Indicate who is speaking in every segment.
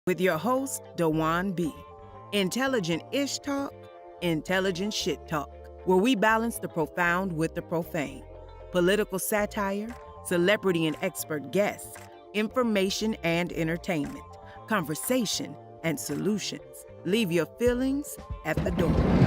Speaker 1: with your host, Dewan B. Intelligent Ish Talk, Intelligent Shit Talk, where we balance the profound with the profane. Political satire, celebrity and expert guests, information and entertainment, conversation and solutions. Leave your feelings at the door.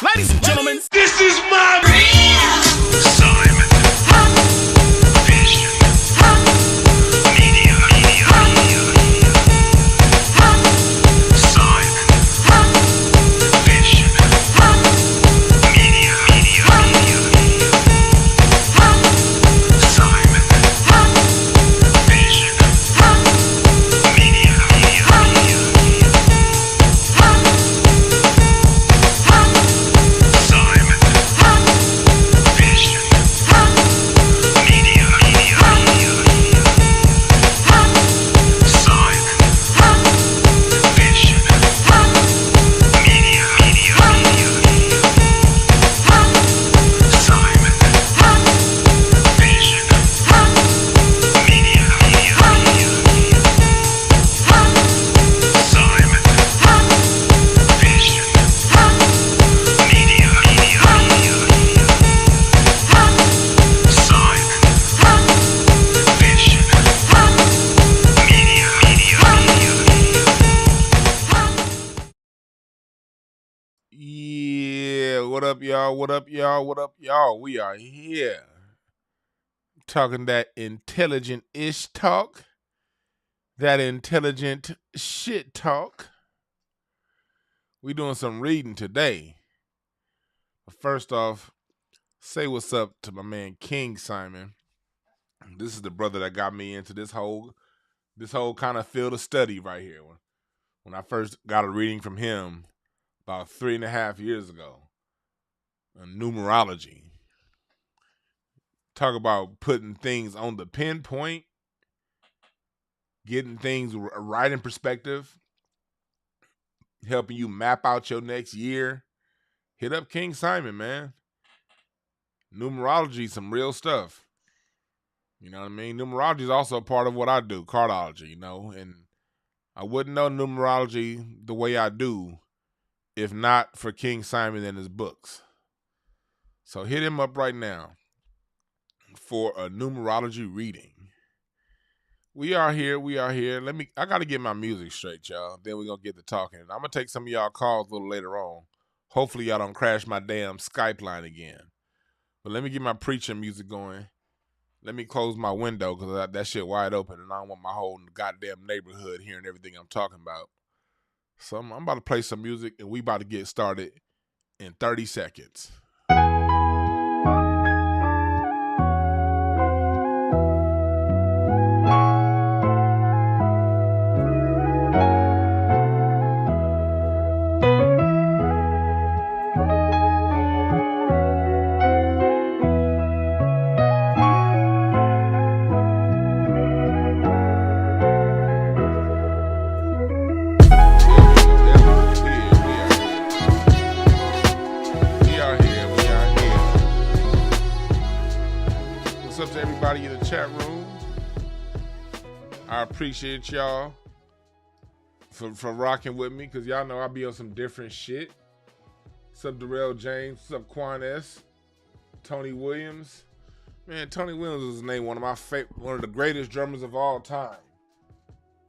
Speaker 2: Ladies and gentlemen,
Speaker 3: This is my
Speaker 2: yeah, what up, y'all? What up, y'all? What up, y'all? We are here talking that intelligent ish talk, that intelligent shit talk. We doing some reading today. But first off, say what's up to my man King Simon. This is the brother that got me into this whole kind of field of study right here. When I first got a reading from him about 3.5 years ago, numerology. Talk about putting things on the pinpoint, getting things right in perspective, helping you map out your next year. Hit up King Simon, man. Numerology, some real stuff. You know what I mean? Numerology is also a part of what I do, cardology, and I wouldn't know numerology the way I do if not for King Simon and his books. So hit him up right now for a numerology reading. We are here. I gotta get my music straight, y'all. Then we're gonna get to talking. I'm gonna take some of y'all calls a little later on. Hopefully y'all don't crash my damn Skype line again. But let me get my preaching music going. Let me close my window because that shit wide open and I don't want my whole goddamn neighborhood hearing everything I'm talking about. So I'm about to play some music and we about to get started in 30 seconds. In the chat room, I appreciate y'all for rocking with me because y'all know I be on some different shit. What's up, Darrell James? What's up, Quan S? Tony Williams. Man, Tony Williams was named one of the greatest drummers of all time.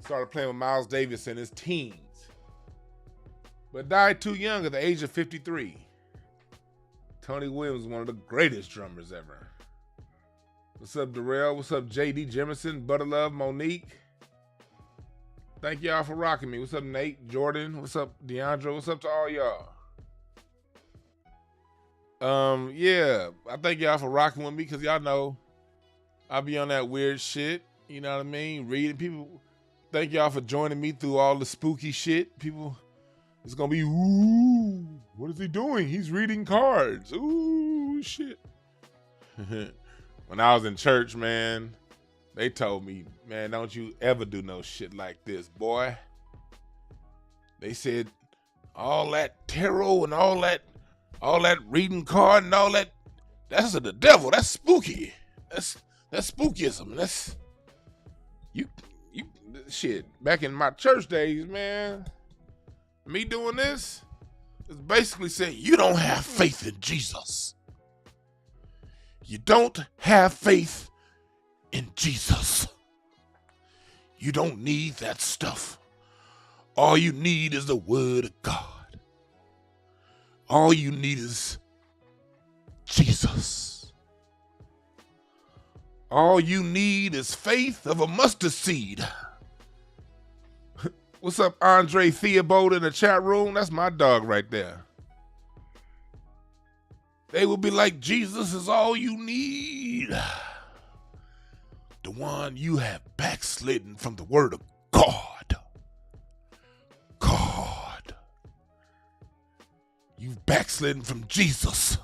Speaker 2: Started playing with Miles Davis in his teens, but died too young at the age of 53. Tony Williams was one of the greatest drummers ever. What's up, Darrell? What's up, JD Jemison, Butterlove, Monique? Thank y'all for rocking me. What's up, Nate, Jordan? What's up, DeAndre? What's up to all y'all? Yeah, I thank y'all for rocking with me because y'all know I be on that weird shit. You know what I mean? Reading people. Thank y'all for joining me through all the spooky shit. People, it's gonna be, ooh, what is he doing? He's reading cards. Ooh, shit. When I was in church, man, they told me, man, don't you ever do no shit like this, boy. They said all that tarot and all that reading card and all that, that's of the devil. That's spooky. That's spookism. That's you shit. Back in my church days, man, me doing this is basically saying you don't have faith in Jesus. You don't have faith in Jesus. You don't need that stuff. All you need is the word of God. All you need is Jesus. All you need is faith of a mustard seed. What's up, Andre Theobald in the chat room? That's my dog right there. They will be like, Jesus is all you need. The one you have backslidden from the word of God. God. You've backslidden from Jesus.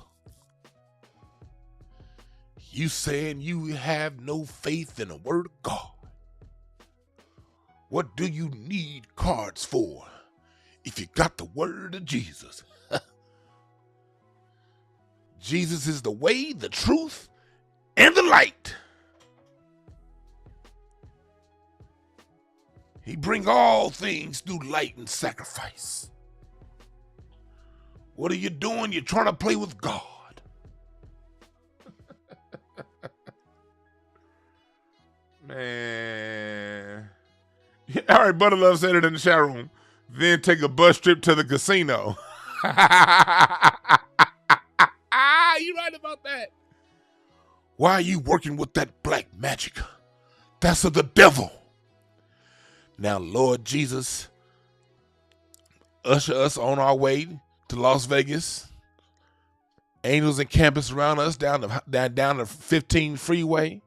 Speaker 2: You saying you have no faith in the word of God. What do you need cards for if you got the word of Jesus? Jesus is the way, the truth, and the light. He brings all things through light and sacrifice. What are you doing? You're trying to play with God. Man. All right, Butterlove said it in the chat room. Then take a bus trip to the casino. You right about that. Why are you working with that black magic? That's of the devil. Now, Lord Jesus, usher us on our way to Las Vegas. Angels and campus around us down the 15 freeway.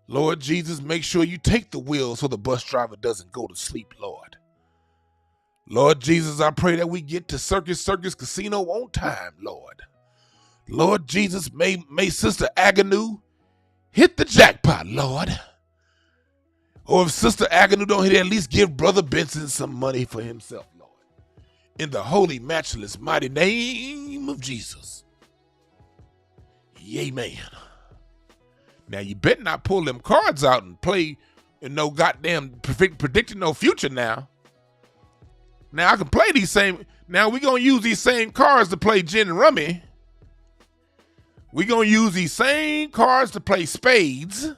Speaker 2: Lord Jesus, make sure you take the wheel so the bus driver doesn't go to sleep, Lord. Lord Jesus, I pray that we get to Circus Casino on time, Lord. Lord Jesus, may Sister Agnew hit the jackpot, Lord. Or if Sister Agnew don't hit it, at least give Brother Benson some money for himself, Lord. In the holy, matchless, mighty name of Jesus. Amen. Now, you better not pull them cards out and play and no goddamn predicting no future now. Now I can play these same. Now we gonna use these same cards to play gin and rummy. We gonna use these same cards to play spades.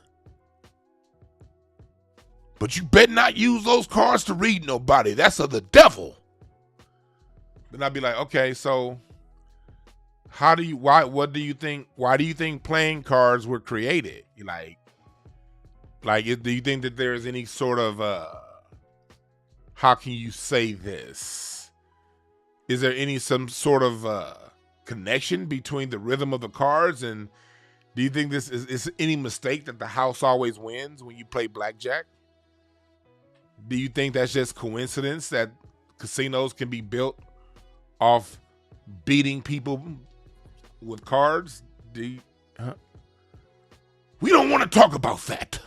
Speaker 2: But you better not use those cards to read nobody. That's of the devil. Then I'd be like, okay, so why do you think playing cards were created? You do you think that there's any sort of how can you say this? Is there some sort of connection between the rhythm of the cards, and do you think this is any mistake that the house always wins when you play blackjack? Do you think that's just coincidence that casinos can be built off beating people with cards? We don't want to talk about that.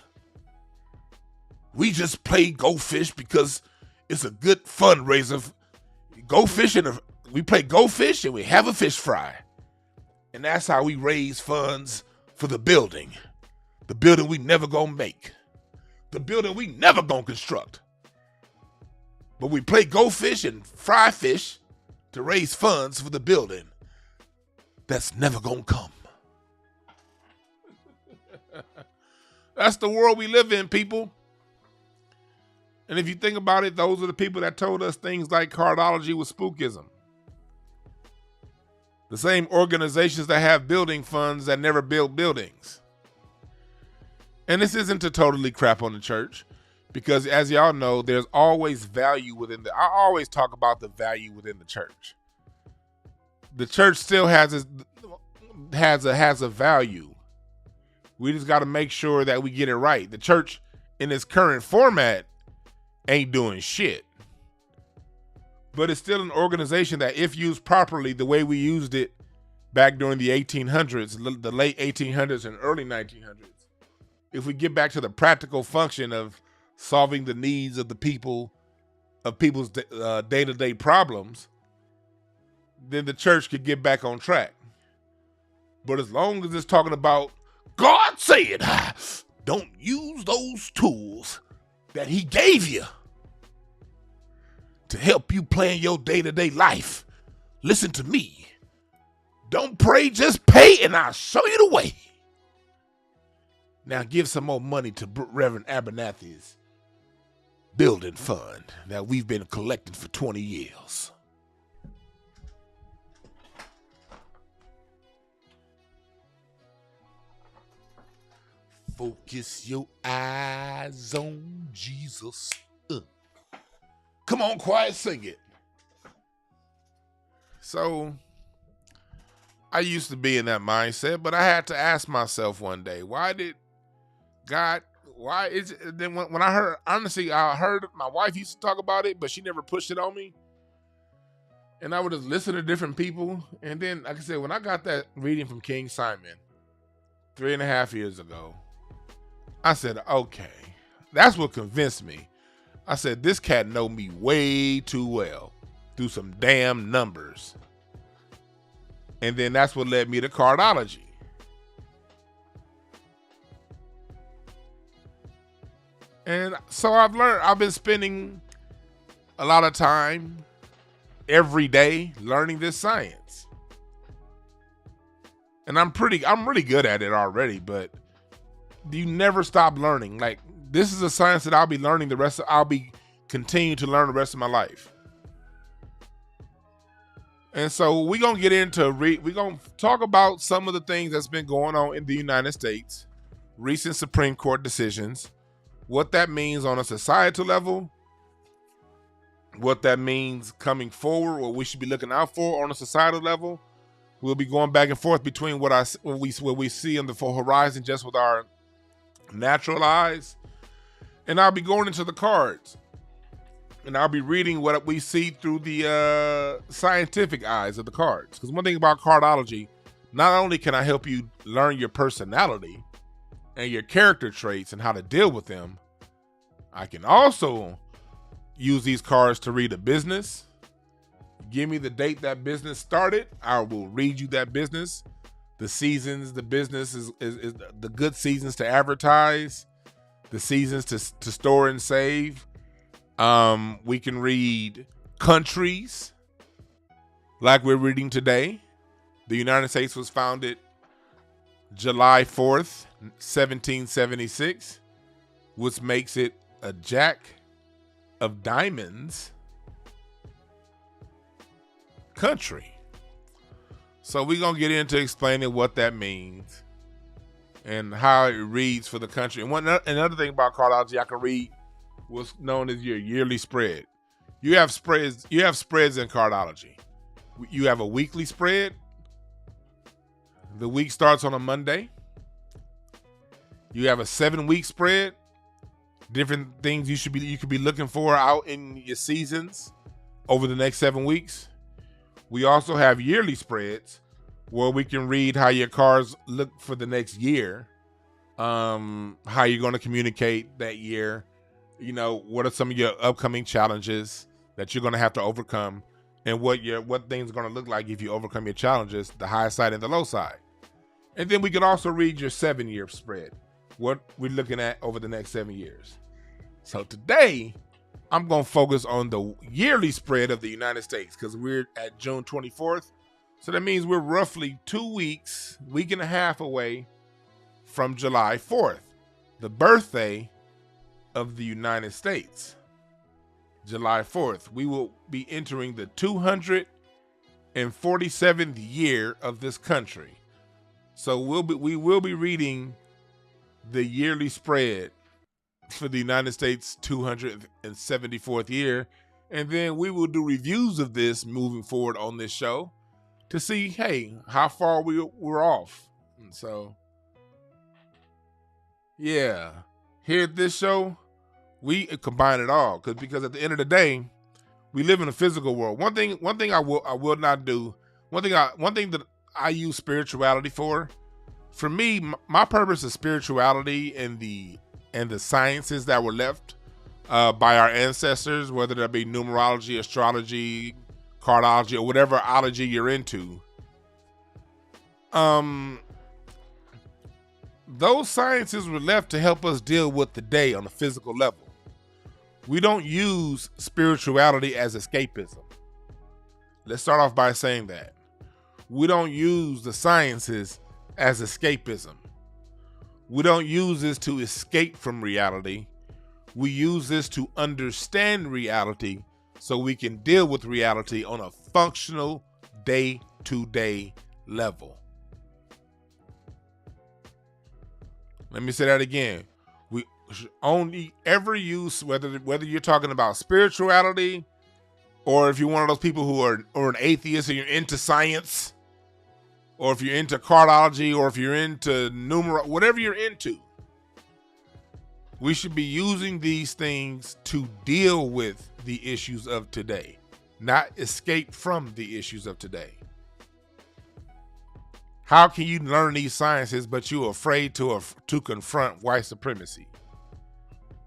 Speaker 2: We just play Go Fish because it's a good fundraiser. We play Go Fish and we have a fish fry. And that's how we raise funds for the building. The building we never gonna make. The building we never gonna construct. But we play Go Fish and fry fish to raise funds for the building that's never gonna come. That's the world we live in, people. And if you think about it, those are the people that told us things like Cardology was spookism. The same organizations that have building funds that never build buildings. And this isn't to totally crap on the church, because as y'all know, there's always value within I always talk about the value within the church. The church still has a value. We just got to make sure that we get it right. The church in its current format ain't doing shit. But it's still an organization that, if used properly the way we used it back during the 1800s, the late 1800s and early 1900s, if we get back to the practical function of solving the needs of people's day-to-day problems, then the church could get back on track. But as long as it's talking about God said, don't use those tools that he gave you to help you plan your day-to-day life. Listen to me. Don't pray, just pay, and I'll show you the way. Now give some more money to Reverend Abernathy's building fund that we've been collecting for 20 years. Focus your eyes on Jesus. Come on, quiet, sing it. So, I used to be in that mindset, but I had to ask myself one day, why is it, then when I heard, honestly, I heard my wife used to talk about it, but she never pushed it on me. And I would just listen to different people. And then, like I said, when I got that reading from King Simon 3.5 years ago, I said, okay, that's what convinced me. I said, this cat know me way too well through some damn numbers. And then that's what led me to Cardology. And so I've been spending a lot of time every day learning this science. And I'm really good at it already, but you never stop learning. Like, this is a science that I'll be learning I'll be continuing to learn the rest of my life. And so we're going to get into, we're going to talk about some of the things that's been going on in the United States, recent Supreme Court decisions, what that means on a societal level, what that means coming forward, what we should be looking out for on a societal level. We'll be going back and forth between what we see on the horizon just with our natural eyes, and I'll be going into the cards, and I'll be reading what we see through the scientific eyes of the cards. Because one thing about Cardology, not only can I help you learn your personality and your character traits and how to deal with them, I can also use these cards to read a business. Give me the date that business started, I will read you that business. The seasons the business is the good seasons to advertise, the seasons to store and save. We can read countries like we're reading today. The United States was founded July 4th, 1776, which makes it a Jack of Diamonds country. So we're going to get into explaining what that means and how it reads for the country. And another thing about Cardology, I can read what's known as your yearly spread. You have spreads in Cardology. You have a weekly spread. The week starts on a Monday. You have a 7-week spread. Different things you could be looking for out in your seasons over the next 7 weeks. We also have yearly spreads where we can read how your cars look for the next year, how you're going to communicate that year, what are some of your upcoming challenges that you're going to have to overcome, and what things are going to look like if you overcome your challenges, the high side and the low side. And then we can also read your 7-year spread, what we're looking at over the next 7 years. So today, I'm going to focus on the yearly spread of the United States because we're at June 24th. So that means we're roughly 2 weeks, week and a half away from July 4th, the birthday of the United States. July 4th, we will be entering the 247th year of this country. So we will be reading the yearly spread for the United States 274th year, and then we will do reviews of this moving forward on this show to see, hey, how far we're off. And so, yeah, here at this show, we combine it all because at the end of the day, we live in a physical world. One thing I will not do. One thing that I use spirituality for me, my purpose is spirituality and the sciences that were left by our ancestors, whether that be numerology, astrology, cardology, or whatever ology you're into. Those sciences were left to help us deal with the day on a physical level. We don't use spirituality as escapism. Let's start off by saying that. We don't use the sciences as escapism. We don't use this to escape from reality. We use this to understand reality so we can deal with reality on a functional day-to-day level. Let me say that again. We should only ever use, whether you're talking about spirituality or if you're one of those people who are an atheist and you're into science, or if you're into cardology, or if you're into whatever you're into, we should be using these things to deal with the issues of today, not escape from the issues of today. How can you learn these sciences but you're afraid to confront white supremacy?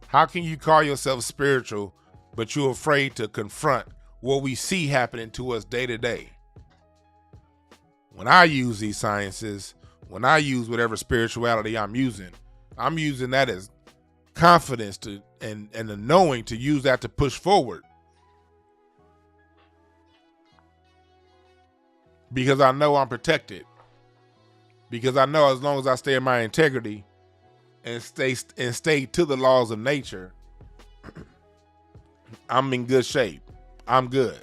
Speaker 2: How can you call yourself spiritual but you're afraid to confront what we see happening to us day to day? When I use these sciences, when I use whatever spirituality I'm using that as confidence and the knowing to use that to push forward. Because I know I'm protected. Because I know as long as I stay in my integrity and stay to the laws of nature, I'm in good shape. I'm good.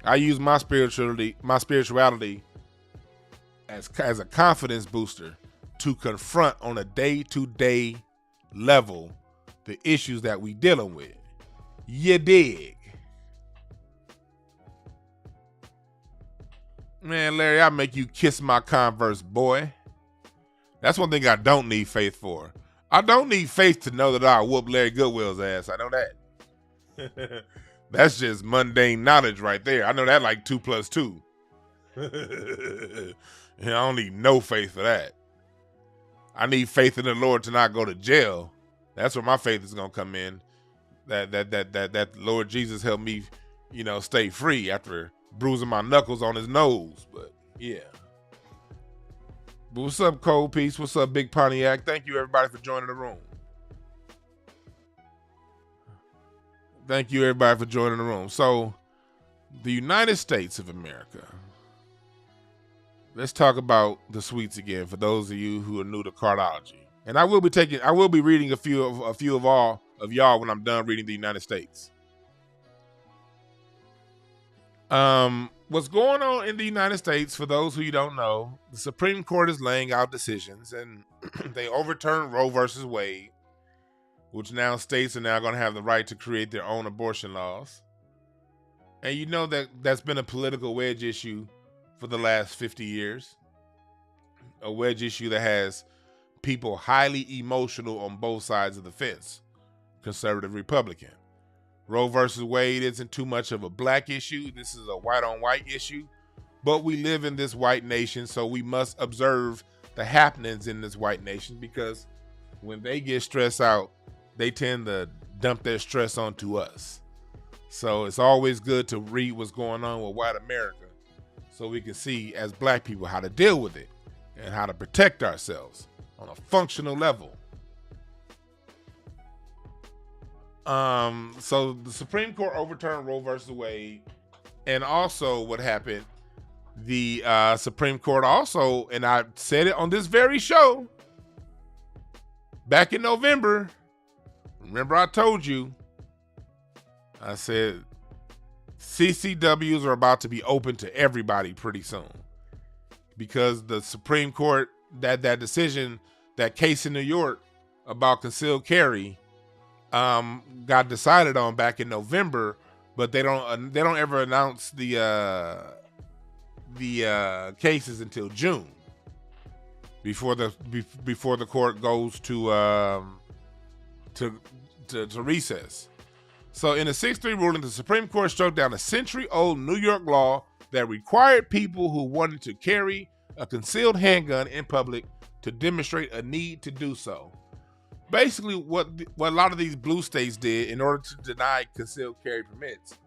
Speaker 2: I use my spirituality as a confidence booster to confront on a day-to-day level the issues that we dealing with. You dig? Man, Larry, I make you kiss my Converse, boy. That's one thing I don't need faith for. I don't need faith to know that I'll whoop Larry Goodwill's ass. I know that. That's just mundane knowledge right there. I know that like 2 + 2. I don't need no faith for that. I need faith in the Lord to not go to jail. That's where my faith is gonna come in. That Lord Jesus help me, stay free after bruising my knuckles on his nose. But yeah. But what's up, Cold Piece? What's up, Big Pontiac? Thank you, everybody, for joining the room. Thank you, everybody, for joining the room. So, the United States of America. Let's talk about the sweets again for those of you who are new to Cardology. And I will be reading a few of all of y'all when I'm done reading the United States. What's going on in the United States, for those who you don't know, the Supreme Court is laying out decisions, and they overturned Roe Vs Wade, which now states are now going to have the right to create their own abortion laws. And you know that that's been a political wedge issue for the last 50 years. A wedge issue that has people highly emotional on both sides of the fence, conservative, Republican. Roe versus Wade isn't too much of a black issue. This is a white on white issue, but we live in this white nation, so we must observe the happenings in this white nation, because when they get stressed out, they tend to dump their stress onto us. So it's always good to read what's going on with white America so we can see as black people how to deal with it and how to protect ourselves on a functional level. So the Supreme Court overturned Roe versus Wade, and also what happened, the Supreme Court also, and I said it on this very show back in November. Remember I told you, I said CCWs are about to be open to everybody pretty soon, because the Supreme Court, that decision, that case in New York about concealed carry, got decided on back in November, but they don't ever announce the cases until June, before the court goes to recess. So in a 6-3 ruling, the Supreme Court struck down a century-old New York law that required people who wanted to carry a concealed handgun in public to demonstrate a need to do so. Basically, what a lot of these blue states did in order to deny concealed carry permits,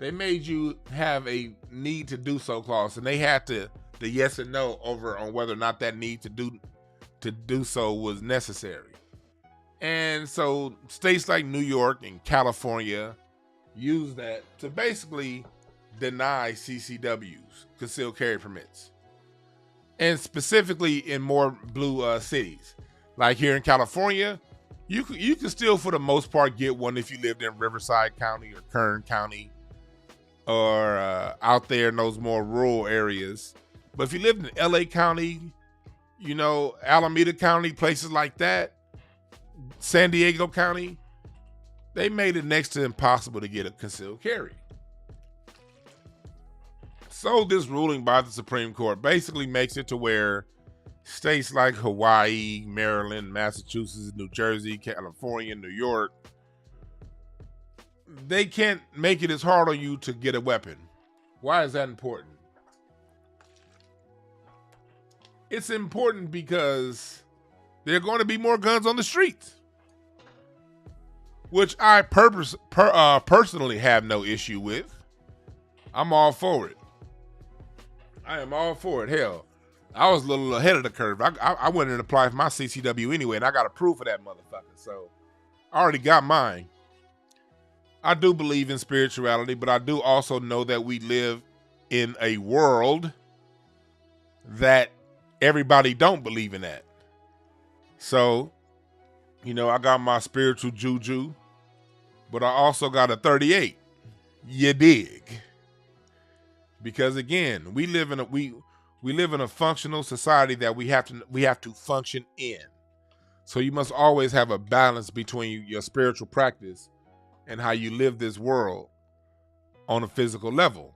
Speaker 2: they made you have a need to do so clause, and they had the yes and no over on whether or not that need to do so was necessary. And so states like New York and California used that to basically deny CCWs, concealed carry permits, and specifically in more blue cities. Like here in California, you can still, for the most part, get one if you lived in Riverside County or Kern County, or out there in those more rural areas. But if you lived in LA County, Alameda County, places like that, San Diego County, they made it next to impossible to get a concealed carry. So this ruling by the Supreme Court basically makes it to where states like Hawaii, Maryland, Massachusetts, New Jersey, California, New York, they can't make it as hard on you to get a weapon. Why is that important? It's important because there are going to be more guns on the streets, which I personally have no issue with. I'm all for it. I am all for it. Hell, I was a little ahead of the curve. I went and applied for my CCW anyway, and I got approved for that motherfucker. So I already got mine. I do believe in spirituality, but I do also know that we live in a world that everybody don't believe in that. So, I got my spiritual juju, but I also got a 38. You dig? Because again, we live in a functional society that we have to function in. So you must always have a balance between your spiritual practice and how you live this world on a physical level.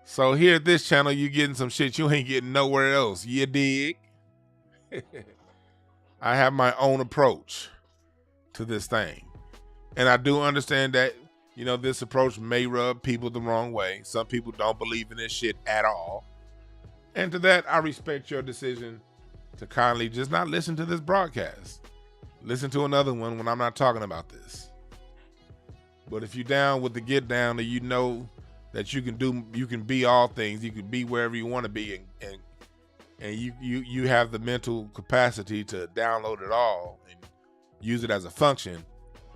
Speaker 2: So here at this channel, you're getting some shit you ain't getting nowhere else. You dig? I have my own approach to this thing. And I do understand that, this approach may rub people the wrong way. Some people don't believe in this shit at all. And to that, I respect your decision to kindly just not listen to this broadcast. Listen to another one when I'm not talking about this. But if you're down with the get down, and that you can be all things. You can be wherever you want to be, and you have the mental capacity to download it all and use it as a function.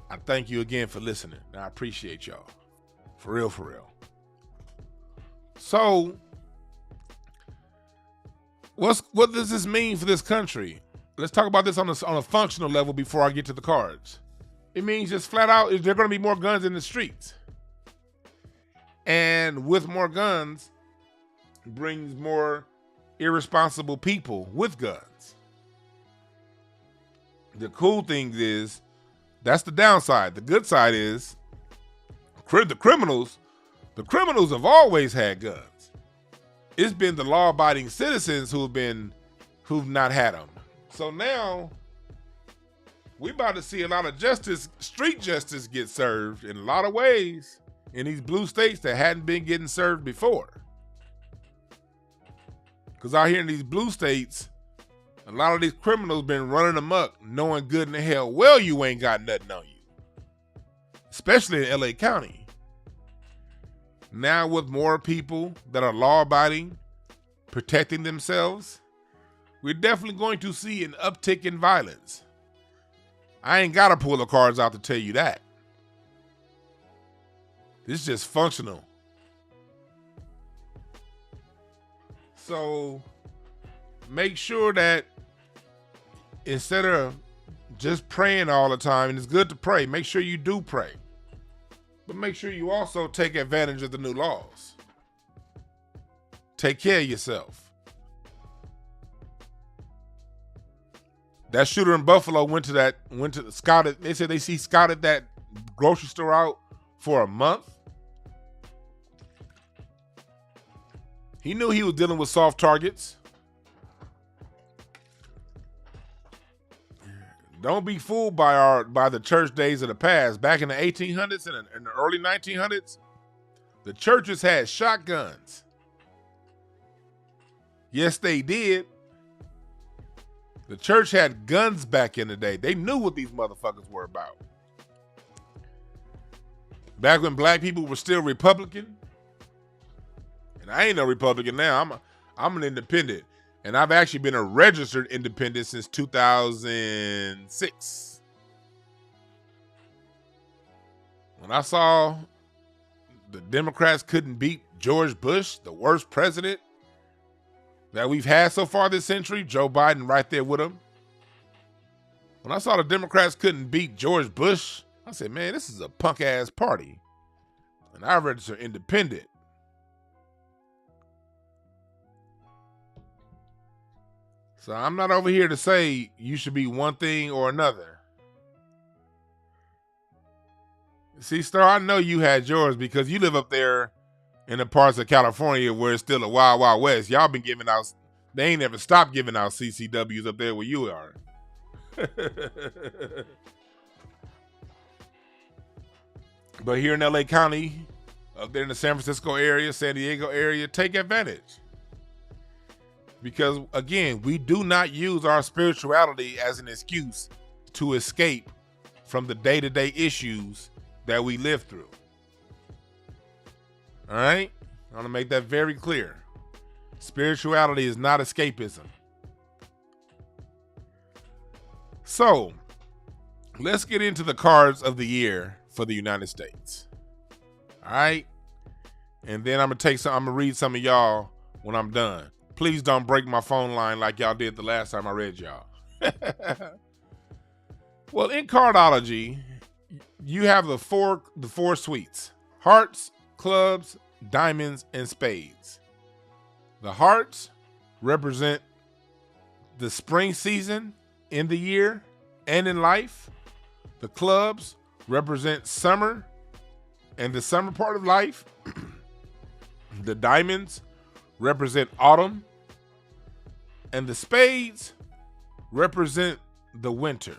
Speaker 2: I thank you again for listening. I appreciate y'all. For real, for real. So, what does this mean for this country? Let's talk about this on a functional level before I get to the cards. It means just flat out, there are going to be more guns in the streets. And with more guns brings more irresponsible people with guns. The cool thing is, that's the downside. The good side is, the criminals have always had guns. It's been the law-abiding citizens who've not had them. So now we're about to see a lot of justice, street justice, get served in a lot of ways in these blue states that hadn't been getting served before. Because out here in these blue states, a lot of these criminals been running amok, knowing good and the hell well you ain't got nothing on you. Especially in LA County. Now with more people that are law-abiding, protecting themselves, we're definitely going to see an uptick in violence. I ain't got to pull the cards out to tell you that. This is just functional. So make sure that instead of just praying all the time, and it's good to pray, make sure you do pray. But make sure you also take advantage of the new laws. Take care of yourself. That shooter in Buffalo scouted. They said he scouted that grocery store out for a month. He knew he was dealing with soft targets. Don't be fooled by the church days of the past. Back in the 1800s and in the early 1900s, the churches had shotguns. Yes, they did. The church had guns back in the day. They knew what these motherfuckers were about. Back when black people were still Republican. And I ain't no Republican now. I'm an independent. And I've actually been a registered independent since 2006. When I saw the Democrats couldn't beat George Bush, the worst president that we've had so far this century, Joe Biden right there with him. When I saw the Democrats couldn't beat George Bush, I said, man, this is a punk ass party. And I registered independent. So I'm not over here to say you should be one thing or another. See, Star, I know you had yours because you live up there in the parts of California where it's still a wild, wild west. Y'all been giving out, they ain't ever stopped giving out CCWs up there where you are. But here in LA County, up there in the San Francisco area, San Diego area, take advantage. Because again, we do not use our spirituality as an excuse to escape from the day-to-day issues that we live through. All right? I want to make that very clear. Spirituality is not escapism. So, let's get into the cards of the year for the United States. All right? And then I'm gonna read some of y'all when I'm done. Please don't break my phone line like y'all did the last time I read y'all. Well, in Cardology, you have the four suites: hearts, clubs, diamonds, and spades. The hearts represent the spring season in the year and in life. The clubs represent summer and the summer part of life. The diamonds represent autumn. And the spades represent the winter.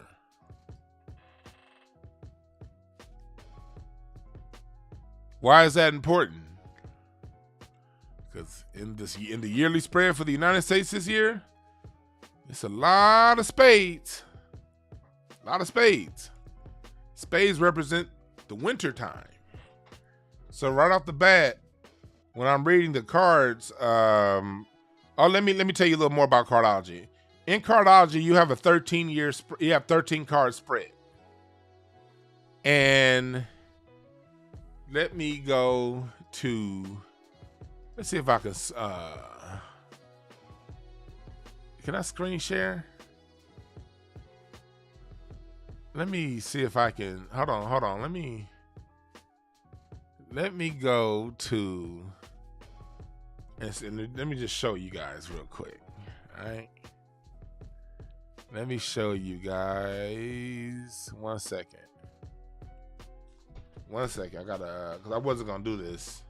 Speaker 2: Why is that important? Because in the yearly spread for the United States this year, it's a lot of spades. A lot of spades. Spades represent the winter time. So right off the bat, when I'm reading the cards, let me tell you a little more about Cardology. In Cardology, you have a 13 card spread. And let me go to, let's see if I can I screen share? Let me see if I can, hold on. Let me go to, and let me just show you guys real quick. All right. Let me show you guys 1 second. I gotta, because I wasn't gonna do this,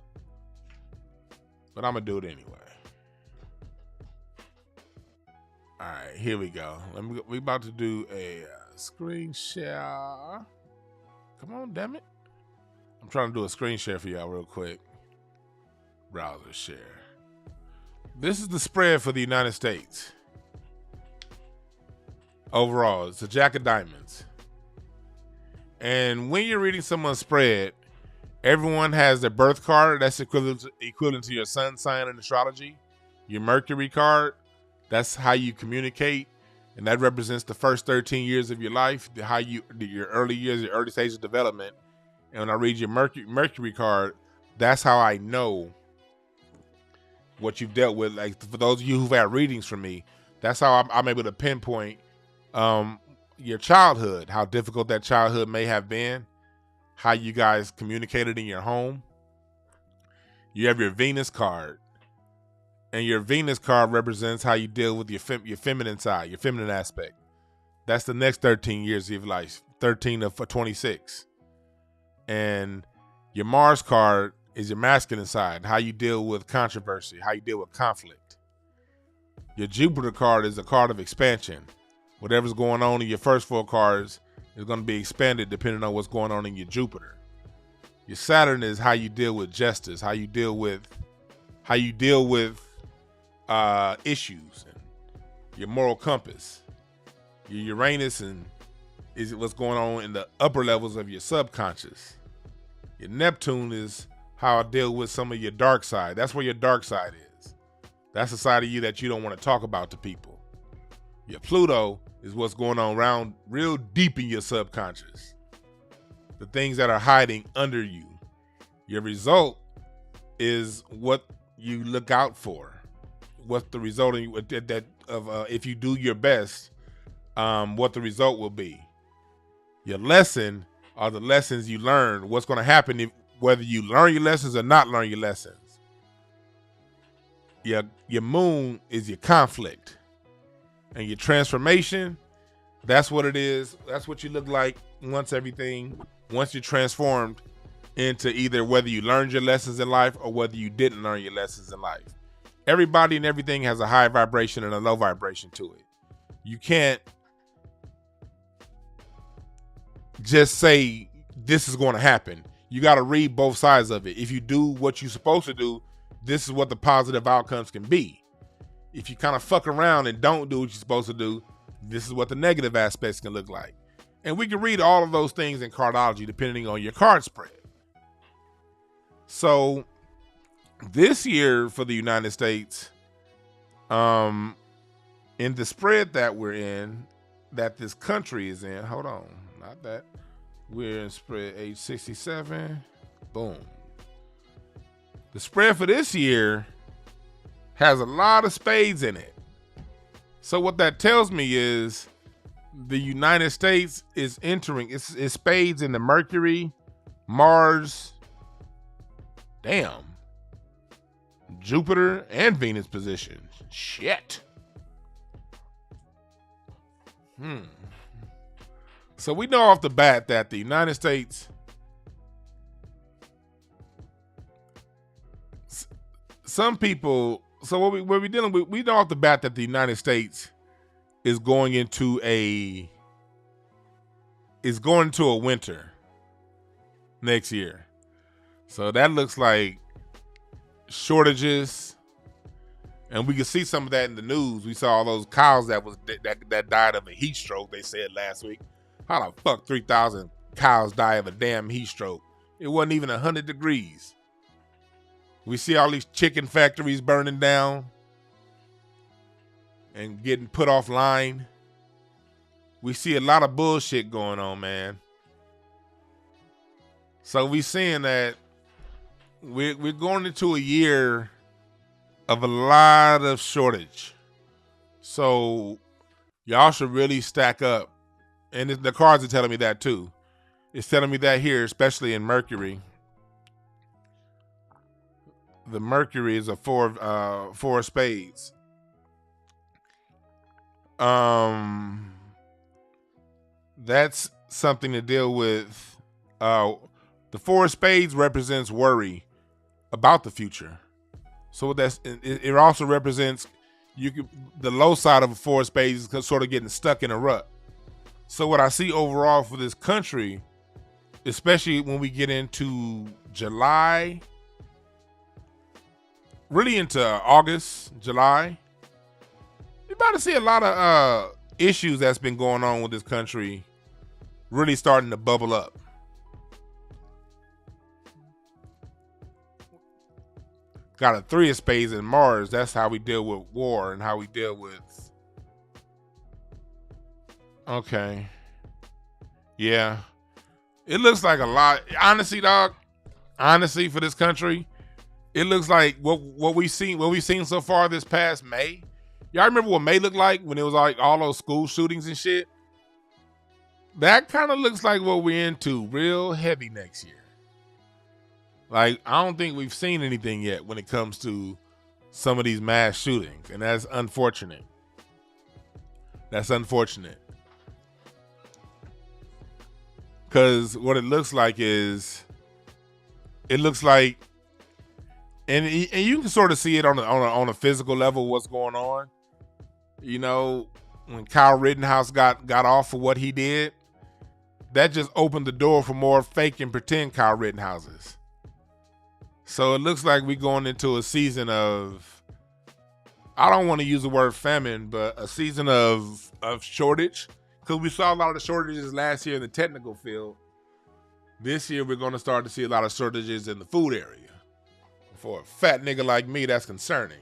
Speaker 2: but I'm gonna do it anyway. All right, here we go. We about to do a screen share. Come on, damn it. I'm trying to do a screen share for y'all real quick. Browser share. This is the spread for the United States. Overall, it's a Jack of Diamonds. And when you're reading someone's spread, everyone has their birth card. That's equivalent to your sun sign in astrology. Your Mercury card, that's how you communicate. And that represents the first 13 years of your life, your early years, your early stages of development. And when I read your Mercury card, that's how I know what you've dealt with. Like, for those of you who've had readings from me, that's how I'm able to pinpoint your childhood, how difficult that childhood may have been, how you guys communicated in your home. You have your Venus card, and your Venus card represents how you deal with your feminine side, your feminine aspect. That's the next 13 years of your life, 13 of 26. And your Mars card is your masculine side, how you deal with controversy, how you deal with conflict. Your Jupiter card is a card of expansion. Whatever's going on in your first 4 cards is going to be expanded depending on what's going on in your Jupiter. Your Saturn is how you deal with justice, how you deal with issues, and your moral compass. Your Uranus is what's going on in the upper levels of your subconscious. Your Neptune is how I deal with some of your dark side. That's where your dark side is. That's the side of you that you don't want to talk about to people. Your Pluto is what's going on around real deep in your subconscious. The things that are hiding under you. Your result is what you look out for. What's the result if you do your best, what the result will be. Your lesson are the lessons you learn. What's going to happen whether you learn your lessons or not learn your lessons. Your moon is your conflict. And your transformation, that's what it is. That's what you look like once you're transformed into either whether you learned your lessons in life or whether you didn't learn your lessons in life. Everybody and everything has a high vibration and a low vibration to it. You can't just say this is going to happen. You got to read both sides of it. If you do what you're supposed to do, this is what the positive outcomes can be. If you kind of fuck around and don't do what you're supposed to do, this is what the negative aspects can look like. And we can read all of those things in Cardology depending on your card spread. So this year for the United States, in the spread that we're in, that this country is in, hold on, not that. We're in spread age 67. Boom. The spread for this year has a lot of spades in it. So what that tells me is the United States is entering, it's spades in the Mercury, Mars, Jupiter, and Venus positions. Shit. So we know off the bat that the United States, some people, so what we're dealing with, we know off the bat that the United States is going into a winter next year. So that looks like shortages, and we can see some of that in the news. We saw all those cows that died of a heat stroke, they said last week. How the fuck 3,000 cows die of a damn heat stroke? It wasn't even 100 degrees. We see all these chicken factories burning down and getting put offline. We see a lot of bullshit going on, man. So we seeing that we're going into a year of a lot of shortage. So y'all should really stack up. And the cards are telling me that too. It's telling me that here, especially in Mercury. The Mercury is a four of spades. That's something to deal with. The four of spades represents worry about the future. So it also represents the low side of a four of spades is sort of getting stuck in a rut. So what I see overall for this country, especially when we get into July, really into August, July, you're about to see a lot of issues that's been going on with this country really starting to bubble up. Got a three of spades in Mars. That's how we deal with war and how we deal with. Okay. Yeah. It looks like a lot. Honestly, dog. Honestly, for this country, it looks like what we've seen so far this past May. Y'all remember what May looked like when it was like all those school shootings and shit? That kind of looks like what we're into real heavy next year. Like, I don't think we've seen anything yet when it comes to some of these mass shootings, and that's unfortunate. That's unfortunate. Because what it looks like is, it looks like, and you can sort of see it on a physical level what's going on. You know, when Kyle Rittenhouse got off for what he did, that just opened the door for more fake and pretend Kyle Rittenhouses. So it looks like we're going into a season of, I don't want to use the word famine, but a season of shortage. Because we saw a lot of the shortages last year in the technical field. This year we're going to start to see a lot of shortages in the food area. For a fat nigga like me, that's concerning.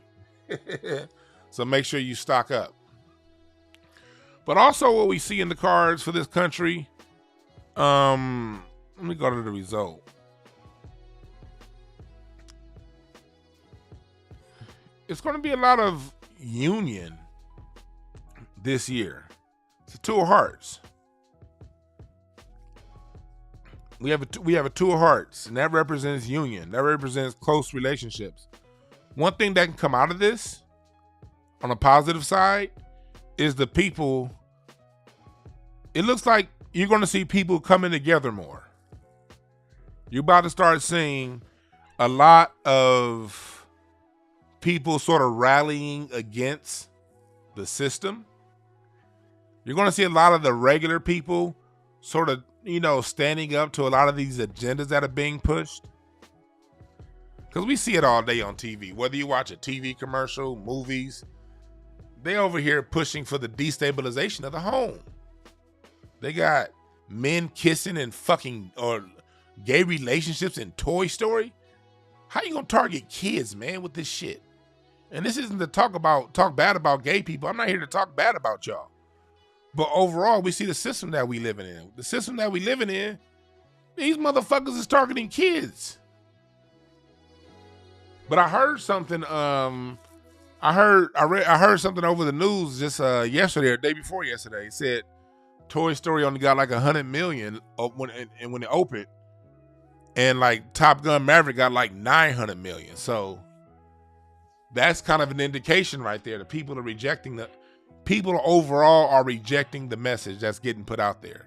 Speaker 2: So make sure you stock up. But also what we see in the cards for this country, let me go to the result. It's going to be a lot of union this year. It's a two of hearts. We have a two of hearts, and that represents union. That represents close relationships. One thing that can come out of this, on a positive side, is the people. It looks like you're going to see people coming together more. You're about to start seeing a lot of people sort of rallying against the system. You're going to see a lot of the regular people sort of, standing up to a lot of these agendas that are being pushed. Because we see it all day on TV. Whether you watch a TV commercial, movies, they over here pushing for the destabilization of the home. They got men kissing and fucking, or gay relationships in Toy Story. How you gonna target kids, man, with this shit? And this isn't to talk bad about gay people. I'm not here to talk bad about y'all. But overall, we see the system that we living in. The system that we living in, these motherfuckers is targeting kids. But I heard something. I heard something over the news just yesterday or the day before yesterday. It said Toy Story only got like 100 million when it opened, and like Top Gun Maverick got like 900 million. So that's kind of an indication right there. The people are rejecting people overall are rejecting the message that's getting put out there.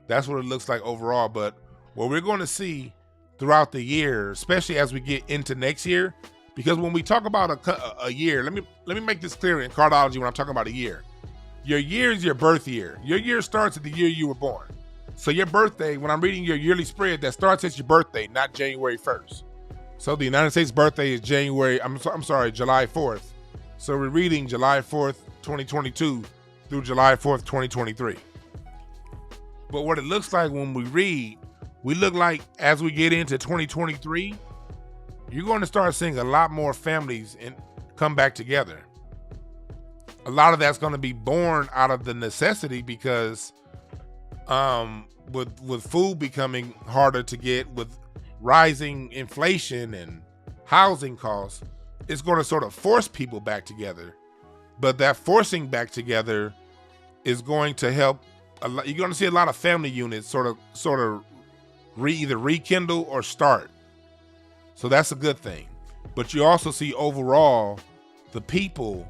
Speaker 2: That's what it looks like overall. But what we're going to see throughout the year, especially as we get into next year, because when we talk about a year, let me make this clear in Cardology when I'm talking about a year. Your year is your birth year. Your year starts at the year you were born. So your birthday, when I'm reading your yearly spread, that starts at your birthday, not January 1st. So the United States birthday is July 4th. So we're reading July 4th, 2022 through July 4th, 2023. But what it looks like when we read, we look like as we get into 2023, you're going to start seeing a lot more families come back together. A lot of that's going to be born out of the necessity because with food becoming harder to get, with rising inflation and housing costs, it's going to sort of force people back together. But that forcing back together is going to help. You're going to see a lot of family units sort of either rekindle or start. So that's a good thing. But you also see overall the people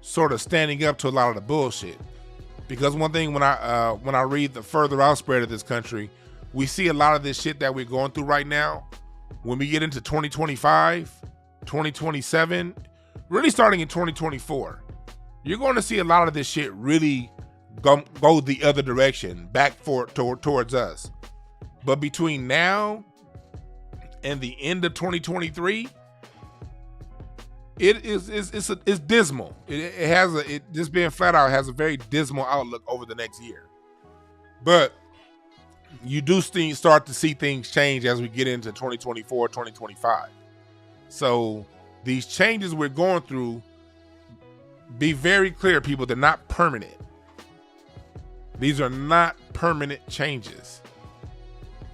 Speaker 2: sort of standing up to a lot of the bullshit. Because one thing when I read the further out spread of this country, we see a lot of this shit that we're going through right now. When we get into 2025, 2027, really starting in 2024, you're going to see a lot of this shit really go the other direction, back towards us. But between now and the end of 2023, it's dismal. It just being flat out has a very dismal outlook over the next year. But you do start to see things change as we get into 2024, 2025. So these changes we're going through, be very clear, people, they're not permanent. These are not permanent changes.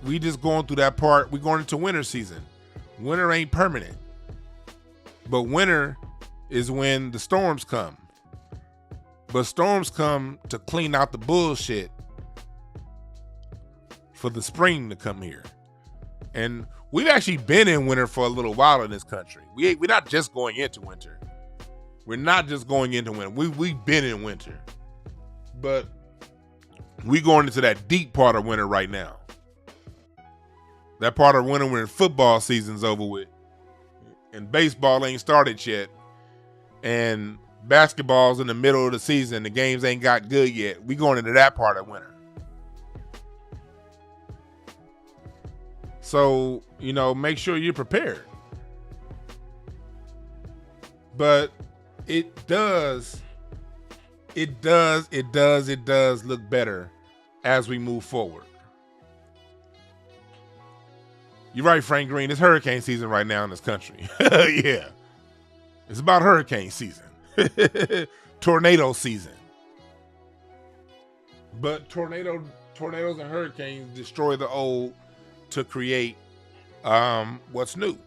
Speaker 2: We just going through that part. We're going into winter season. Winter ain't permanent. But winter is when the storms come. But storms come to clean out the bullshit for the spring to come here. And we've actually been in winter for a little while in this country. We're not just going into winter. We're not just going into winter. We've been in winter. But we're going into that deep part of winter right now. That part of winter when football season's over with. And baseball ain't started yet. And basketball's in the middle of the season. The games ain't got good yet. We going into that part of winter. So, make sure you're prepared. But it does look better as we move forward. You're right, Frank Green. It's hurricane season right now in this country. Yeah. It's about hurricane season. Tornado season. But tornadoes and hurricanes destroy the old to create what's new.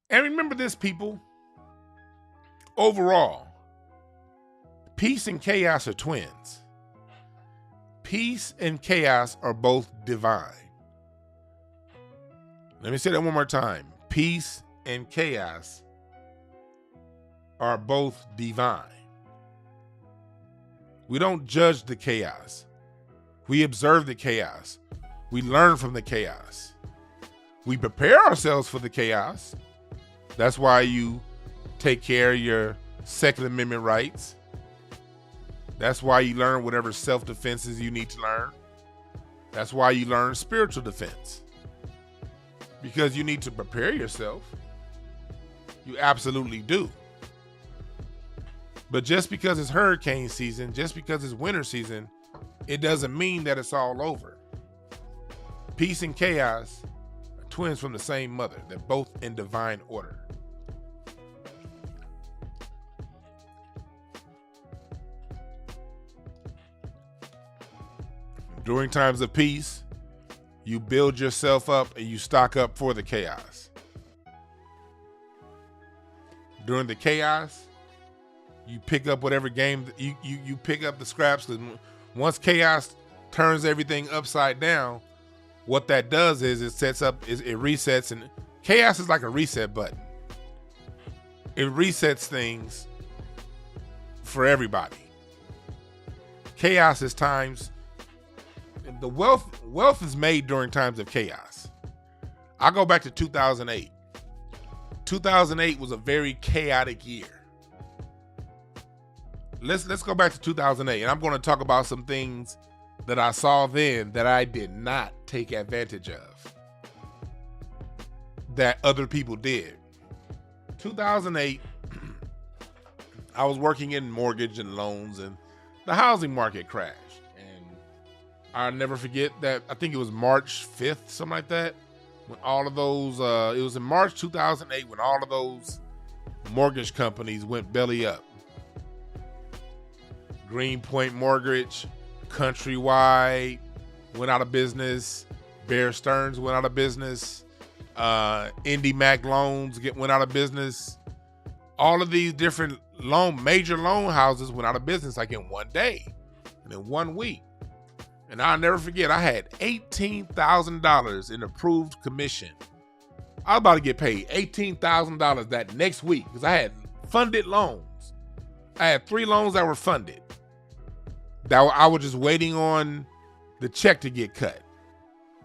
Speaker 2: And remember this, people. Overall, peace and chaos are twins. Peace and chaos are both divine. Let me say that one more time. Peace and chaos are both divine. We don't judge the chaos. We observe the chaos. We learn from the chaos. We prepare ourselves for the chaos. That's why you take care of your Second Amendment rights. That's why you learn whatever self-defenses you need to learn. That's why you learn spiritual defense. Because you need to prepare yourself. You absolutely do. But just because it's hurricane season, just because it's winter season, it doesn't mean that it's all over. Peace and chaos are twins from the same mother. They're both in divine order. During times of peace, you build yourself up and you stock up for the chaos. During the chaos, you pick up whatever game you pick up the scraps. Because once chaos turns everything upside down, what that does is it resets, and chaos is like a reset button. It resets things for everybody. Chaos is times. The wealth is made during times of chaos. I go back to 2008. 2008 was a very chaotic year. Let's go back to 2008, and I'm going to talk about some things that I saw then that I did not take advantage of, that other people did. 2008, I was working in mortgage and loans, and the housing market crashed. And I'll never forget that. I think it was March 5th, something like that. when all of those, it was in March 2008 when all of those mortgage companies went belly up. Greenpoint Mortgage, Countrywide went out of business. Bear Stearns went out of business. Indy Mac Loans went out of business. All of these different major loan houses went out of business like in one day and in 1 week. And I'll never forget, I had $18,000 in approved commission. I was about to get paid $18,000 that next week because I had funded loans. I had 3 loans that were funded. That I was just waiting on the check to get cut.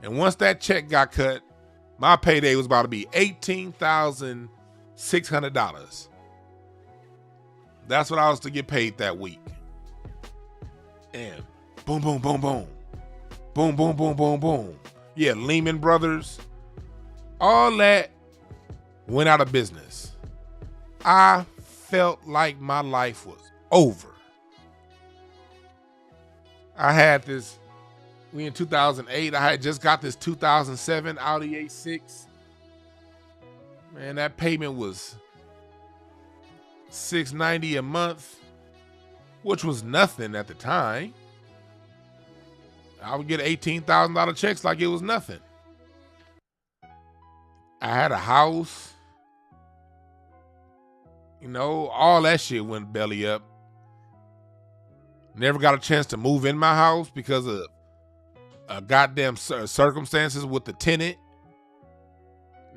Speaker 2: And once that check got cut, my payday was about to be $18,600. That's what I was to get paid that week. And boom, boom, boom, boom. Boom, boom, boom, boom, boom. Yeah, Lehman Brothers. All that went out of business. I felt like my life was over. I had this, in 2008, I had just got this 2007 Audi A6. Man, that payment was $690 a month, which was nothing at the time. I would get $18,000 checks like it was nothing. I had a house. You know, all that shit went belly up. Never got a chance to move in my house because of goddamn circumstances with the tenant.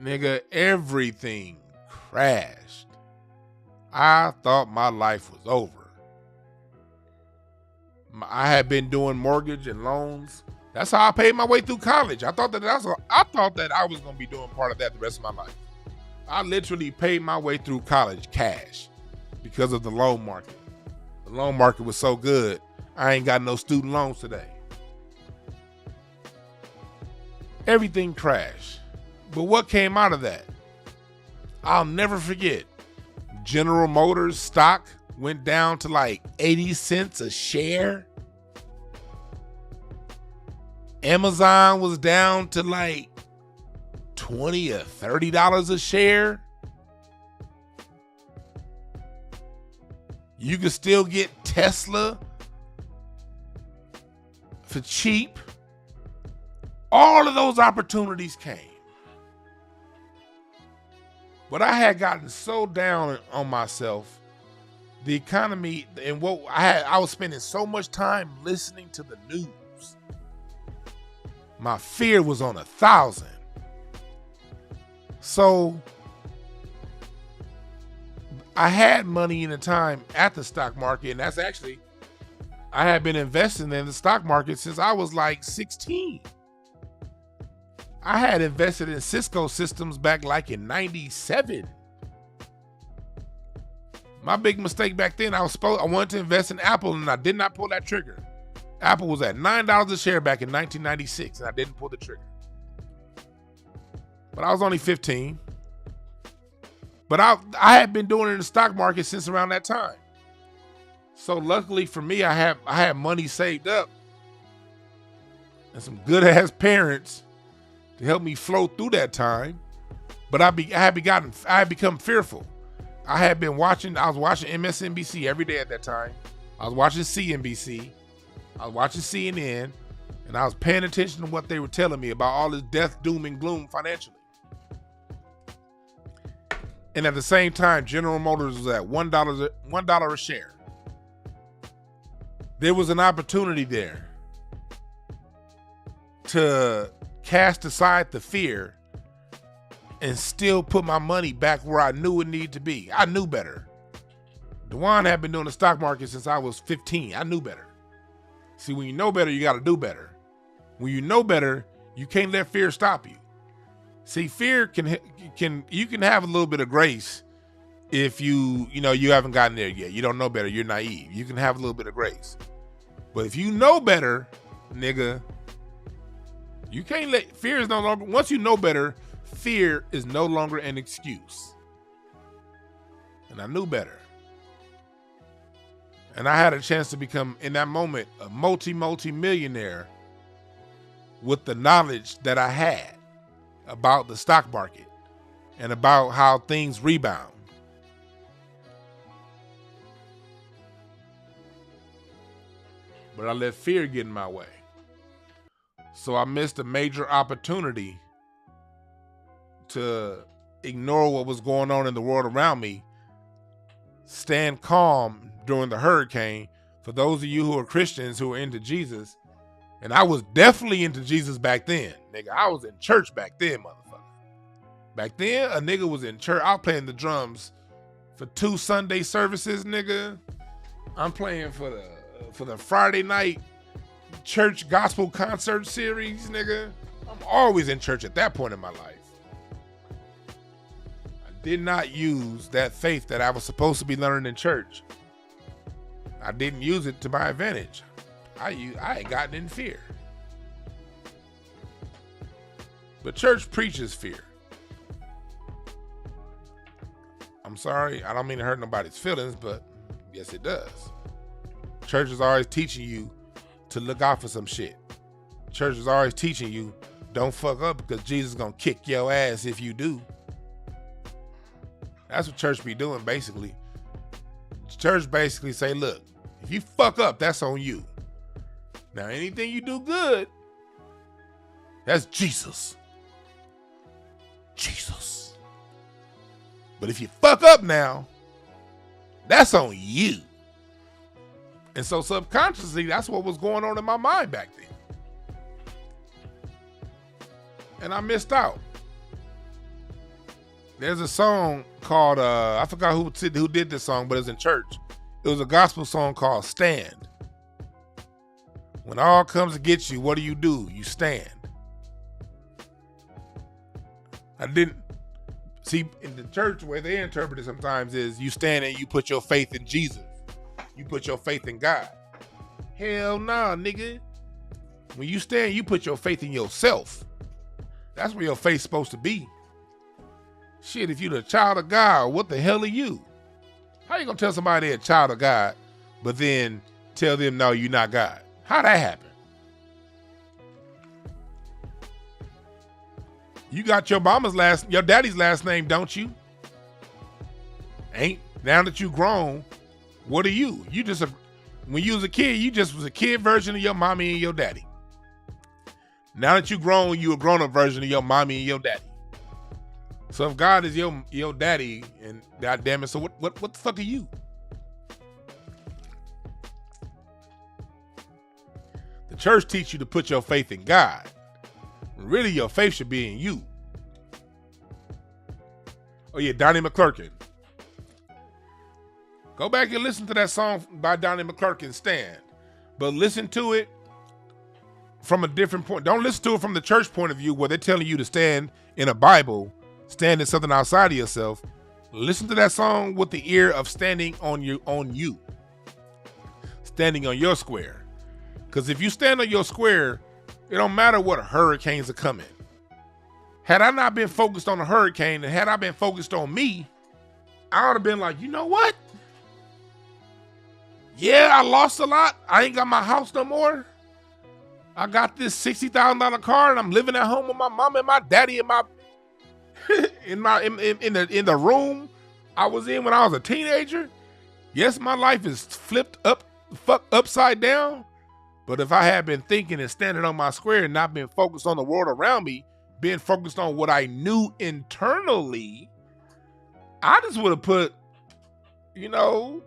Speaker 2: Nigga, everything crashed. I thought my life was over. I had been doing mortgage and loans. That's how I paid my way through college. I thought that I was going to be doing part of that the rest of my life. I literally paid my way through college cash because of the loan market. The loan market was so good, I ain't got no student loans today. Everything crashed. But what came out of that? I'll never forget. General Motors stock went down to like 80 cents a share. Amazon was down to like $20 or $30 a share. You could still get Tesla for cheap. All of those opportunities came. But I had gotten so down on myself, the economy, and what I was spending so much time listening to the news. My fear was on 1,000. So I had money in the time at the stock market, and that's actually, I had been investing in the stock market since I was like 16. I had invested in Cisco Systems back like in 97. My big mistake back then, I wanted to invest in Apple and I did not pull that trigger. Apple was at $9 a share back in 1996 and I didn't pull the trigger. But I was only 15. But I had been doing it in the stock market since around that time. So luckily for me, I had money saved up and some good ass parents to help me flow through that time. But I had become fearful. I was watching MSNBC every day at that time. I was watching CNBC. I was watching CNN. And I was paying attention to what they were telling me about all this death, doom, and gloom financially. And at the same time, General Motors was at $1 a share. There was an opportunity there to cast aside the fear and still put my money back where I knew it needed to be. I knew better. Dewan had been doing the stock market since I was 15. I knew better. See, when you know better, you got to do better. When you know better, you can't let fear stop you. See, fear you can have a little bit of grace if you haven't gotten there yet. You don't know better. You're naive. You can have a little bit of grace. But if you know better, nigga, you can't let fear is no longer, once you know better, fear is no longer an excuse. And I knew better. And I had a chance to become, in that moment, a multi-millionaire with the knowledge that I had. about the stock market and about how things rebound. But I let fear get in my way. So I missed a major opportunity to ignore what was going on in the world around me, stand calm during the hurricane. For those of you who are Christians who are into Jesus, and I was definitely into Jesus back then, nigga. I was in church back then, motherfucker. Back then, a nigga was in church. I was playing the drums for 2 Sunday services, nigga. I'm playing for the Friday night church gospel concert series, nigga. I'm always in church at that point in my life. I did not use that faith that I was supposed to be learning in church. I didn't use it to my advantage. I ain't gotten in fear. But church preaches fear. I'm sorry, I don't mean to hurt nobody's feelings, but yes, it does. Church is always teaching you to look out for some shit. Church is always teaching you, don't fuck up because Jesus is gonna kick your ass if you do. That's what church be doing, basically. Church basically say, look, if you fuck up, that's on you. Now, anything you do good, that's Jesus. Jesus. But if you fuck up now, that's on you. And so subconsciously, that's what was going on in my mind back then. And I missed out. There's a song called, I forgot who did this song, but it was in church. It was a gospel song called Stand. When all comes to get you, what do? You stand. I didn't see in the church where they interpret it sometimes is you stand and you put your faith in Jesus. You put your faith in God. Hell nah, nigga. When you stand, you put your faith in yourself. That's where your faith's supposed to be. Shit, if you're the child of God, what the hell are you? How you gonna tell somebody they're a child of God, but then tell them, no, you're not God? How'd that happen? You got your daddy's last name, don't you? Ain't. Now that you grown, what are you? You just, when you was a kid, you just was a kid version of your mommy and your daddy. Now that you grown, you a grown-up version of your mommy and your daddy. So if God is your daddy, and goddamn it, so what the fuck are you? The church teach you to put your faith in God. Really, your faith should be in you. Oh yeah, Donnie McClurkin. Go back and listen to that song by Donnie McClurkin, Stand. But listen to it from a different point. Don't listen to it from the church point of view where they're telling you to stand in a Bible, stand in something outside of yourself. Listen to that song with the ear of standing on you. Standing on your square. Because if you stand on your square, it don't matter what hurricanes are coming. Had I not been focused on the hurricane and had I been focused on me, I would have been like, you know what? Yeah, I lost a lot. I ain't got my house no more. I got this $60,000 car and I'm living at home with my mom and my daddy in my in the room I was in when I was a teenager. Yes, my life is flipped upside down. But if I had been thinking and standing on my square and not been focused on the world around me, being focused on what I knew internally, I just would have put, I would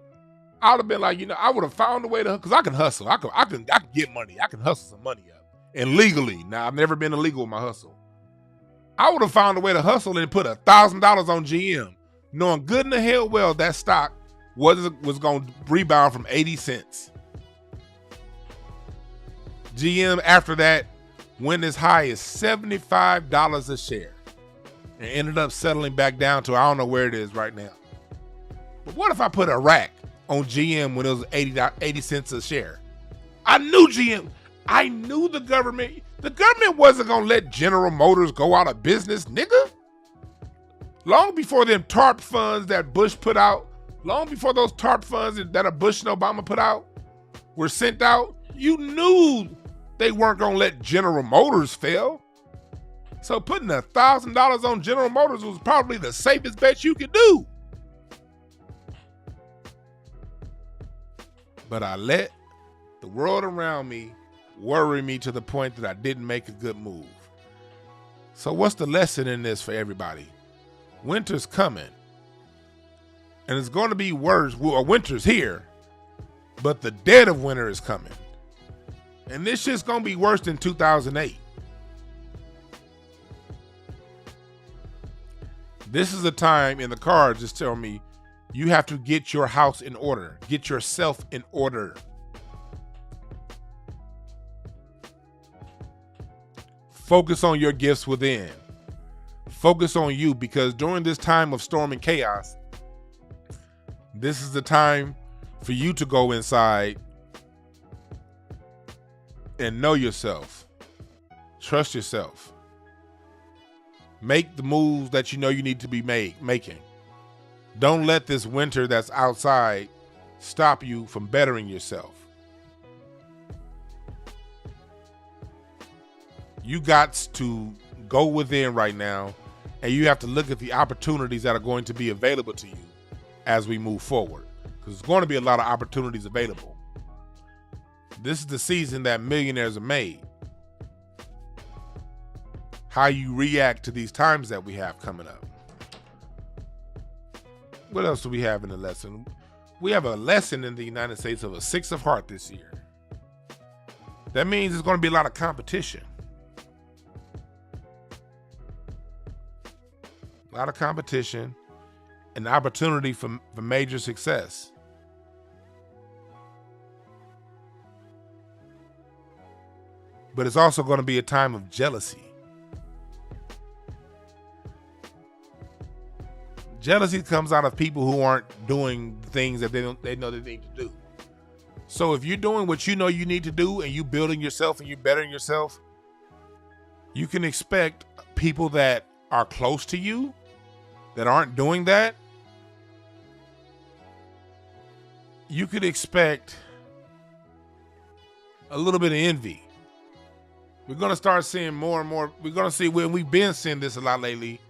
Speaker 2: have been like, I would have found a way to, because I can hustle. I can get money. I can hustle some money up. And legally. Now, I've never been illegal with my hustle. I would have found a way to hustle and put $1,000 on GM, knowing good and the hell well that stock was going to rebound from 80 cents. GM after that went as high as $75 a share and ended up settling back down to, I don't know where it is right now. But what if I put a rack on GM when it was 80 cents a share? I knew GM. I knew the government wasn't going to let General Motors go out of business, nigga. Long before them TARP funds that Bush put out, long before those TARP funds that Bush and Obama put out were sent out, you knew they weren't going to let General Motors fail. So putting $1,000 on General Motors was probably the safest bet you could do. But I let the world around me worry me to the point that I didn't make a good move. So what's the lesson in this for everybody? Winter's coming. And it's going to be worse. Well, winter's here, but the dead of winter is coming. And this shit's going to be worse than 2008. This is a time in the cards just tell me you have to get your house in order. Get yourself in order. Focus on your gifts within. Focus on you, because during this time of storm and chaos, this is the time for you to go inside and know yourself. Trust yourself. Make the moves that you know you need to be making. Don't let this winter that's outside stop you from bettering yourself. You got to go within right now, and you have to look at the opportunities that are going to be available to you as we move forward, because there's going to be a lot of opportunities available. This is the season that millionaires are made. How you react to these times that we have coming up. What else do we have in the lesson? We have a lesson in the United States of a 6 of heart this year. That means there's going to be a lot of competition. A lot of competition, an opportunity for major success. But it's also going to be a time of jealousy. Jealousy comes out of people who aren't doing things that they know they need to do. So if you're doing what you know you need to do, and you building yourself and you bettering yourself, you can expect people that are close to you that aren't doing that. You could expect a little bit of envy. We're going to start seeing more and more. We're going to see, when we've been seeing this a lot lately,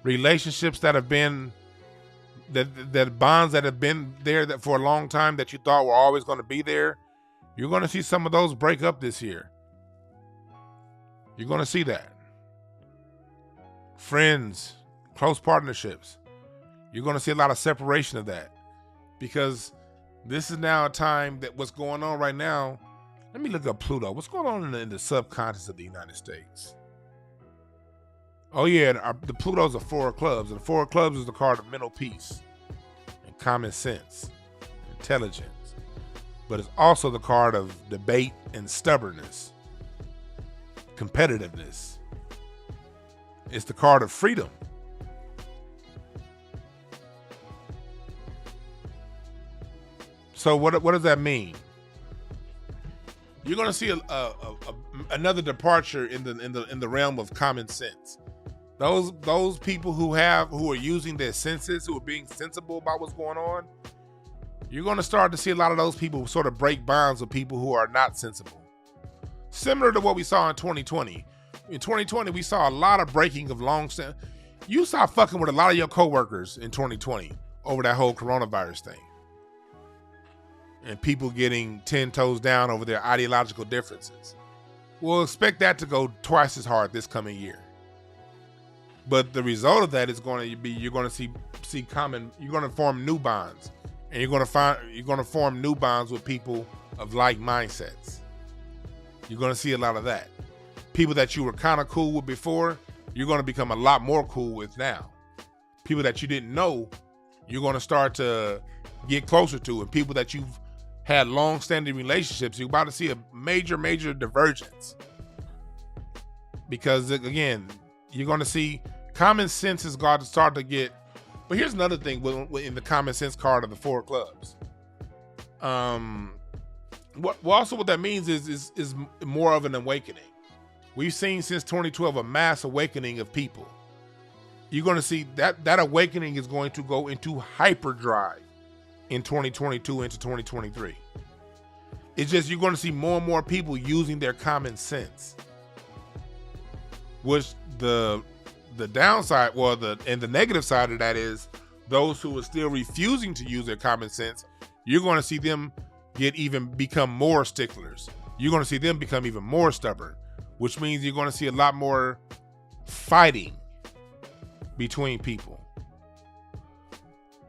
Speaker 2: relationships that have been, that bonds that have been there that for a long time that you thought were always going to be there. You're going to see some of those break up this year. You're going to see that. Friends, close partnerships. You're going to see a lot of separation of that, because this is now a time that what's going on right now. Let me look up Pluto. What's going on in the subconscious of the United States? Oh yeah, the Pluto's a 4 of clubs. And the 4 of clubs is the card of mental peace and common sense, intelligence. But it's also the card of debate and stubbornness, competitiveness. It's the card of freedom. So what does that mean? You're going to see another departure in the realm of common sense. Those people who are using their senses, who are being sensible about what's going on, you're going to start to see a lot of those people sort of break bonds with people who are not sensible. Similar to what we saw in 2020. In 2020, we saw a lot of breaking of long-standing. You saw fucking with a lot of your coworkers in 2020 over that whole coronavirus thing. And people getting 10 toes down over their ideological differences. We'll expect that to go twice as hard this coming year. But the result of that is going to be, you're going to see common, you're going to form new bonds. And you're going to form new bonds with people of like mindsets. You're going to see a lot of that. People that you were kind of cool with before, you're going to become a lot more cool with now. People that you didn't know, you're going to start to get closer to. And people that you've had long-standing relationships, you're about to see a major divergence. Because again, you're going to see common sense is going to start to get. But here's another thing in the common sense card of the 4 of clubs. What that means is more of an awakening. We've seen since 2012 a mass awakening of people. You're going to see that awakening is going to go into hyperdrive in 2022 into 2023. It's just you're going to see more and more people using their common sense. Which the downside, well, the negative side of that is those who are still refusing to use their common sense, you're going to see them become more sticklers. You're going to see them become even more stubborn, which means you're going to see a lot more fighting between people.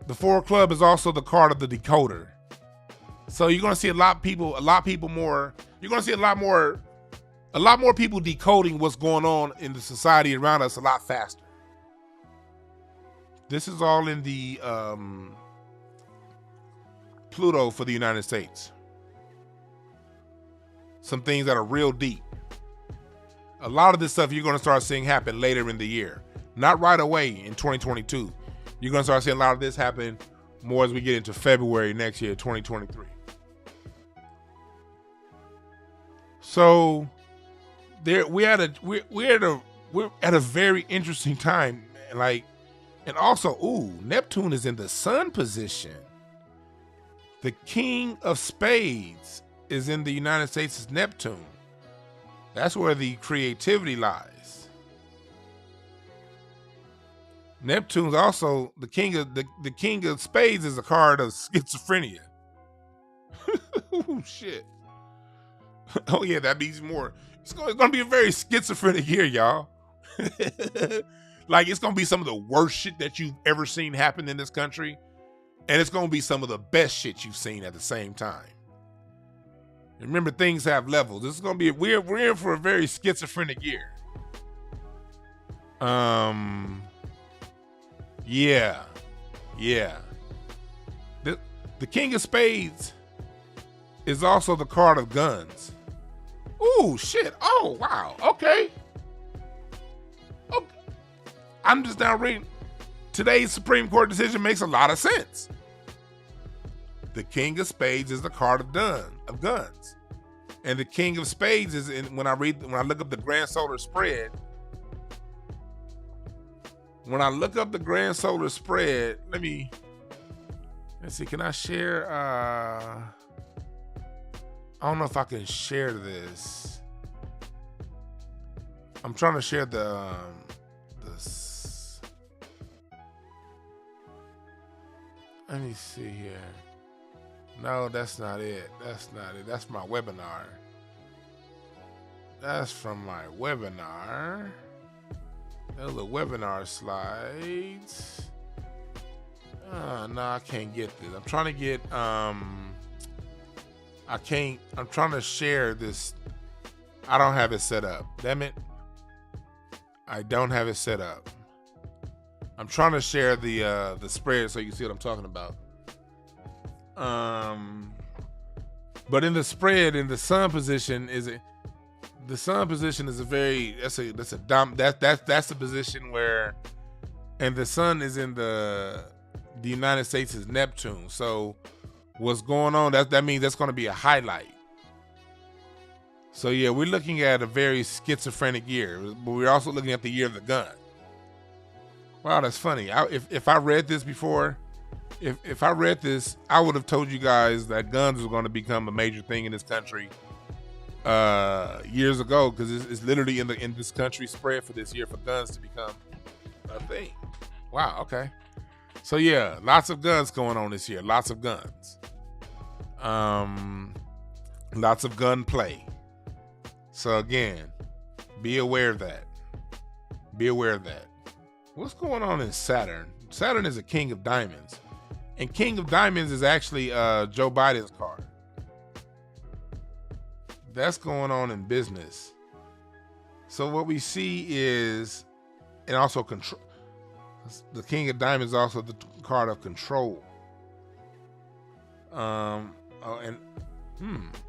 Speaker 2: The 4 club is also the card of the decoder. So you're going to see a lot more, you're going to see a lot more people decoding what's going on in the society around us a lot faster. This is all in the Pluto for the United States. Some things that are real deep. A lot of this stuff you're going to start seeing happen later in the year. Not right away in 2022. You're going to start seeing a lot of this happen more as we get into February next year, 2023. So we're at a very interesting time. And also, Neptune is in the Sun position. The King of Spades is in the United States' Neptune. That's where the creativity lies. Neptune's also the king of spades is a card of schizophrenia. Oh shit. Oh yeah, that means more. It's gonna be a very schizophrenic year, y'all. Like it's gonna be some of the worst shit that you've ever seen happen in this country, and it's gonna be some of the best shit you've seen at the same time. Remember, things have levels. This is gonna be we're in for a very schizophrenic year. Yeah. The King of Spades is also the card of guns. Ooh, shit. Oh, wow. Okay. I'm just now reading. Today's Supreme Court decision makes a lot of sense. The King of Spades is the card of guns. And the King of Spades is when I look up the grand solar spread. When I look up the grand solar spread, let's see, can I share? I don't know if I can share this. I'm trying to share let me see here. No, that's not it. That's my webinar. That's from my webinar. Those are webinar slides. No, I can't get this. I'm trying to get, I'm trying to share this. I don't have it set up. Damn it. I don't have it set up. I'm trying to share the spread so you can see what I'm talking about. But in the spread, in the sun position, the sun position is that's the position where, and the sun is in the United States is Neptune. So what's going on? That means that's going to be a highlight. So yeah, we're looking at a very schizophrenic year, but we're also looking at the year of the gun. Wow, that's funny. If I read this before, if I read this, I would have told you guys that guns was going to become a major thing in this country years ago, because it's literally in this country spread for this year for guns to become a thing. Wow, okay. So yeah, lots of guns going on this year. Lots of guns. Lots of gun play. So again, be aware of that. Be aware of that. What's going on in Saturn? Saturn is a king of diamonds. And king of diamonds is actually Joe Biden's card. That's going on in business. So what we see is, and also control. The king of diamonds is also the card of control.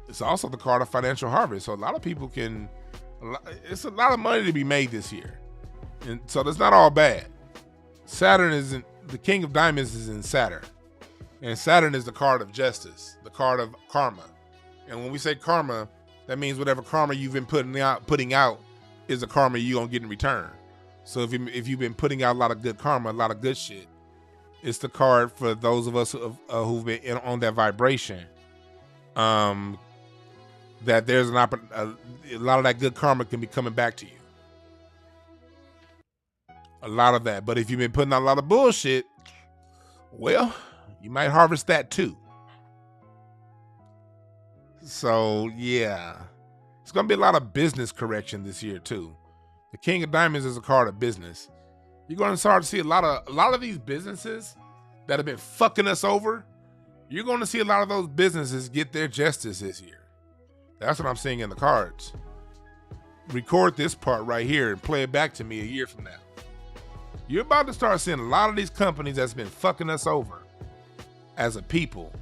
Speaker 2: It's also the card of financial harvest. So a lot of people it's a lot of money to be made this year. And so that's not all bad. The king of diamonds is in Saturn. And Saturn is the card of justice, the card of karma. And when we say karma, that means whatever karma you've been putting out is the karma you're going to get in return. So if you've been putting out a lot of good karma, a lot of good shit, it's the card for those of us who've been on that vibration. That there's a lot of that good karma can be coming back to you. A lot of that. But if you've been putting out a lot of bullshit, well, you might harvest that too. So yeah, it's gonna be a lot of business correction this year too. The King of Diamonds is a card of business. You're gonna start to see a lot of these businesses that have been fucking us over. You're gonna see a lot of those businesses get their justice this year. That's what I'm seeing in the cards. Record this part right here and play it back to me a year from now. You're about to start seeing a lot of these companies that's been fucking us over as a people.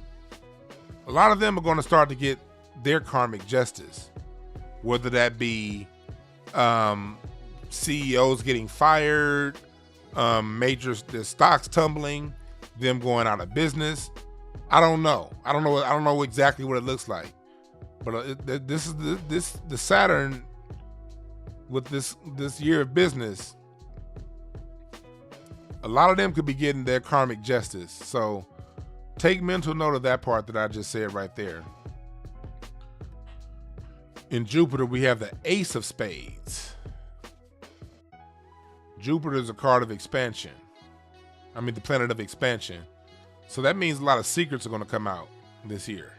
Speaker 2: A lot of them are going to start to get their karmic justice, whether that be CEOs getting fired, the stocks tumbling, them going out of business. I don't know. I don't know exactly what it looks like. But this is the Saturn with this year of business. A lot of them could be getting their karmic justice. So take mental note of that part that I just said right there. In Jupiter, we have the Ace of Spades. Jupiter is a card of expansion. I mean, the planet of expansion. So that means a lot of secrets are going to come out this year.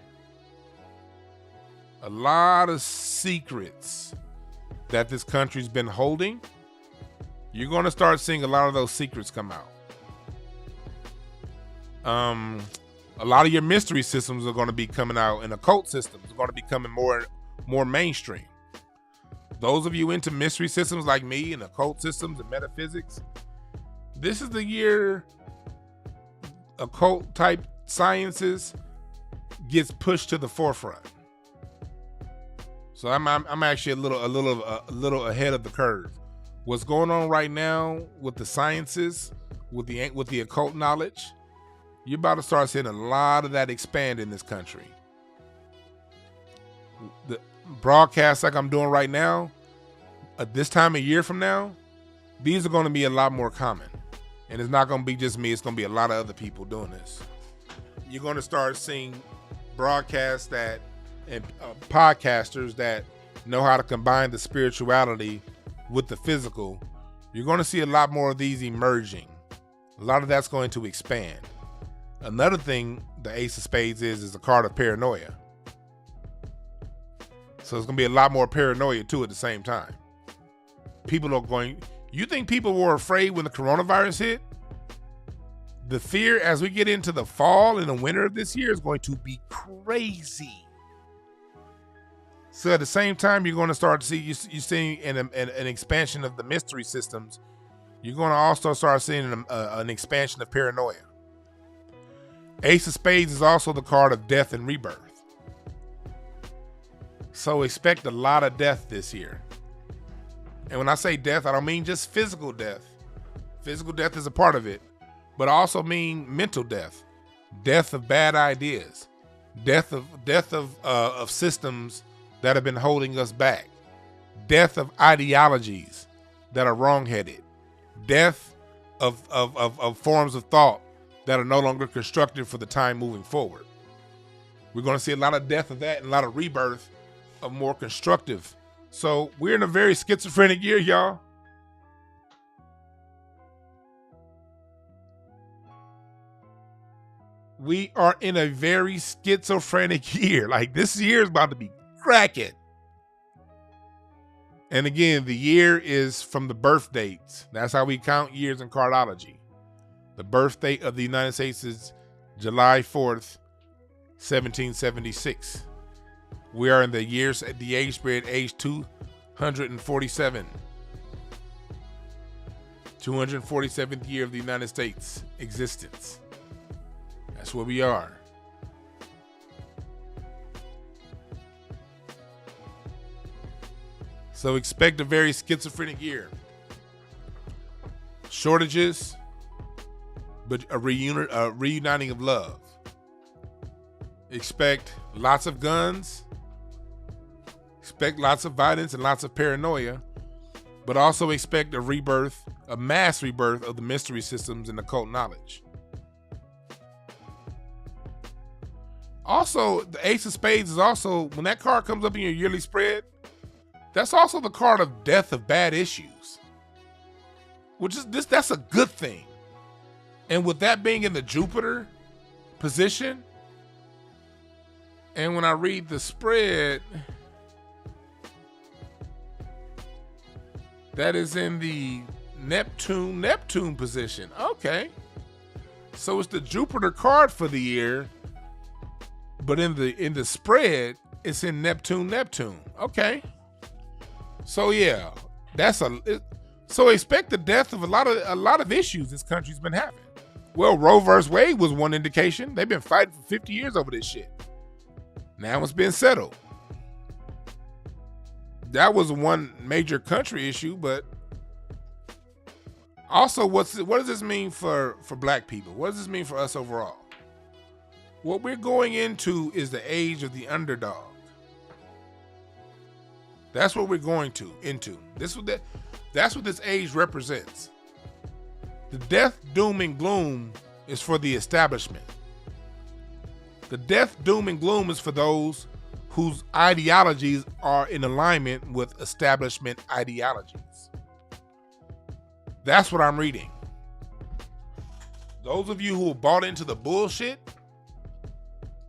Speaker 2: A lot of secrets that this country's been holding. You're going to start seeing a lot of those secrets come out. A lot of your mystery systems are going to be coming out, and occult systems are going to be becoming more mainstream. Those of you into mystery systems like me and occult systems and metaphysics, this is the year occult type sciences gets pushed to the forefront. So I'm actually a little ahead of the curve. What's going on right now with the sciences, with the occult knowledge, you're about to start seeing a lot of that expand in this country. The broadcasts like I'm doing right now, this time a year from now, these are going to be a lot more common. And it's not going to be just me, it's going to be a lot of other people doing this. You're going to start seeing broadcasts and podcasters that know how to combine the spirituality with the physical. You're going to see a lot more of these emerging. A lot of that's going to expand. Another thing the Ace of Spades is a card of paranoia. So it's going to be a lot more paranoia too at the same time. You think people were afraid when the coronavirus hit? The fear as we get into the fall and the winter of this year is going to be crazy. So at the same time, you're going to start to see, you're seeing an expansion of the mystery systems. You're going to also start seeing an expansion of paranoia. Ace of Spades is also the card of death and rebirth. So expect a lot of death this year. And when I say death, I don't mean just physical death. Physical death is a part of it, but I also mean mental death. Death of bad ideas. Death of systems that have been holding us back. Death of ideologies that are wrong-headed. Death of forms of thought that are no longer constructive for the time moving forward. We're going to see a lot of death of that and a lot of rebirth of more constructive. So we're in a very schizophrenic year, y'all. We are in a very schizophrenic year. Like, this year is about to be cracking. And again, the year is from the birth dates. That's how we count years in Cardology. The birth date of the United States is July 4th, 1776. We are in the years at the age spread, age 247. 247th year of the United States existence. That's where we are. So expect a very schizophrenic year. Shortages, but a reuniting of love. Expect lots of guns. Expect lots of violence and lots of paranoia, but also expect a rebirth, a mass rebirth of the mystery systems and occult knowledge. Also, the Ace of Spades is also, when that card comes up in your yearly spread, that's also the card of death of bad issues. which is this. That's a good thing. And with that being in the Jupiter position, and when I read the spread, that is in the Neptune position. Okay. So it's the Jupiter card for the year, but in the spread, it's in Neptune. Okay. So yeah, so expect the death of a lot of issues this country's been having. Well, Roe Vs Wade was one indication. They've been fighting for 50 years over this shit. Now it's been settled. That was one major country issue, but also what does this mean for black people? What does this mean for us overall? What we're going into is the age of the underdog. That's what we're going into. That's what this age represents. The death, doom, and gloom is for the establishment. The death, doom, and gloom is for those whose ideologies are in alignment with establishment ideologies. That's what I'm reading. Those of you who bought into the bullshit,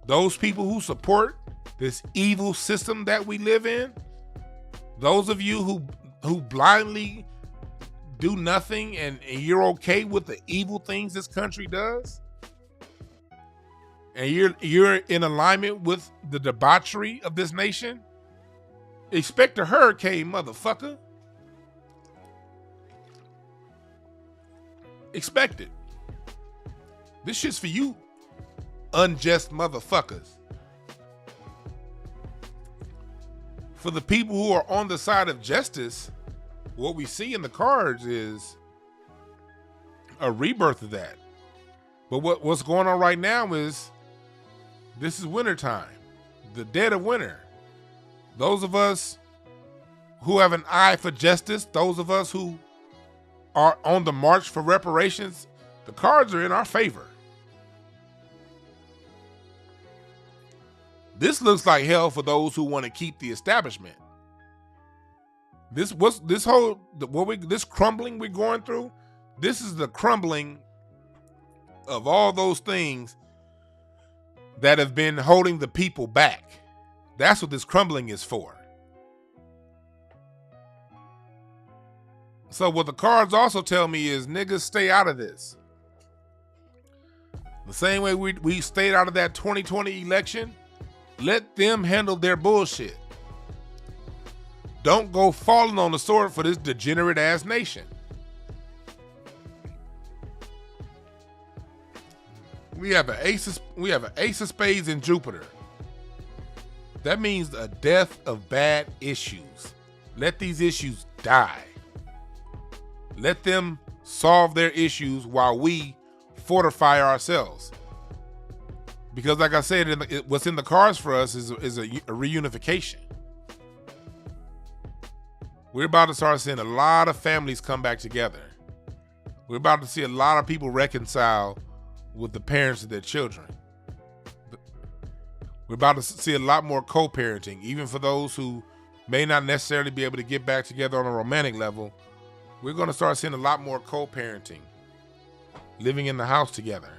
Speaker 2: those people who support this evil system that we live in, those of you who blindly do nothing and you're okay with the evil things this country does, and you're in alignment with the debauchery of this nation, expect a hurricane, motherfucker. Expect it. This shit's for you, unjust motherfuckers. For the people who are on the side of justice, what we see in the cards is a rebirth of that. But what's going on right now is this is wintertime, the dead of winter. Those of us who have an eye for justice, those of us who are on the march for reparations, the cards are in our favor. This looks like hell for those who want to keep the establishment. This crumbling we're going through, this is the crumbling of all those things that have been holding the people back. That's what this crumbling is for. So what the cards also tell me is, niggas, stay out of this. The same way we stayed out of that 2020 election, let them handle their bullshit. Don't go falling on the sword for this degenerate ass nation. We have an ace of spades in Jupiter. That means a death of bad issues. Let these issues die. Let them solve their issues while we fortify ourselves. Because like I said, what's in the cards for us is a reunification. We're about to start seeing a lot of families come back together. We're about to see a lot of people reconcile with the parents of their children. We're about to see a lot more co-parenting, even for those who may not necessarily be able to get back together on a romantic level. We're going to start seeing a lot more co-parenting, living in the house together.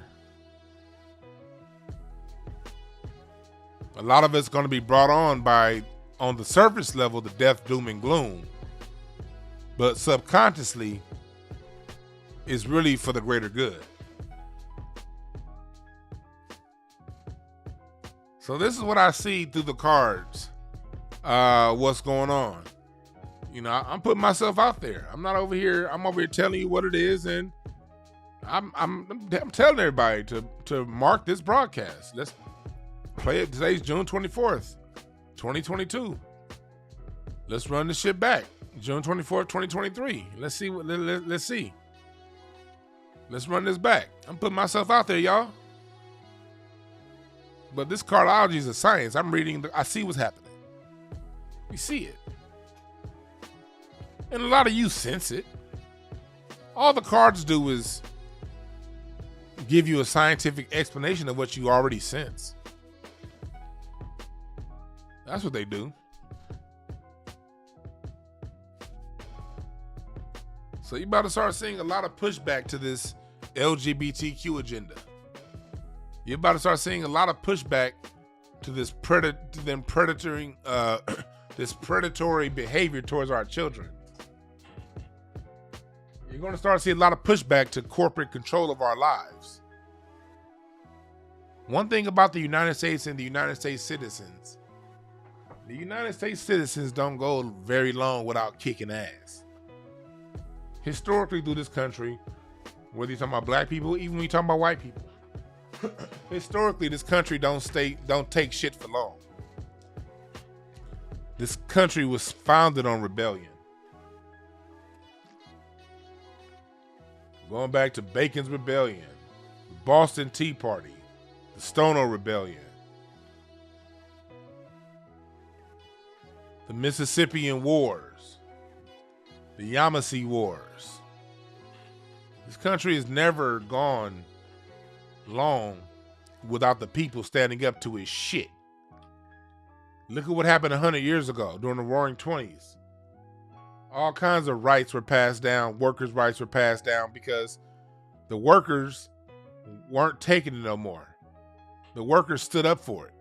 Speaker 2: A lot of it's going to be brought on by, on the surface level, the death, doom, and gloom. But subconsciously, it's really for the greater good. So this is what I see through the cards. What's going on? You know, I'm putting myself out there. I'm over here telling you what it is, and I'm telling everybody to mark this broadcast. Let's play it. Today's June 24th, 2022. Let's run this shit back. June 24th, 2023. Let's see. Let's see. Let's run this back. I'm putting myself out there, y'all. But this cardology is a science. I'm reading. I see what's happening. You see it. And a lot of you sense it. All the cards do is give you a scientific explanation of what you already sense. That's what they do. So you about to start seeing a lot of pushback to this LGBTQ agenda. You're about to start seeing a lot of pushback to this this predatory behavior towards our children. You're going to start seeing a lot of pushback to corporate control of our lives. One thing about the United States and the United States citizens don't go very long without kicking ass. Historically through this country, whether you're talking about black people, even when you're talking about white people, historically this country don't take shit for long. This country was founded on rebellion. Going back to Bacon's Rebellion, the Boston Tea Party, the Stono Rebellion, the Mississippian Wars, the Yamasee Wars. This country has never gone long without the people standing up to its shit. Look at what happened 100 years ago during the Roaring 20s. All kinds of rights were passed down, workers' rights were passed down because the workers weren't taking it no more. The workers stood up for it.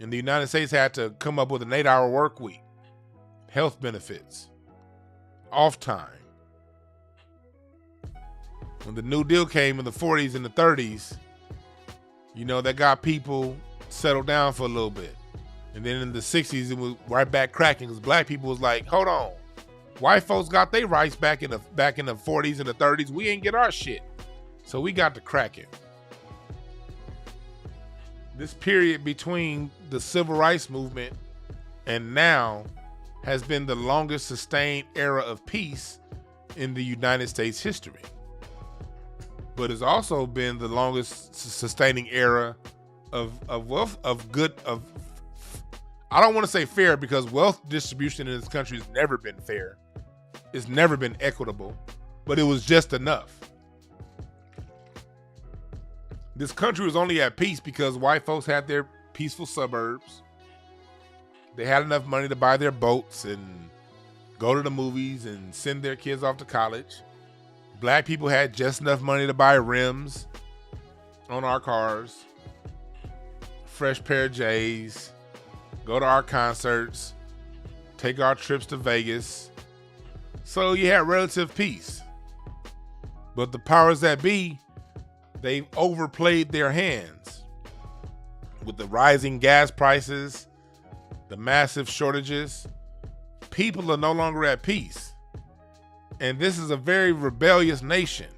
Speaker 2: And the United States had to come up with an 8-hour work week, health benefits, off time. When the New Deal came in the 40s and the 30s, that got people settled down for a little bit. And then in the 60s, it was right back cracking because black people was like, hold on. White folks got their rights back in the 40s and the 30s. We ain't get our shit. So we got to crack it. This period between the civil rights movement and now has been the longest sustained era of peace in the United States history. But it's also been the longest sustaining era of wealth, I don't want to say fair because wealth distribution in this country has never been fair. It's never been equitable, but it was just enough. This country was only at peace because white folks had their peaceful suburbs. They had enough money to buy their boats and go to the movies and send their kids off to college. Black people had just enough money to buy rims on our cars, fresh pair of J's, go to our concerts, take our trips to Vegas. So you had relative peace. But the powers that be, they've overplayed their hands with the rising gas prices, the massive shortages. People are no longer at peace. And this is a very rebellious nation.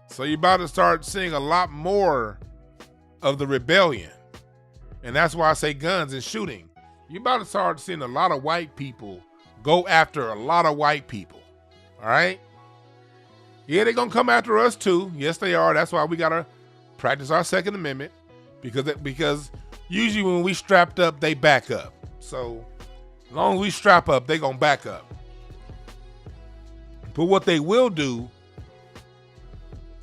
Speaker 2: So you're about to start seeing a lot more of the rebellion. And that's why I say guns and shooting. You're about to start seeing a lot of white people go after a lot of white people. All right? Yeah, they're going to come after us too. Yes, they are. That's why we got to practice our Second Amendment. Because usually when we strapped up, they back up. So as long as we strap up, they're going to back up. But what they will do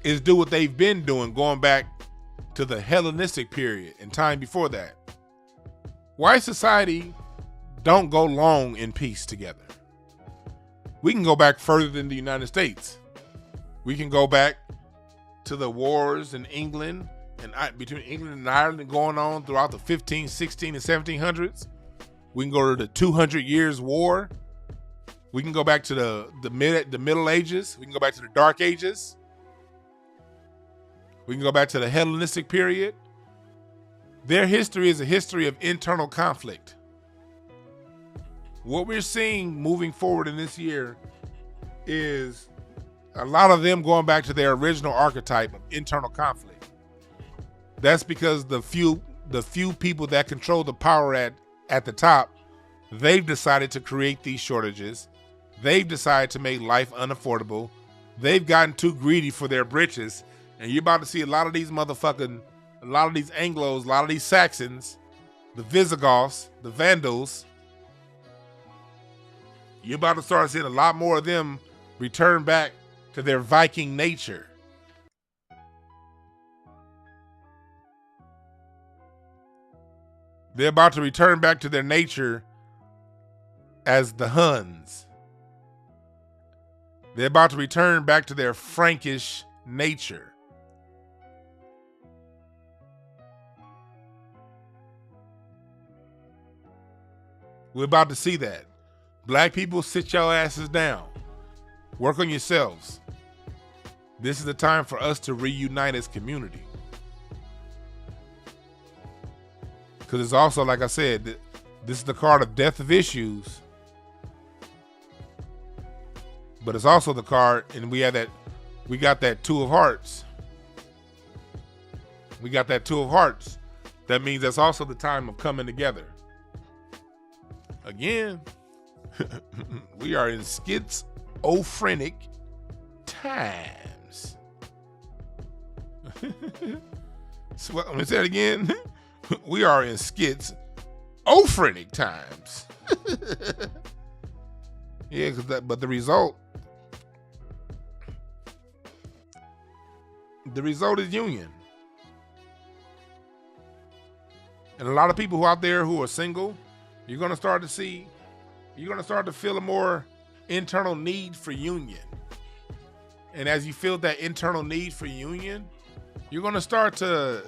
Speaker 2: is do what they've been doing, going back to the Hellenistic period and time before that. White society don't go long in peace together. We can go back further than the United States. We can go back to the wars in England and between England and Ireland going on throughout the 15, 16, and 1700s. We can go to the 200 Years' War. We can go back to the Middle Ages. We can go back to the Dark Ages. We can go back to the Hellenistic period. Their history is a history of internal conflict. What we're seeing moving forward in this year is a lot of them going back to their original archetype of internal conflict. That's because the few people that control the power at the top, they've decided to create these shortages. They've decided to make life unaffordable. They've gotten too greedy for their britches. And you're about to see a lot of these Anglos, a lot of these Saxons, the Visigoths, the Vandals. You're about to start seeing a lot more of them return back to their Viking nature. They're about to return back to their nature as the Huns. They're about to return back to their Frankish nature. We're about to see that. Black people, sit your asses down. Work on yourselves. This is the time for us to reunite as community. Because it's also, like I said, this is the card of death of issues. But it's also the card, and we got that Two of Hearts. We got that Two of Hearts. That means that's also the time of coming together. Again, we are in schizophrenic times. So, let me say it again. We are in schizophrenic times. Yeah, but the result is union. And a lot of people out there who are single, you're going to start to feel a more internal need for union. And as you feel that internal need for union, you're going to start to,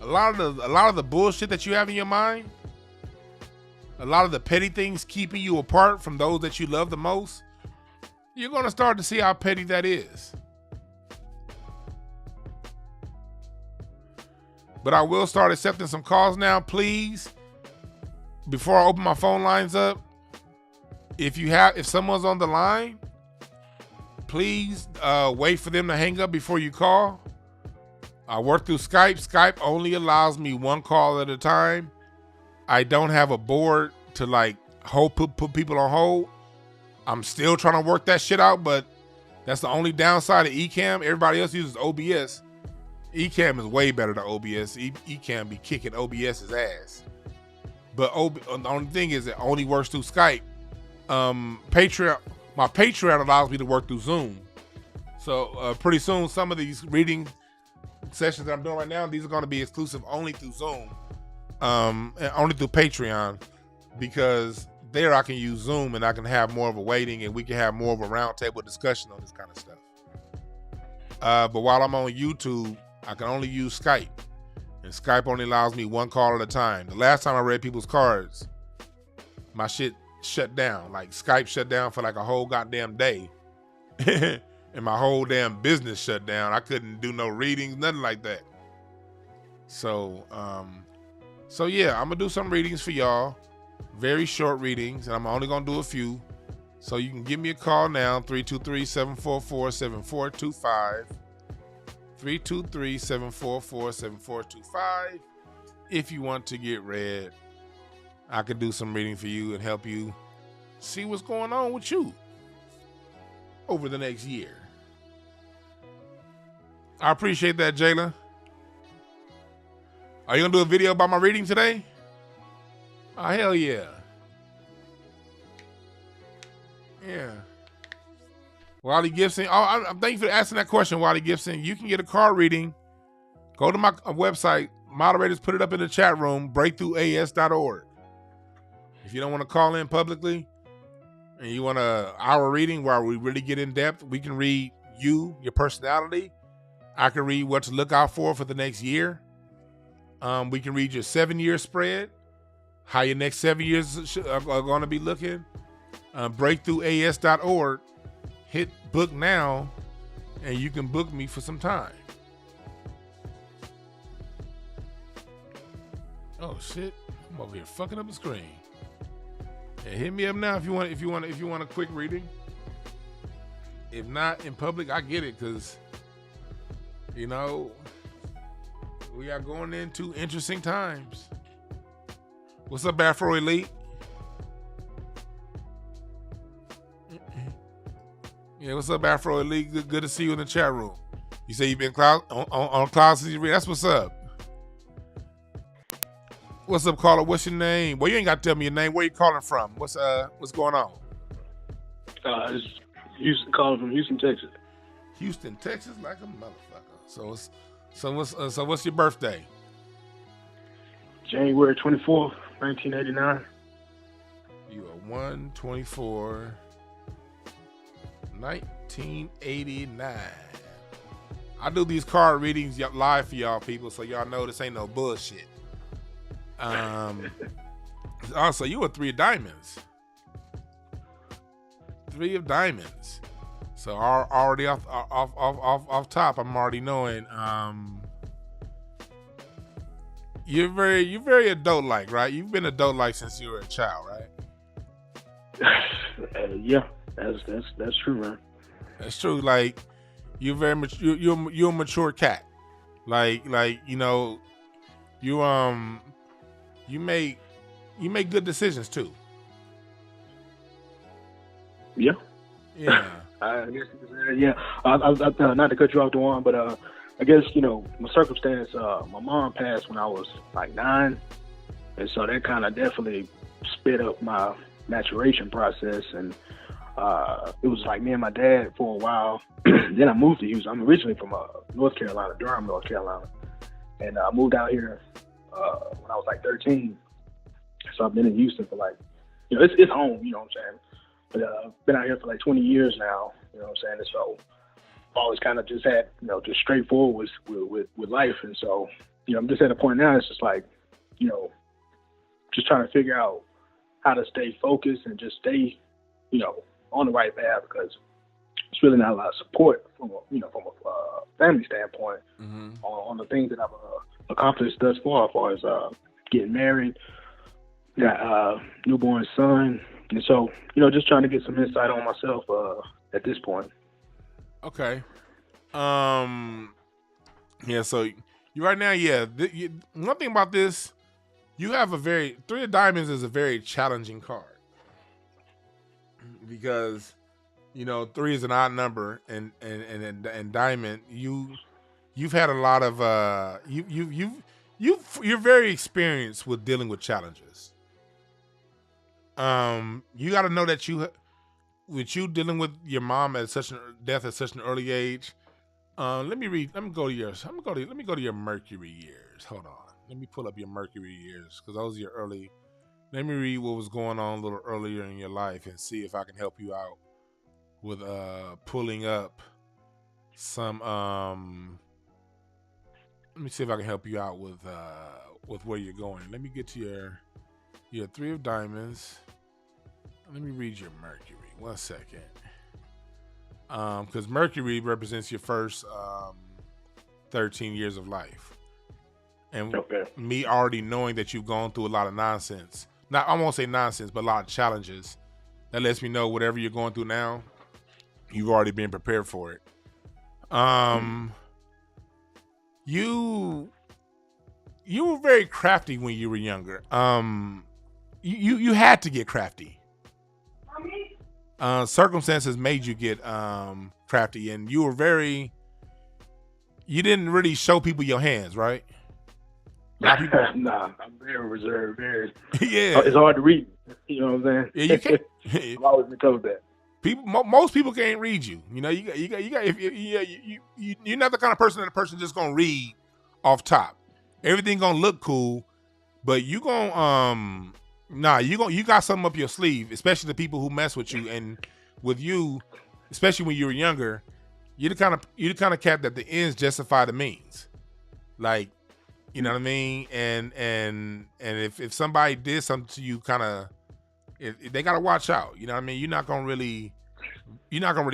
Speaker 2: a lot of the bullshit that you have in your mind, a lot of the petty things keeping you apart from those that you love the most, you're going to start to see how petty that is. But I will start accepting some calls now, please. Before I open my phone lines up, if someone's on the line, please wait for them to hang up before you call. I work through Skype. Skype only allows me one call at a time. I don't have a board to like put people on hold. I'm still trying to work that shit out, but that's the only downside of Ecamm. Everybody else uses OBS. Ecamm is way better than OBS. Ecamm be kicking OBS's ass. But the only thing is it only works through Skype. My Patreon allows me to work through Zoom. So pretty soon, some of these reading sessions that I'm doing right now, these are going to be exclusive only through Zoom, and only through Patreon, because there I can use Zoom and I can have more of a waiting and we can have more of a roundtable discussion on this kind of stuff. But while I'm on YouTube, I can only use Skype, and Skype only allows me one call at a time. The last time I read people's cards, my shit shut down. Like Skype shut down for like a whole goddamn day. And my whole damn business shut down. I couldn't do no readings, nothing like that. So yeah, I'm gonna do some readings for y'all. Very short readings, and I'm only gonna do a few. So you can give me a call now, 323-744-7425. 323-744-7425. If you want to get read, I could do some reading for you and help you see what's going on with you over the next year. I appreciate that, Jayla. Are you gonna do a video about my reading today? Oh, hell yeah. Yeah. Wally Gibson. Oh, thank you for asking that question, Wally Gibson. You can get a card reading. Go to my website. Moderators put it up in the chat room, breakthroughas.org. If you don't want to call in publicly and you want an hour reading where we really get in depth, we can read you, your personality. I can read what to look out for the next year. We can read your 7-year spread, how your next 7 years are going to be looking. Breakthroughas.org. Hit book now, and you can book me for some time. Oh shit! I'm over here fucking up the screen. Yeah, hit me up now if you want a quick reading. If not in public, I get it, because you know we are going into interesting times. What's up, Afro Elite? Yeah, what's up, Afro Elite? Good to see you in the chat room. You say you've been on Cloud City Read. That's what's up. What's up, caller? What's your name? Well, you ain't got to tell me your name. Where you calling from? What's going on?
Speaker 3: It's Houston, calling from Houston, Texas.
Speaker 2: Houston, Texas, like a motherfucker. So what's your birthday?
Speaker 3: January 24th, 1989.
Speaker 2: You are 1/24/1989. 1989. I do these card readings live for y'all people, so y'all know this ain't no bullshit. Also, you were 3 of diamonds. 3 of diamonds. So already off top, I'm already knowing. You're very adult like, right? You've been adult like since you were a child, right?
Speaker 3: Yeah, that's true, man.
Speaker 2: That's true. Like you're very mature. You're a mature cat. Like you know, you make good decisions too.
Speaker 3: Yeah.
Speaker 2: Yeah.
Speaker 3: I guess yeah. I not to cut you off, Dewan, but I guess my circumstance. My mom passed when I was like 9, and so that kind of definitely sped up my maturation process. And it was like me and my dad for a while. Then I moved to Houston. I'm originally from North Carolina, Durham, North Carolina, and I moved out here when I was like 13. So I've been in Houston for like, it's home. You know what I'm saying? But I've been out here for like 20 years now. You know what I'm saying? And so I've always kind of just had, just straightforward with life. And so, I'm just at a point now. It's just like, just trying to figure out how to stay focused and just stay, on the right path, because it's really not a lot of support from a family standpoint on the things that I've accomplished thus far, as far as getting married, got a newborn son. And so, just trying to get some insight on myself at this point.
Speaker 2: Okay. Yeah, so you right now, one thing about this, you have 3 of diamonds is a very challenging card. Because, 3 is an odd number, and diamond, you've had a lot of you're very experienced with dealing with challenges. You got to know that with you dealing with your mom at such an early age. Let me go to your Mercury years. Hold on. Let me pull up your Mercury years, because those are your early. Let me read what was going on a little earlier in your life and see if I can help you out with pulling up some. Let me see if I can help you out with where you're going. Let me get to your 3 of diamonds. Let me read your Mercury. 1 second. Because Mercury represents your first 13 years of life. And me already knowing that you've gone through a lot of nonsense. Not, I won't say nonsense, but a lot of challenges. That lets me know whatever you're going through now, you've already been prepared for it. You were very crafty when you were younger. You had to get crafty. Circumstances made you get crafty, and you didn't really show people your hands, right?
Speaker 3: Nah, I'm very reserved. Very.
Speaker 2: Yeah,
Speaker 3: it's hard to read. You know what I'm saying?
Speaker 2: Yeah, you can't.
Speaker 3: I've always been told that.
Speaker 2: Most people can't read you. You're not the kind of person that a person just gonna read off top. Everything gonna look cool, but you gonna you got something up your sleeve, especially the people who mess with you. And with you, especially when you were younger, you're the kind of cat that the ends justify the means. Like, you know what I mean? And if somebody did something to you, they gotta watch out. You know what I mean? You're not gonna really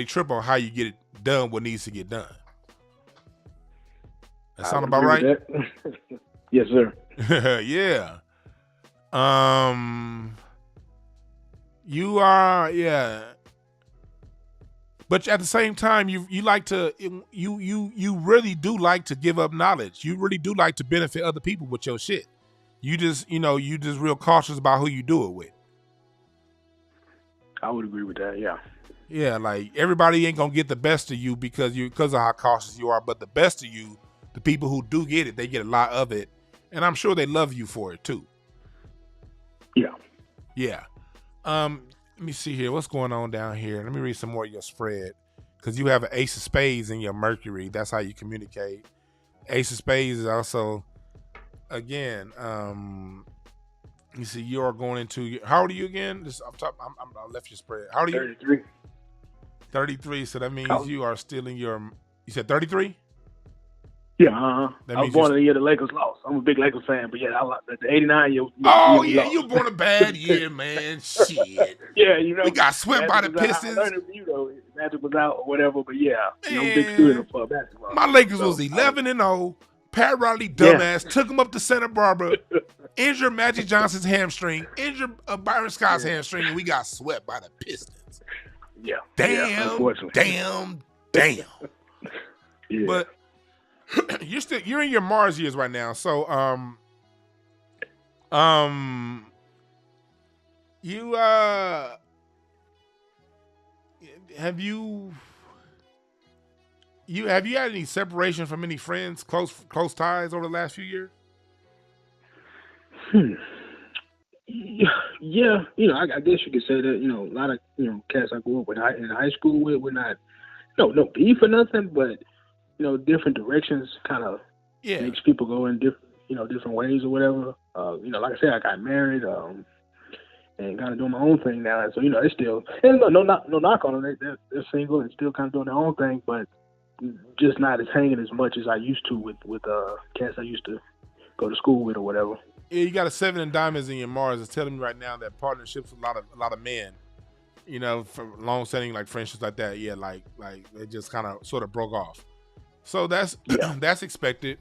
Speaker 2: trip on how you get it done, what needs to get done. That sound about right?
Speaker 3: Yes, sir.
Speaker 2: Yeah. You are, yeah. But at the same time, you like to you really do like to give up knowledge. You really do like to benefit other people with your shit. You just real cautious about who you do it with.
Speaker 3: I would agree with that. Yeah.
Speaker 2: Yeah, like everybody ain't gonna get the best of you because of how cautious you are. But the best of you, the people who do get it, they get a lot of it, and I'm sure they love you for it too.
Speaker 3: Yeah.
Speaker 2: Yeah. Let me see here. What's going on down here? Let me read some more of your spread, because you have an ace of spades in your Mercury. That's how you communicate. Ace of spades is also, again, you see, you are going into. How old are you again? This up top. I left your spread. How old are you?
Speaker 3: 33.
Speaker 2: 33. So that means
Speaker 3: Oh.
Speaker 2: you are still in your. You said 33.
Speaker 3: Yeah,
Speaker 2: That
Speaker 3: I was
Speaker 2: means
Speaker 3: born in the year the Lakers lost. I'm a big Lakers fan, but yeah, the '89 year.
Speaker 2: Oh
Speaker 3: we
Speaker 2: yeah,
Speaker 3: lost.
Speaker 2: you born a bad year, man. Shit.
Speaker 3: Yeah,
Speaker 2: We got swept by the
Speaker 3: Magic was out. I
Speaker 2: Pistons.
Speaker 3: learned it from you though. Magic was out or whatever, but yeah, I'm a big
Speaker 2: Man,
Speaker 3: student of basketball.
Speaker 2: my Lakers
Speaker 3: So,
Speaker 2: was 11-0. Pat Riley,
Speaker 3: Yeah.
Speaker 2: dumbass, took him up to Santa Barbara, injured Magic Johnson's hamstring, injured Byron Scott's hamstring, and we got swept by the Pistons.
Speaker 3: Yeah.
Speaker 2: Damn,
Speaker 3: Unfortunately.
Speaker 2: damn.
Speaker 3: Yeah.
Speaker 2: But you're in your Mars years right now, so you have you had any separation from any friends, close ties over the last few years?
Speaker 3: Yeah, I guess you could say that. A lot of cats I grew up with in high school with, we're not no beef or nothing, but different directions kind of makes people go in different ways or whatever. Like I said, I got married and kind of doing my own thing now. And so it's still no knock on them. They're single and still kind of doing their own thing, but just not as hanging as much as I used to with cats I used to go to school with or whatever.
Speaker 2: Yeah, you got a 7 in diamonds in your Mars. It's telling me right now that partnerships with a lot of men, for long-standing like friendships like that, like they just kind of sort of broke off. So that's that's expected,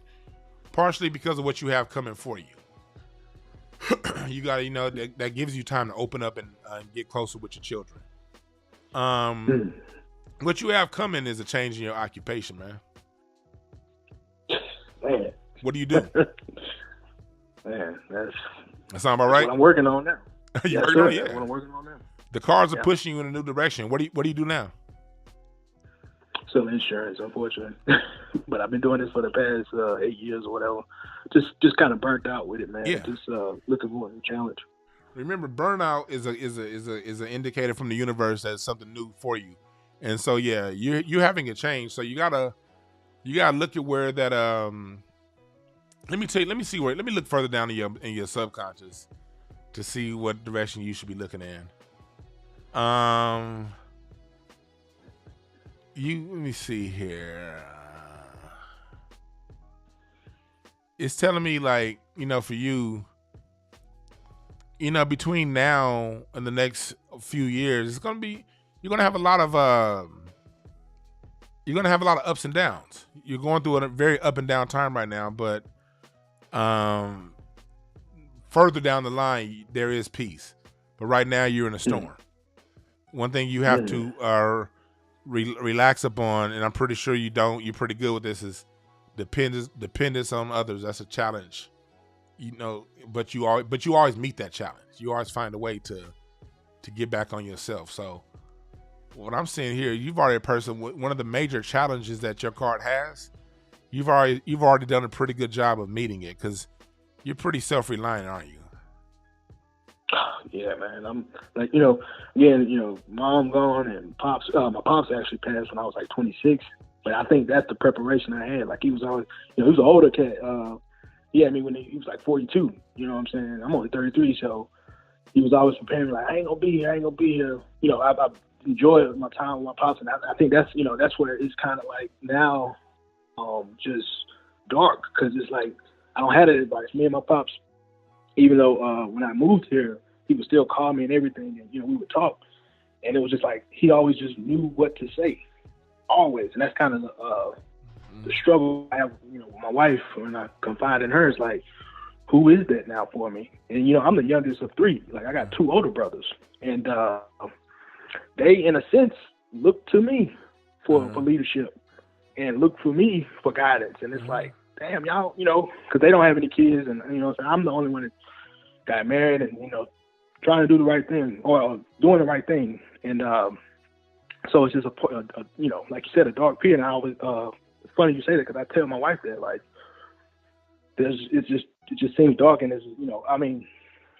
Speaker 2: partially because of what you have coming for you. You got to that gives you time to open up and get closer with your children. What you have coming is a change in your occupation, man.
Speaker 3: Man,
Speaker 2: what do you do?
Speaker 3: Man, that
Speaker 2: sound about right.
Speaker 3: What I'm working on now.
Speaker 2: You
Speaker 3: That's
Speaker 2: working on
Speaker 3: what I'm working on now.
Speaker 2: The cars are pushing you in a new direction. What do you do now?
Speaker 3: Still insurance, unfortunately. But I've been doing this for the past 8 years or whatever. Just kind of burnt out with it, man.
Speaker 2: Yeah.
Speaker 3: Just looking for a new challenge.
Speaker 2: Remember, burnout is an indicator from the universe that it's something new for you. And so you're having a change. So you gotta look at where that let me look further down in your subconscious to see what direction you should be looking in. Let me see here. It's telling me like, for you, between now and the next few years, you're gonna have a lot of ups and downs. You're going through a very up and down time right now, but further down the line there is peace. But right now you're in a storm. One thing you have to relax upon, and I'm pretty sure you're pretty good with this, is dependence on others. That's a challenge, but you always meet that challenge. You always find a way to get back on yourself. So what I'm seeing here, you've already a person with one of the major challenges that your card has. You've already done a pretty good job of meeting it, because you're pretty self-reliant, aren't you?
Speaker 3: Yeah, man. I'm like, again, mom gone and pops. My pops actually passed when I was like 26, but I think that's the preparation I had. Like he was always, he was an older cat. He had me when he was like 42. You know what I'm saying? I'm only 33, so he was always preparing me like, I ain't gonna be here. I enjoyed my time with my pops, and I think that's that's where it's kind of like now, just dark, because it's like I don't have that advice. Me and my pops, even though when I moved here, he would still call me and everything, and we would talk, and it was just like he always just knew what to say, always, and that's kind of the struggle I have, with my wife when I confide in her. Is like, who is that now for me? And I'm the youngest of 3. Like I got 2 older brothers, and they, in a sense, look to me for leadership and look for me for guidance. And it's like, damn, y'all, because they don't have any kids, and so I'm the only one that got married and trying to do the right thing or doing the right thing. And so it's just a like you said, a dark period. And I always it's funny you say that, because I tell my wife that, like, it just seems dark, and it's I mean,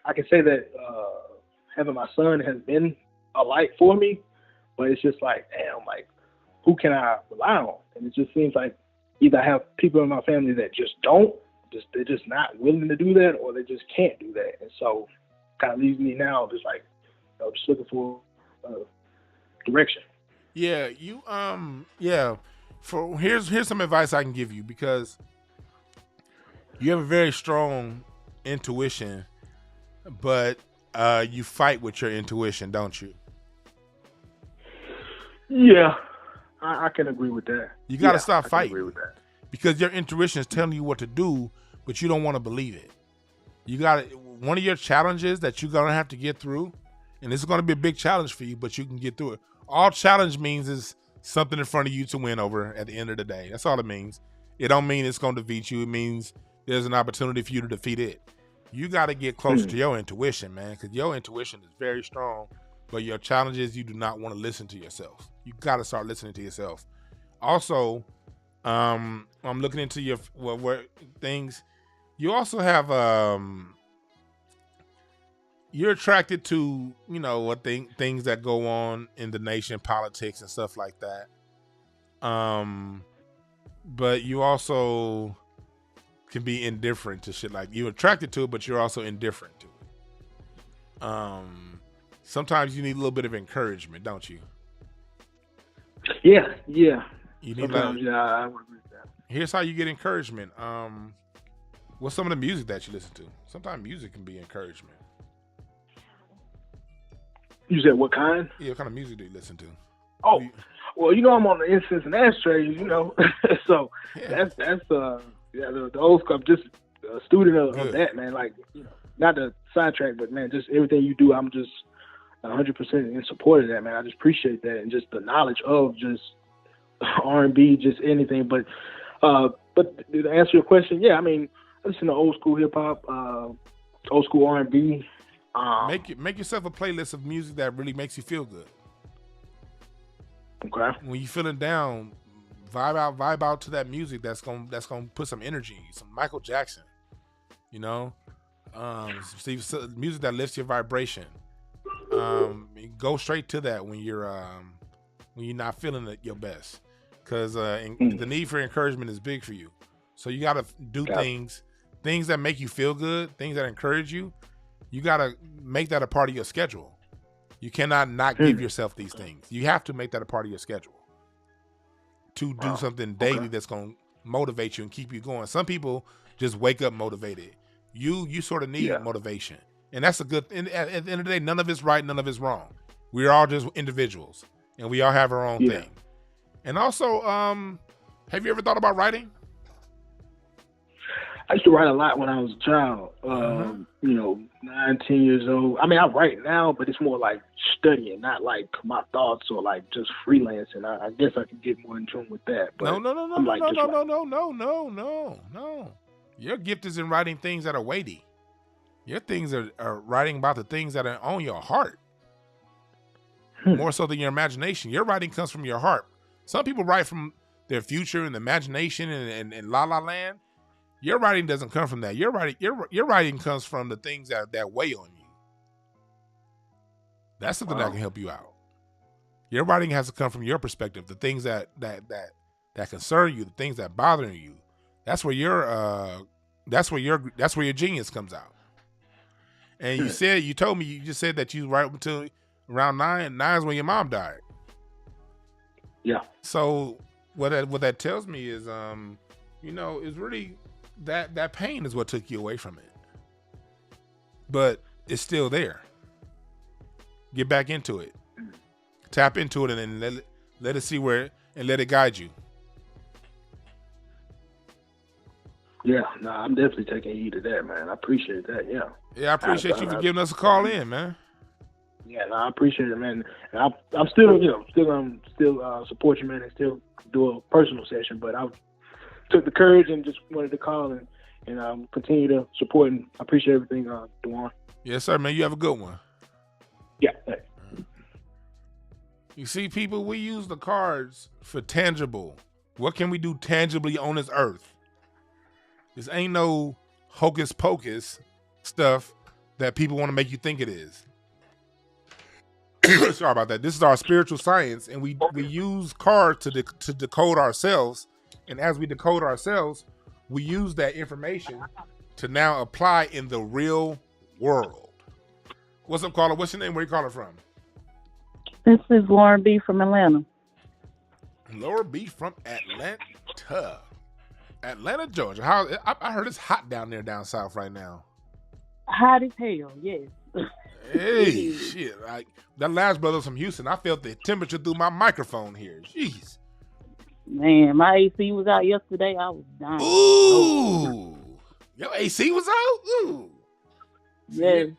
Speaker 3: I can say that having my son has been a light for me, but it's just like, damn, like, who can I rely on? And it just seems like either I have people in my family that they're just not willing to do that, or they just can't do that. And so kind of leaves me now just like, just looking for direction.
Speaker 2: Yeah, you yeah. Here's some advice I can give you, because you have a very strong intuition, but you fight with your intuition, don't you?
Speaker 3: Yeah, I can agree with that.
Speaker 2: You got to stop
Speaker 3: I can agree
Speaker 2: fighting,
Speaker 3: with that.
Speaker 2: because your intuition is telling you what to do, but you don't want to believe it. You got one of your challenges that you're gonna have to get through, and this is gonna be a big challenge for you, but you can get through it. All challenge means is something in front of you to win over at the end of the day. That's all it means. It don't mean it's gonna defeat you. It means there's an opportunity for you to defeat it. You got to get closer to your intuition, man, because your intuition is very strong, but your challenge is you do not want to listen to yourself. You got to start listening to yourself. Also, I'm looking into your things. You also have you're attracted to, you know, what things that go on in the nation, politics and stuff like that. But you also can be indifferent to shit. Like, you're attracted to it, but you're also indifferent to it. Sometimes you need a little bit of encouragement, don't you?
Speaker 3: Yeah.
Speaker 2: You need
Speaker 3: Sometimes, I would agree with that.
Speaker 2: Here's how you get encouragement. What's some of the music that you listen to? Sometimes music can be encouragement.
Speaker 3: You said what kind?
Speaker 2: Yeah, what kind of music do you listen to?
Speaker 3: Oh, well, you know, I'm on the incense and ashtrays, you know, so that's the old school. I'm just a student of that, man. Like, you know, not the sidetrack, but man, just everything you do, I'm just 100% in support of that, man. I just appreciate that, and just the knowledge of just R&B, just anything. But to answer your question, yeah, I mean, I listen to old school hip hop, old school R&B.
Speaker 2: Make yourself a playlist of music that really makes you feel good.
Speaker 3: Okay.
Speaker 2: When you're feeling down, vibe out to that music that's gonna put some energy, some Michael Jackson, you know, music that lifts your vibration. Go straight to that when you're not feeling at your best, because the need for encouragement is big for you. So you gotta do things that make you feel good, things that encourage you. You gotta make that a part of your schedule. You cannot not give yourself these things. You have to make that a part of your schedule to do something daily that's going to motivate you and keep you going. Some people just wake up motivated. You sort of need motivation. And that's a good thing. At the end of the day, none of it's right, none of it's wrong. We're all just individuals, and we all have our own thing. And also, have you ever thought about writing?
Speaker 3: I used to write a lot when I was a child, you know, 9, 10 years old. I mean, I write now, but it's more like studying, not like my thoughts or like just freelancing. I guess I could get more in tune with that. But
Speaker 2: No. Your gift is in writing things that are weighty. Your things are writing about the things that are on your heart. More so than your imagination. Your writing comes from your heart. Some people write from their future and imagination and la la land. Your writing doesn't come from that. Your writing comes from the things that weigh on you. That's something that can help you out. Your writing has to come from your perspective, the things that concern you, the things that bother you. That's where your genius comes out. And you told me, you just said that you write until around 9. 9 is when your mom died.
Speaker 3: Yeah.
Speaker 2: So what that tells me is, you know, is really that pain is what took you away from it. But it's still there. Get back into it. Tap into it and then let it see where and let it guide you.
Speaker 3: Yeah, no, I'm definitely taking heed of that, man. I appreciate that. Yeah.
Speaker 2: Yeah, I appreciate you for giving us a call in, man.
Speaker 3: Yeah, no, I appreciate it, man. And I'm still, you know, still support you, man, and still do a personal session. But I took the courage and just wanted to call and continue to support, and I appreciate everything, Dewan.
Speaker 2: Yes, sir, man. You have a good one.
Speaker 3: Yeah. Thanks.
Speaker 2: You see, people, we use the cards for tangible. What can we do tangibly on this earth? This ain't no hocus pocus stuff that people want to make you think it is. Sorry about that. This is our spiritual science, and we use cards to decode ourselves. And as we decode ourselves, we use that information to now apply in the real world. What's up, caller? What's your name? Where you calling from?
Speaker 4: This is Lauren B. from Atlanta.
Speaker 2: Laura B from Atlanta, Georgia. I heard it's hot down south right now.
Speaker 4: Hot as hell, yes.
Speaker 2: Hey, shit! Like that last brother from Houston, I felt the temperature through my microphone here. Jeez.
Speaker 4: Man, my AC was out yesterday. I was dying.
Speaker 2: Ooh, your AC was out. Ooh.
Speaker 4: Yes.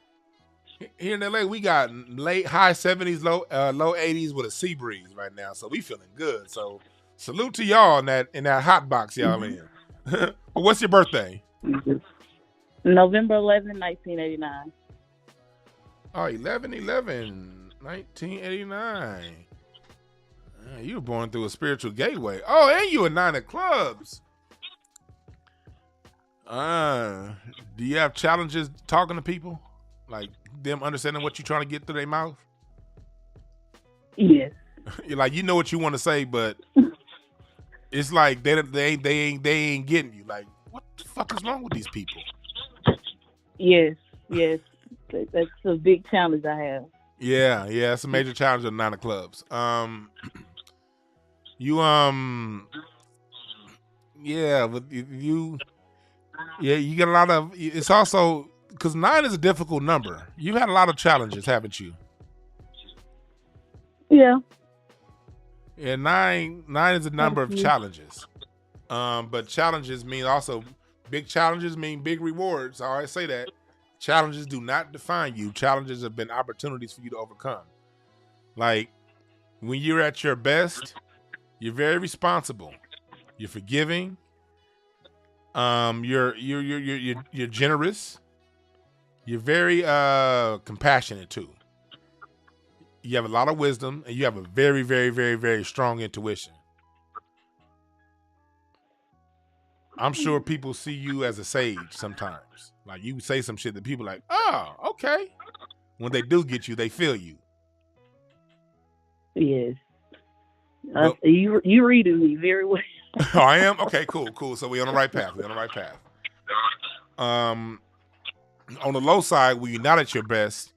Speaker 2: Here in LA, we got late high 70s, low 80s with a sea breeze right now, so we feeling good. So salute to y'all in that hot box y'all in. What's your birthday?
Speaker 4: November 11, 1989.
Speaker 2: Oh, 11/11/1989. You were born through a spiritual gateway. Oh, and you a 9 of clubs. Do you have challenges talking to people? Like them understanding what you're trying to get through their mouth?
Speaker 4: Yes.
Speaker 2: You're like, you know what you want to say, but it's like they ain't getting you. Like, what the fuck is wrong with these people?
Speaker 4: Yes. That's a big challenge I have.
Speaker 2: Yeah, it's a major challenge of 9 of clubs. You get a lot of. It's also because 9 is a difficult number. You've had a lot of challenges, haven't you?
Speaker 4: Yeah.
Speaker 2: Yeah, 9 is a number of challenges. But challenges mean also big challenges mean big rewards. I always say that. Challenges do not define you. Challenges have been opportunities for you to overcome. Like when you're at your best, you're very responsible. You're forgiving. You're generous. You're very compassionate too. You have a lot of wisdom, and you have a very, very, very, very strong intuition. I'm sure people see you as a sage sometimes. Like you say some shit that people are like, oh, okay. When they do get you, they feel you.
Speaker 4: Yes. You reading me very well.
Speaker 2: Oh, I am? Okay, cool. So we're on the right path. On the low side, when you're not at your best,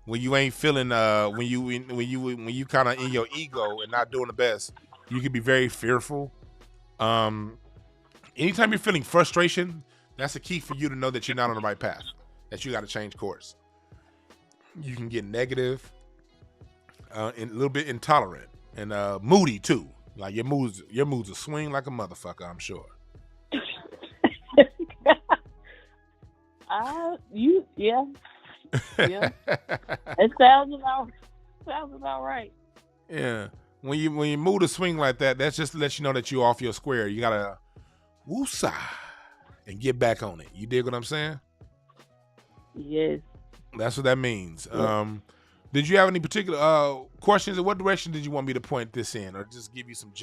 Speaker 2: when you ain't feeling, when you kind of in your ego and not doing the best, you can be very fearful. Anytime you're feeling frustration, that's a key for you to know that you're not on the right path, that you got to change course. You can get negative, and a little bit intolerant, and moody too. Like your moods will swing like a motherfucker, I'm sure.
Speaker 4: Yeah. It sounds about right.
Speaker 2: Yeah. When your mood will swing like that, that's just to let you know that you're off your square. You gotta woosah and get back on it. You dig what I'm saying?
Speaker 4: Yes.
Speaker 2: That's what that means. Yeah. Did you have any particular questions? In what direction did you want me to point this in, or just give you some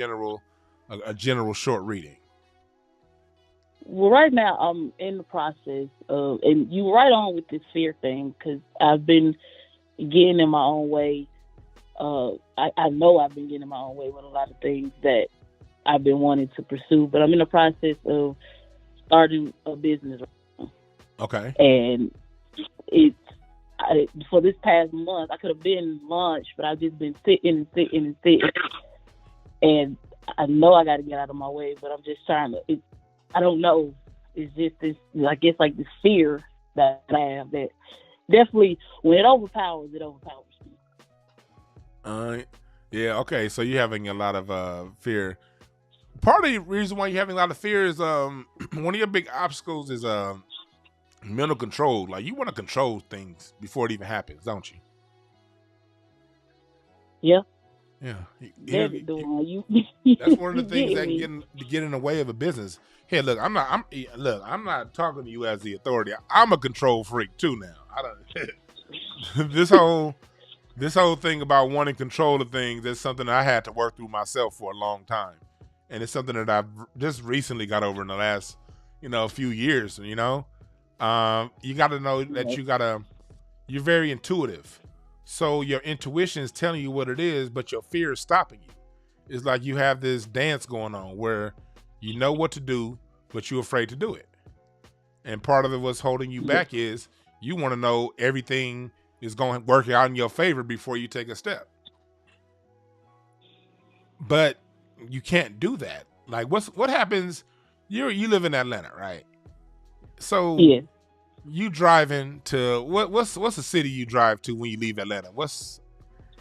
Speaker 2: a general short reading?
Speaker 4: Well, right now I'm in the process of, and you right on with this fear thing, because I've been getting in my own way. I know I've been getting in my own way with a lot of things that I've been wanting to pursue, but I'm in the process of starting a business right now.
Speaker 2: Okay.
Speaker 4: And for this past month, I could have been launched, but I've just been sitting. And I know I got to get out of my way, but I'm just trying to. I don't know. It's just this. I guess like this fear that I have that definitely when it overpowers me.
Speaker 2: Yeah. Okay. So you're having a lot of fear. Part of the reason why you're having a lot of fear is one of your big obstacles is mental control. Like you want to control things before it even happens, don't you?
Speaker 4: Yeah.
Speaker 2: Yeah.
Speaker 4: That's
Speaker 2: one of the things that get in the way of a business. Hey, look, I'm not talking to you as the authority. I'm a control freak too now. This whole thing about wanting control of things is something that I had to work through myself for a long time. And it's something that I've just recently got over in the last, few years, you got to know that you're very intuitive. So your intuition is telling you what it is, but your fear is stopping you. It's like you have this dance going on where you know what to do, but you're afraid to do it. And part of it what's holding you back is you want to know everything is going to work out in your favor before you take a step. But you can't do that. Like what happens? You live in Atlanta, right? So
Speaker 4: Yeah.
Speaker 2: you driving to what's the city you drive to when you leave Atlanta?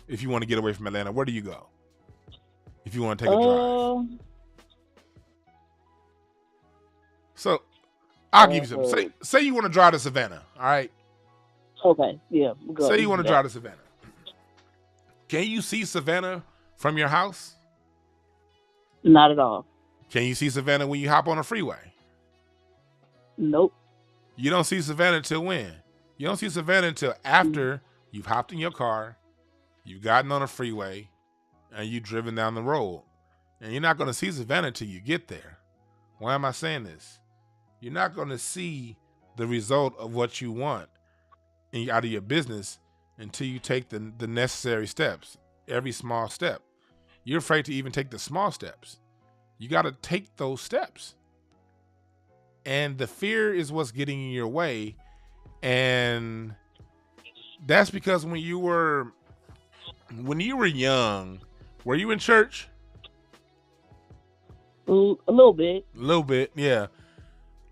Speaker 2: If you want to get away from Atlanta, where do you go? If you want to take a drive. So I'll give you some. Say you want to drive to Savannah, all right?
Speaker 4: Okay, yeah.
Speaker 2: Say you want to drive to Savannah. Can you see Savannah from your house?
Speaker 4: Not at all.
Speaker 2: Can you see Savannah when you hop on a freeway?
Speaker 4: Nope.
Speaker 2: You don't see Savannah until when? You don't see Savannah until after you've hopped in your car, you've gotten on a freeway, and you've driven down the road. And you're not going to see Savannah until you get there. Why am I saying this? You're not going to see the result of what you want out of your business until you take the necessary steps, every small step. You're afraid to even take the small steps. You got to take those steps. And the fear is what's getting in your way. And that's because when you were young, were you in church?
Speaker 4: A little bit.
Speaker 2: A little bit, yeah.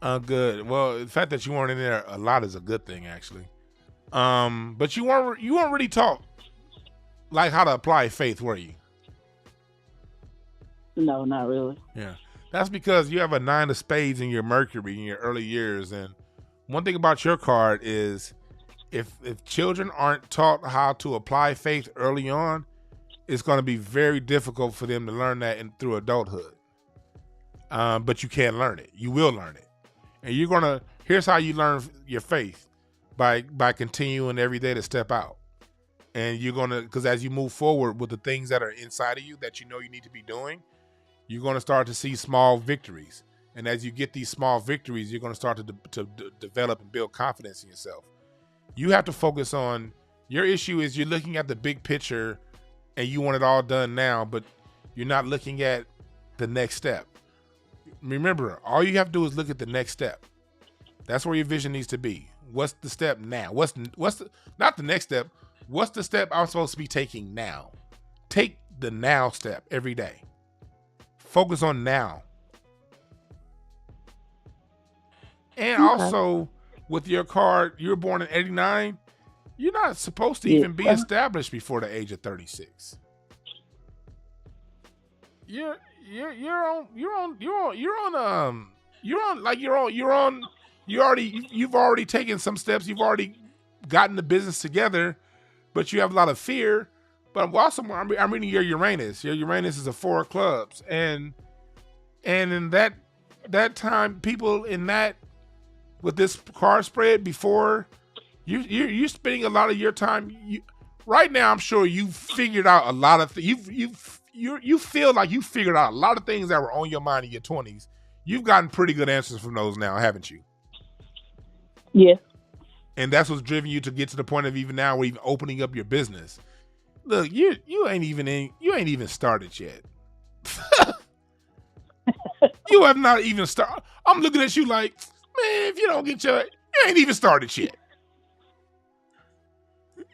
Speaker 2: Good. Well, the fact that you weren't in there a lot is a good thing, actually. But you weren't really taught like how to apply faith, were you?
Speaker 4: No, not really.
Speaker 2: Yeah. That's because you have a 9 of spades in your Mercury in your early years. And one thing about your card is if children aren't taught how to apply faith early on, it's going to be very difficult for them to learn that through adulthood. But you can learn it. You will learn it. And here's how you learn your faith, by continuing every day to step out. And because as you move forward with the things that are inside of you that you know you need to be doing, you're going to start to see small victories. And as you get these small victories, you're going to start to develop and build confidence in yourself. You have to focus on, your issue is you're looking at the big picture and you want it all done now, but you're not looking at the next step. Remember, all you have to do is look at the next step. That's where your vision needs to be. What's the step now? Not the next step. What's the step I'm supposed to be taking now? Take the now step every day. Focus on now. And also, with your card, you were born in 89. You're not supposed to even be established before the age of 36. You've already taken some steps. You've already gotten the business together, but you have a lot of fear. But also, I'm reading your Uranus. Your Uranus is a 4 of clubs, and in that time, people in that with this card spread before, you're spending a lot of your time. Right now, I'm sure you figured out a lot of things. You feel like you figured out a lot of things that were on your mind in your 20s. You've gotten pretty good answers from those now, haven't you?
Speaker 4: Yeah.
Speaker 2: And that's what's driven you to get to the point of even now, where even opening up your business. Look, you ain't even started yet. You have not even started. I'm looking at you like, man, if you don't get you ain't even started yet.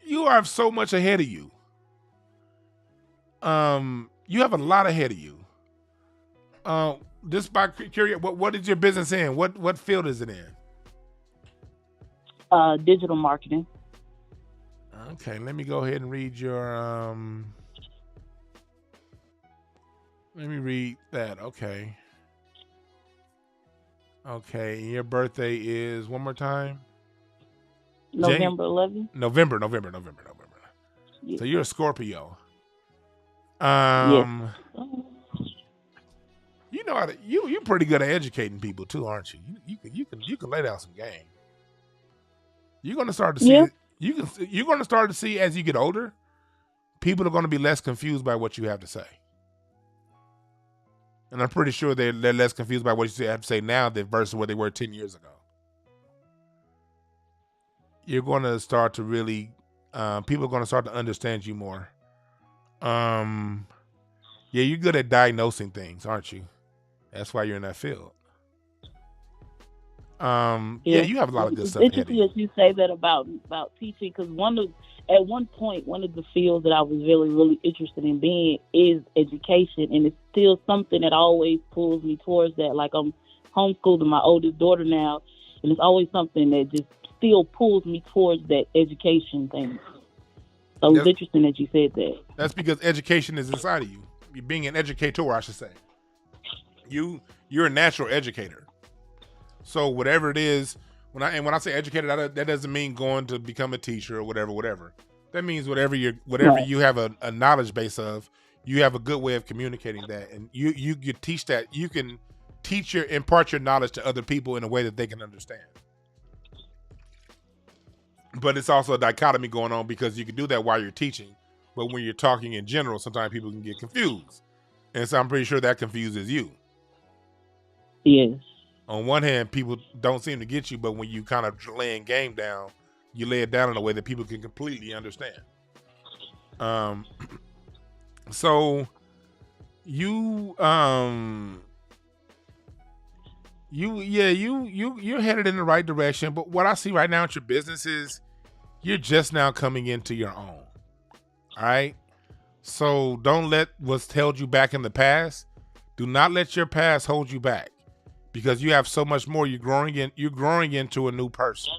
Speaker 2: You have so much ahead of you. You have a lot ahead of you. Just by curious, what is your business in? What field is it in?
Speaker 4: Digital marketing.
Speaker 2: Okay, let me go ahead and read your let me read that. Okay, your birthday is, one more time?
Speaker 4: November 11th.
Speaker 2: November. Yeah. So you're a Scorpio.
Speaker 4: Yes.
Speaker 2: You know how to, you're pretty good at educating people too, aren't you? You can lay down some game. You're gonna start to see. Yeah. You're gonna start to see as you get older, people are gonna be less confused by what you have to say. And I'm pretty sure they're less confused by what you have to say now than versus what they were 10 years ago. You're gonna start to really, people are gonna start to understand you more. Yeah, you're good at diagnosing things, aren't you? That's why you're in that field. Yeah, you have a lot of good stuff.
Speaker 4: It's interesting that you say that about teaching, because at one point, one of the fields that I was really, really interested in being is education, and it's still something that always pulls me towards that. Like, I'm homeschooling my oldest daughter now, and it's always something that just still pulls me towards that education thing. So it's interesting that you said that.
Speaker 2: That's because education is inside of you. You're being an educator, I should say. You're a natural educator. So whatever it is, when I say educated, that doesn't mean going to become a teacher or whatever. That means whatever you have a knowledge base of, you have a good way of communicating that, and you teach that. You can impart your knowledge to other people in a way that they can understand. But it's also a dichotomy going on, because you can do that while you're teaching, but when you're talking in general, sometimes people can get confused, and so I'm pretty sure that confuses you.
Speaker 4: Yes.
Speaker 2: On one hand, people don't seem to get you, but when you kind of laying game down, you lay it down in a way that people can completely understand. So you're headed in the right direction, but what I see right now at your business is you're just now coming into your own. All right. So don't let what's held you back in the past. Do not let your past hold you back, because you have so much more. You're growing into a new person.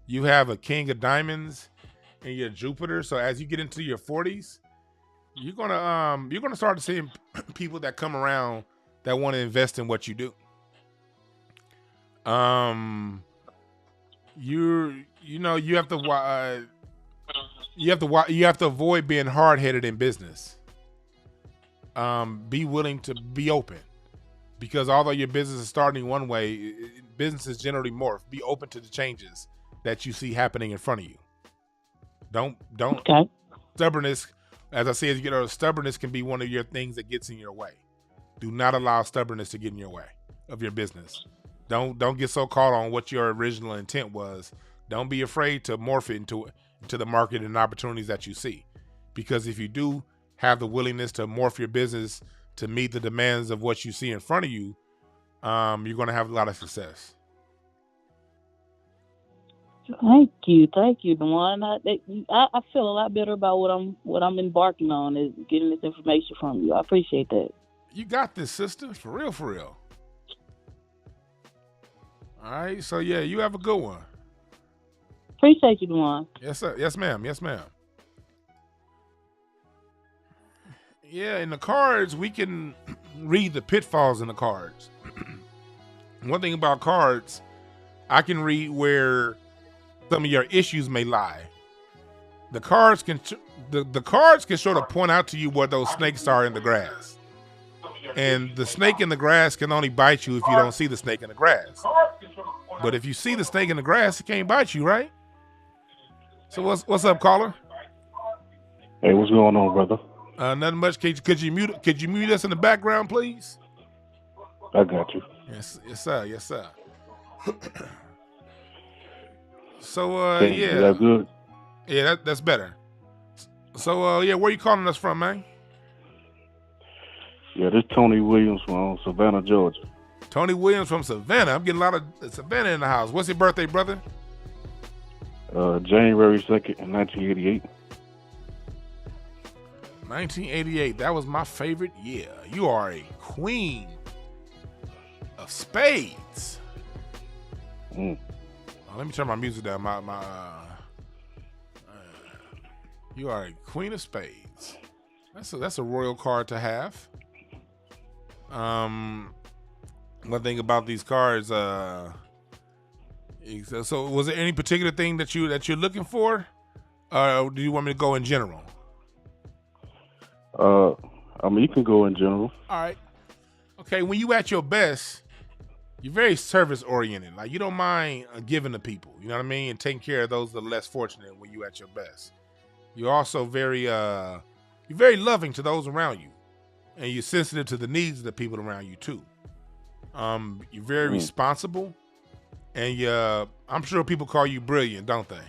Speaker 2: You have a King of Diamonds in your Jupiter. So as you get into your 40s, you're gonna start to see people that come around that want to invest in what you do. You have to avoid being hard-headed in business. Be willing to be open, because although your business is starting one way, businesses generally morph. Be open to the changes that you see happening in front of you. Don't
Speaker 4: Okay.
Speaker 2: Stubbornness, as I say, as you get older, stubbornness can be one of your things that gets in your way. Do not allow stubbornness to get in your way of your business. Don't get so caught on what your original intent was. Don't be afraid to morph it into the market and opportunities that you see. Because if you do have the willingness to morph your business to meet the demands of what you see in front of you, you're going to have a lot of success.
Speaker 4: Thank you, Dewan. I feel a lot better about what I'm embarking on, is getting this information from you. I appreciate that.
Speaker 2: You got this, sister. For real. All right, so yeah, you have a good one.
Speaker 4: Appreciate you, Dewan.
Speaker 2: Yes, sir. Yes, ma'am. Yeah, in the cards, we can read the pitfalls in the cards. One thing about cards, I can read where some of your issues may lie. The cards can sort of point out to you where those snakes are in the grass. And the snake in the grass can only bite you if you don't see the snake in the grass. But if you see the snake in the grass, it can't bite you, right? So what's up, caller?
Speaker 5: Hey, what's going on, brother?
Speaker 2: Nothing much. Could you mute us in the background, please?
Speaker 5: I got you.
Speaker 2: Yes, sir. So
Speaker 5: Hey,
Speaker 2: yeah.
Speaker 5: That's good.
Speaker 2: Yeah, that's better. So yeah, where you calling us from, man?
Speaker 5: Yeah, this is Tony Williams from Savannah, Georgia.
Speaker 2: Tony Williams from Savannah. I'm getting a lot of Savannah in the house. What's your birthday, brother?
Speaker 5: January 2nd, 1988.
Speaker 2: 1988. That was my favorite year. You are a queen of spades. Let me turn my music down. You are a queen of spades. That's a royal card to have. One thing about these cards, so was there any particular thing that you're looking for, or do you want me to go in general?
Speaker 5: You can go in general.
Speaker 2: All right. Okay, when you at your best, you're very service oriented. Like, you don't mind giving to people, you know what I mean, and taking care of those that are less fortunate when you at your best. You're also very loving to those around you, and you're sensitive to the needs of the people around you too. You're very responsible, and I'm sure people call you brilliant, don't they?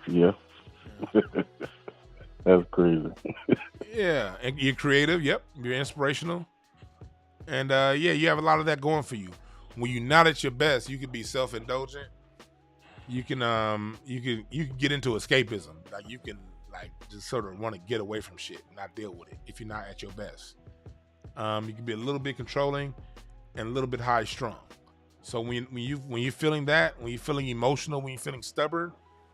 Speaker 5: Yeah. That's crazy.
Speaker 2: Yeah, and you're creative. Yep, you're inspirational, and yeah, you have a lot of that going for you. When you're not at your best, you can be self-indulgent, you can get into escapism. Like you can like just sort of want to get away from shit and not deal with it if you're not at your best. You can be a little bit controlling and a little bit high strung. So when you're feeling that, when you're feeling emotional, when you're feeling stubborn,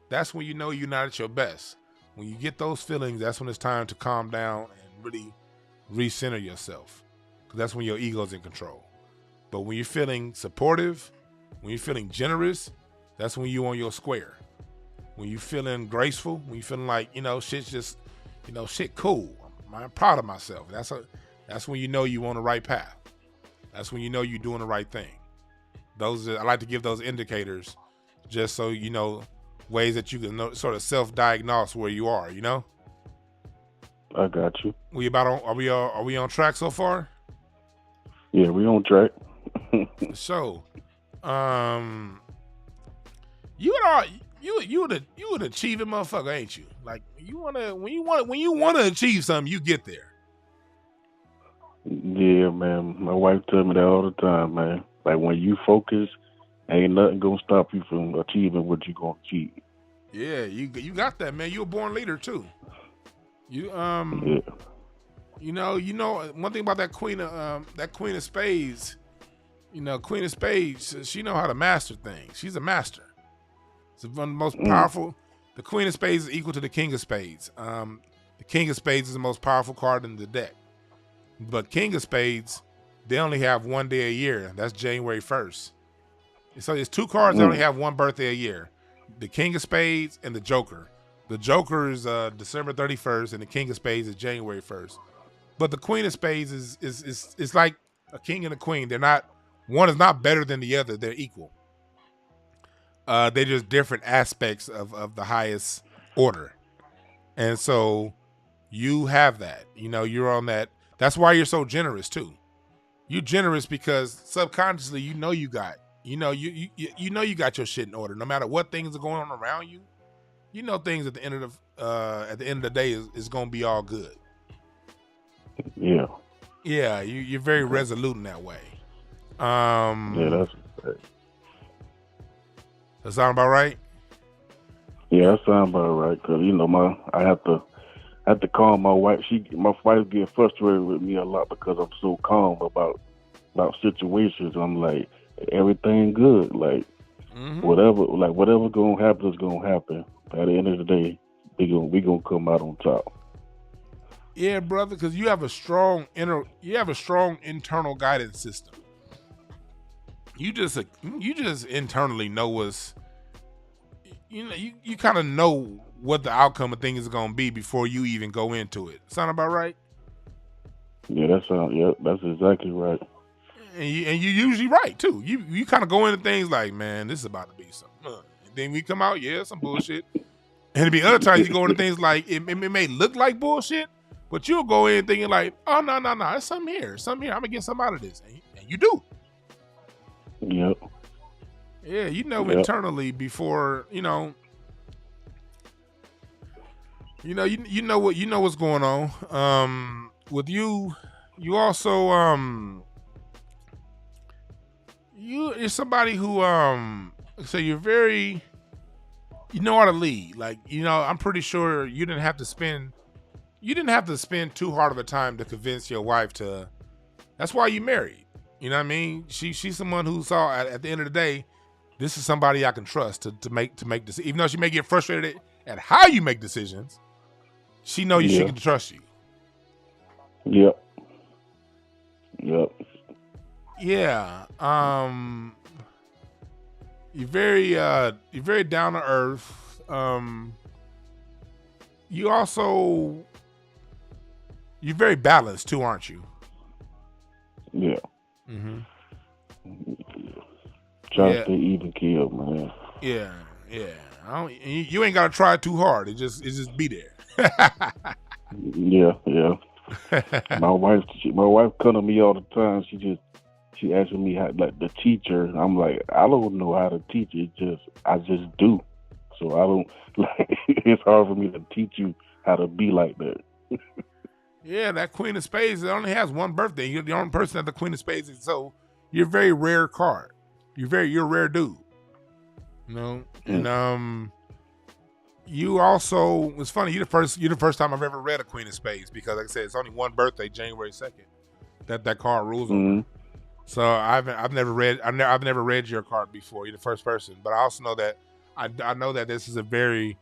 Speaker 2: that's when you know you're not at your best. When you get those feelings, that's when it's time to calm down and really recenter yourself, because that's when your ego's in control. But when you're feeling supportive, when you're feeling generous, that's when you're on your square. When you're feeling graceful, when you're feeling like, shit's just, shit cool. I'm proud of myself. That's when you know you're on the right path. That's when you know you're doing the right thing. I like to give those indicators just so you know ways that you can sort of self-diagnose where you are,
Speaker 5: I got you.
Speaker 2: Are we on track so far?
Speaker 5: Yeah, we on track.
Speaker 2: So, you an achieving motherfucker, ain't you? Like when you wanna achieve something, you get there.
Speaker 5: Yeah, man. My wife tells me that all the time, man. Like when you focus, ain't nothing gonna stop you from achieving what you gonna achieve.
Speaker 2: Yeah, you got that, man. You're a born leader too. You
Speaker 5: Yeah.
Speaker 2: One thing about that Queen of Spades, Queen of Spades, she know how to master things. She's a master. It's one of the most powerful. The Queen of Spades is equal to the King of Spades. The King of Spades is the most powerful card in the deck. But King of Spades, they only have one day a year. That's January 1st. So there's two cards that only have one birthday a year. The King of Spades and the Joker. The Joker is December 31st and the King of Spades is January 1st. But the Queen of Spades is like a king and a queen. One is not better than the other. They're equal. They're just different aspects of the highest order. And so you have that. You're on that. That's why you're so generous too. You're generous because subconsciously you got you got your shit in order. No matter what things are going on around you, things at the end of the day is gonna be all good.
Speaker 5: Yeah.
Speaker 2: Yeah, you're very resolute in that way.
Speaker 5: Yeah, that's right.
Speaker 2: That sound about right?
Speaker 5: Yeah, that sounds about right. Cause I have to calm my wife. My wife get frustrated with me a lot because I'm so calm about situations. I'm like, everything good. Like whatever gonna happen is gonna happen. At the end of the day, we gonna come out on top.
Speaker 2: Yeah, brother, because you have a strong internal guidance system. You just internally know what's, you kind of know what the outcome of things is gonna be before you even go into it. Sound about right?
Speaker 5: Yeah, that's exactly right.
Speaker 2: And you usually right too. You kind of go into things like, man, this is about to be something. And then we come out, some bullshit. And there'll be other times you go into things like it may look like bullshit, but you'll go in thinking like, oh no, there's something here. I'm gonna get something out of this, and you do.
Speaker 5: Yep.
Speaker 2: Yeah, internally before you know what's going on. With you also you're somebody who so you're very, how to lead. Like, I'm pretty sure you didn't have to spend too hard of a time to convince your wife to. That's why you married. You know what I mean? She's someone who saw at the end of the day, this is somebody I can trust to make this. Even though she may get frustrated at how you make decisions, she knows she can trust you.
Speaker 5: Yep.
Speaker 2: Yeah. You're very down to earth. You're very balanced too, aren't you?
Speaker 5: Yeah.
Speaker 2: Mm-hmm.
Speaker 5: Try to stay even keel, man.
Speaker 2: Yeah. You ain't gotta try too hard. It just be there.
Speaker 5: Yeah. My wife come to me all the time. She asking me how, like, to teach her. I'm like, I don't know how to teach it. I just do. So I don't like. It's hard for me to teach you how to be like that.
Speaker 2: Yeah, that Queen of Spades, it only has one birthday. You're the only person that the Queen of Spades is. So you're a very rare card. You're a rare dude. And you also, it's funny, you're the first time I've ever read a Queen of Spades, because like I said, it's only one birthday, January 2nd, that card rules over. So I've never read your card before. You're the first person, but I also know that I know that this is a very,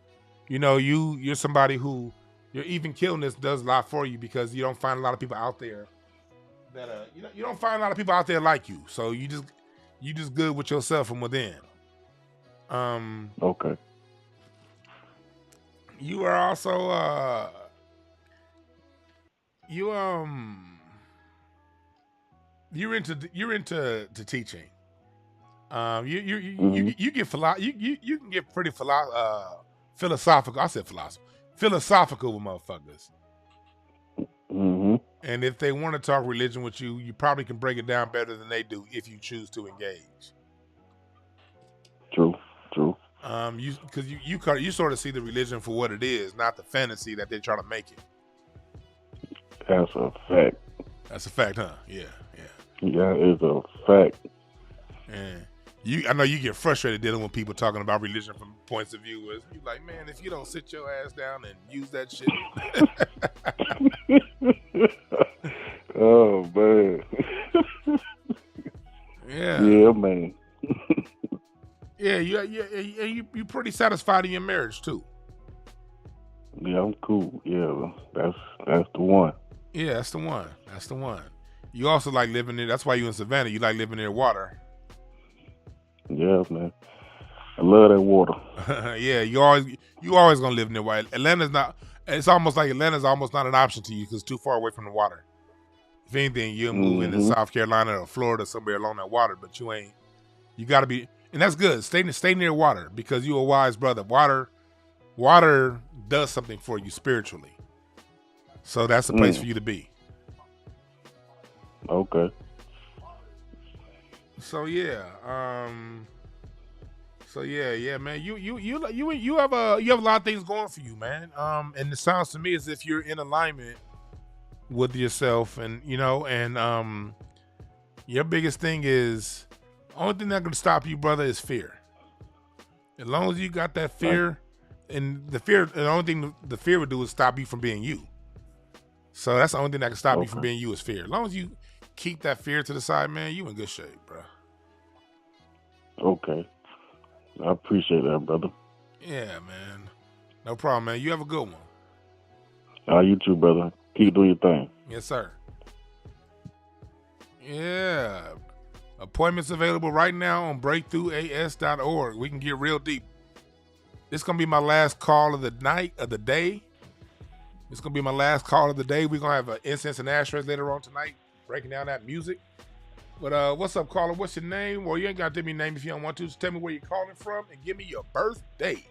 Speaker 2: you're somebody who, your even killness does a lot for you, because you don't find a lot of people out there that you don't find a lot of people out there like you. So you just good with yourself from within.
Speaker 5: Okay.
Speaker 2: You are also you're into teaching. You get you can get pretty philosophical. I said philosophical with motherfuckers. And if they want to talk religion with you, you probably can break it down better than they do if you choose to engage.
Speaker 5: True.
Speaker 2: Because you sort of see the religion for what it is, not the fantasy that they're trying to make it.
Speaker 5: That's a fact.
Speaker 2: That's a fact, huh? Yeah.
Speaker 5: That is a fact.
Speaker 2: And I know you get frustrated dealing with people talking about religion from points of view. Where you're like, man, if you don't sit your ass down and use that shit.
Speaker 5: Oh man.
Speaker 2: Yeah.
Speaker 5: Yeah, man.
Speaker 2: Yeah, you pretty satisfied in your marriage too.
Speaker 5: Yeah, I'm cool. Yeah, that's the one.
Speaker 2: Yeah, that's the one. You also like living there. That's why you in Savannah. You like living near water.
Speaker 5: Yeah, man. I love that water.
Speaker 2: Yeah, you always gonna live near water. Atlanta's not. It's almost like Atlanta's almost not an option to you because it's too far away from the water. If anything, you'll move into South Carolina or Florida, somewhere along that water. But you ain't. You got to be, and that's good. Stay near water because you're a wise brother. Water does something for you spiritually. So that's the place for you to be.
Speaker 5: Okay.
Speaker 2: So yeah, man. You have a lot of things going for you, man. And it sounds to me as if you're in alignment with yourself, and your biggest thing is, only thing that can stop you, brother, is fear. As long as you got that fear, and the only thing the fear would do is stop you from being you. So that's the only thing that can stop you from being you is fear. As long as you keep that fear to the side, man, you in good shape, bro.
Speaker 5: Okay. I appreciate that, brother.
Speaker 2: Yeah, man. No problem, man. You have a good one.
Speaker 5: You too, brother. Keep doing your thing.
Speaker 2: Yes, sir. Yeah. Appointments available right now on breakthroughas.org. We can get real deep. This is going to be my last call of the day. It's going to be my last call of the day. We're going to have an incense and ashtrays later on tonight, breaking down that music. But what's up, caller? What's your name? Well, you ain't got to tell me your name if you don't want to. Just tell me where you're calling from and give me your birthday.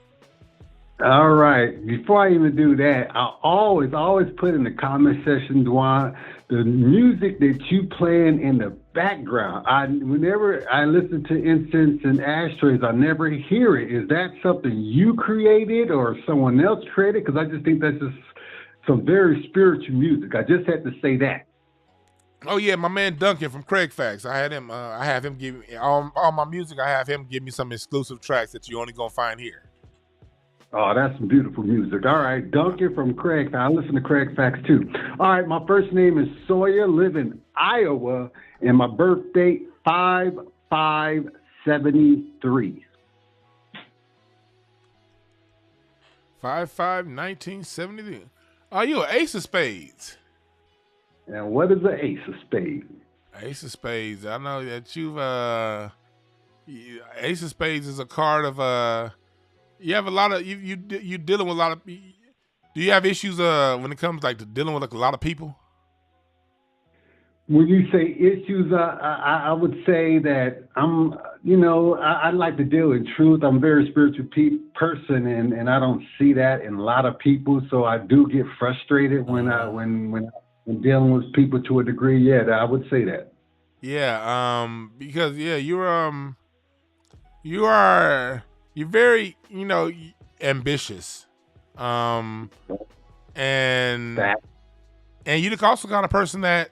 Speaker 6: All right. Before I even do that, I always put in the comment section, Dwan, the music that you playing in the background. Whenever I listen to Incense and Ashtrays, I never hear it. Is that something you created or someone else created? Because I just think that's just some very spiritual music. I just had to say that.
Speaker 2: Oh yeah, my man Duncan from Craig Facts. I have him give me all my music. I have him give me some exclusive tracks that you only gonna find here.
Speaker 6: Oh, that's some beautiful music. All right, Duncan from Craig. I listen to Craig Facts too. All right, my first name is Sawyer, live in Iowa, and my birth date 5/5/73.
Speaker 2: 5/5/1973. Oh, you an ace of spades.
Speaker 6: And what is an ace of spades?
Speaker 2: Ace of spades. I know that ace of spades is a card of you have a lot of you dealing with a lot of. Do you have issues when it comes like to dealing with like a lot of people?
Speaker 6: When you say issues, I would say that I like to deal in truth. I'm a very spiritual person, and I don't see that in a lot of people. So I do get frustrated when dealing with people to a degree. Yeah, I would say that.
Speaker 2: Yeah, because you're very ambitious, and you're also kind of person that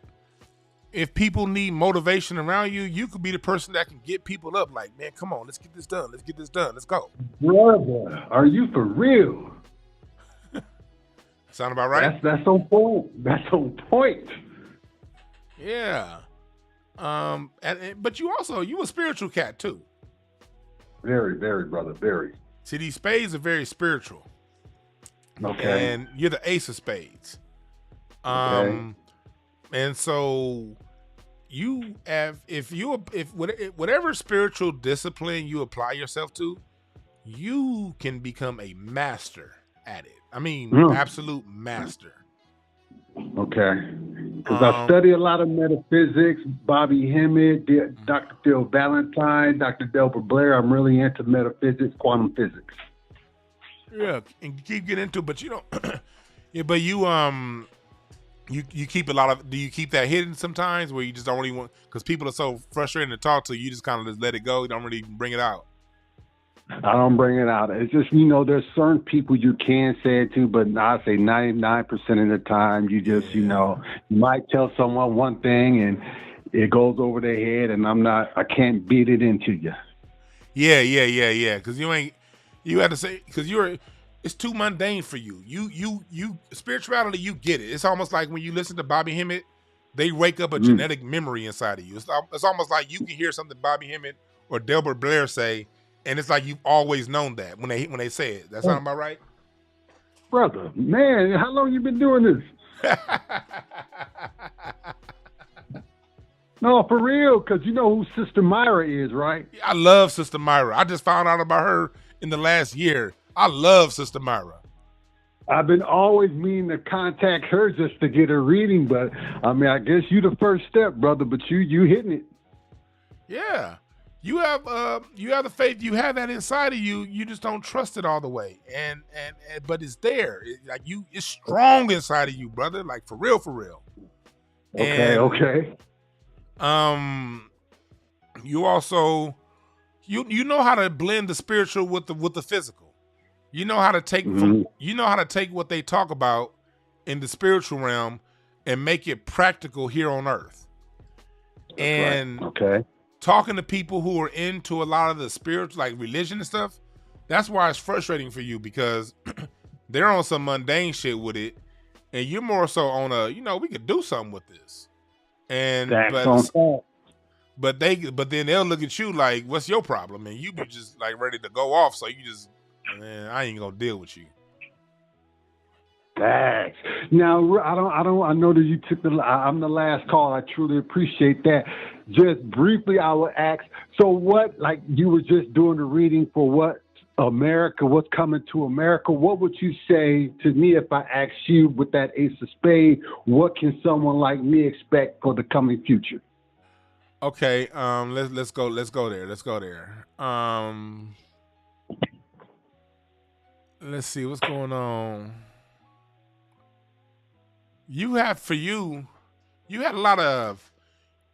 Speaker 2: if people need motivation around you, you could be the person that can get people up. Like, man, come on, let's get this done. Let's get this done. Let's go.
Speaker 6: Brother, are you for real?
Speaker 2: Sound about right?
Speaker 6: That's on point. That's on point.
Speaker 2: Yeah. But you a spiritual cat too.
Speaker 6: Very, very, brother, very.
Speaker 2: See, these spades are very spiritual.
Speaker 6: Okay.
Speaker 2: And you're the ace of spades.
Speaker 6: Okay.
Speaker 2: And so you have, if whatever spiritual discipline you apply yourself to, you can become a master at it. I mean, absolute master.
Speaker 6: Okay. Because I study a lot of metaphysics, Bobby Hemmett, Dr. Phil Valentine, Dr. Delbert Blair. I'm really into metaphysics, quantum physics.
Speaker 2: Yeah, and keep getting into it, but you don't. Yeah, but you keep a lot of. Do you keep that hidden sometimes, where you just don't really want? Because people are so frustrated to talk to you, just kind of just let it go. You don't really bring it out.
Speaker 6: I don't bring it out. It's just, there's certain people you can say it to, but I say 99% of the time, you just, you might tell someone one thing and it goes over their head, and I can't beat it into you.
Speaker 2: Yeah. Because you have to say, because it's too mundane for you. You spirituality, you get it. It's almost like when you listen to Bobby Hemmett, they wake up a genetic memory inside of you. It's almost like you can hear something Bobby Hemmett or Delbert Blair say, and it's like you've always known that when they say it. That sound about right?
Speaker 6: Brother, man, how long you been doing this? No, for real, because you know who Sister Myra is, right?
Speaker 2: I love Sister Myra. I just found out about her in the last year. I love Sister Myra.
Speaker 6: I've been always meaning to contact her just to get a reading, but I mean, I guess you the first step, brother, but you hitting it.
Speaker 2: Yeah. You have the faith, you have that inside of you, you just don't trust it all the way. And but it's there. It's strong inside of you, brother, like for real.
Speaker 6: Okay.
Speaker 2: You also you know how to blend the spiritual with the physical. You know how to take what they talk about in the spiritual realm and make it practical here on earth. And talking to people who are into a lot of the spiritual, like religion and stuff, that's why it's frustrating for you, because they're on some mundane shit with it, and you're more so on a, we could do something with this. And but then they'll look at you like, what's your problem? And you be just like ready to go off, so you just, man, I ain't gonna deal with you.
Speaker 6: Thanks. Now, I know that you took I'm the last call. I truly appreciate that. Just briefly, I will ask, so what, like you were just doing the reading for what's coming to America, what would you say to me if I asked you with that Ace of Spades, what can someone like me expect for the coming future?
Speaker 2: Okay, let's go there. Let's see what's going on. You had a lot of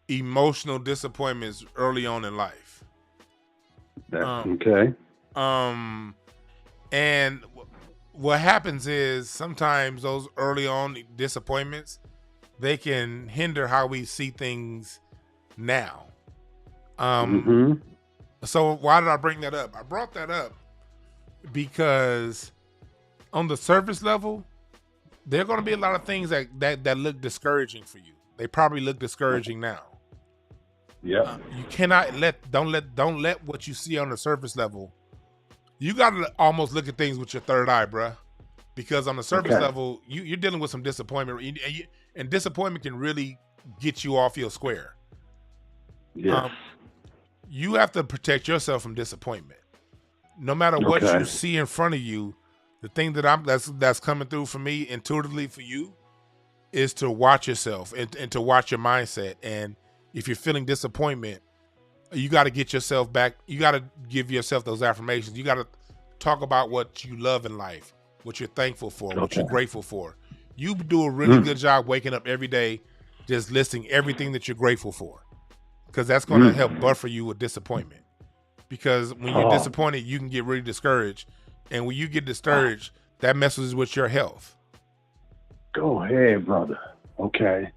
Speaker 2: emotional disappointments early on in life.
Speaker 6: Okay.
Speaker 2: And what happens is sometimes those early on disappointments, they can hinder how we see things now. So why did I bring that up? I brought that up because on the surface level, there are going to be a lot of things that look discouraging for you. They probably look discouraging now.
Speaker 6: Yeah.
Speaker 2: You cannot don't let what you see on the surface level. You got to almost look at things with your third eye, bruh. Because on the surface level, you're dealing with some disappointment, and disappointment can really get you off your square.
Speaker 6: Yes.
Speaker 2: You have to protect yourself from disappointment. No matter what you see in front of you, the thing that's coming through for me intuitively for you is to watch yourself and to watch your mindset. And if you're feeling disappointment, you got to get yourself back. You got to give yourself those affirmations. You got to talk about what you love in life, what you're thankful for, what you're grateful for. You do a really good job waking up every day just listing everything that you're grateful for, because that's going to help buffer you with disappointment. Because when you're disappointed, you can get really discouraged. And when you get discouraged, that messes with your health.
Speaker 6: Go ahead, brother. Okay.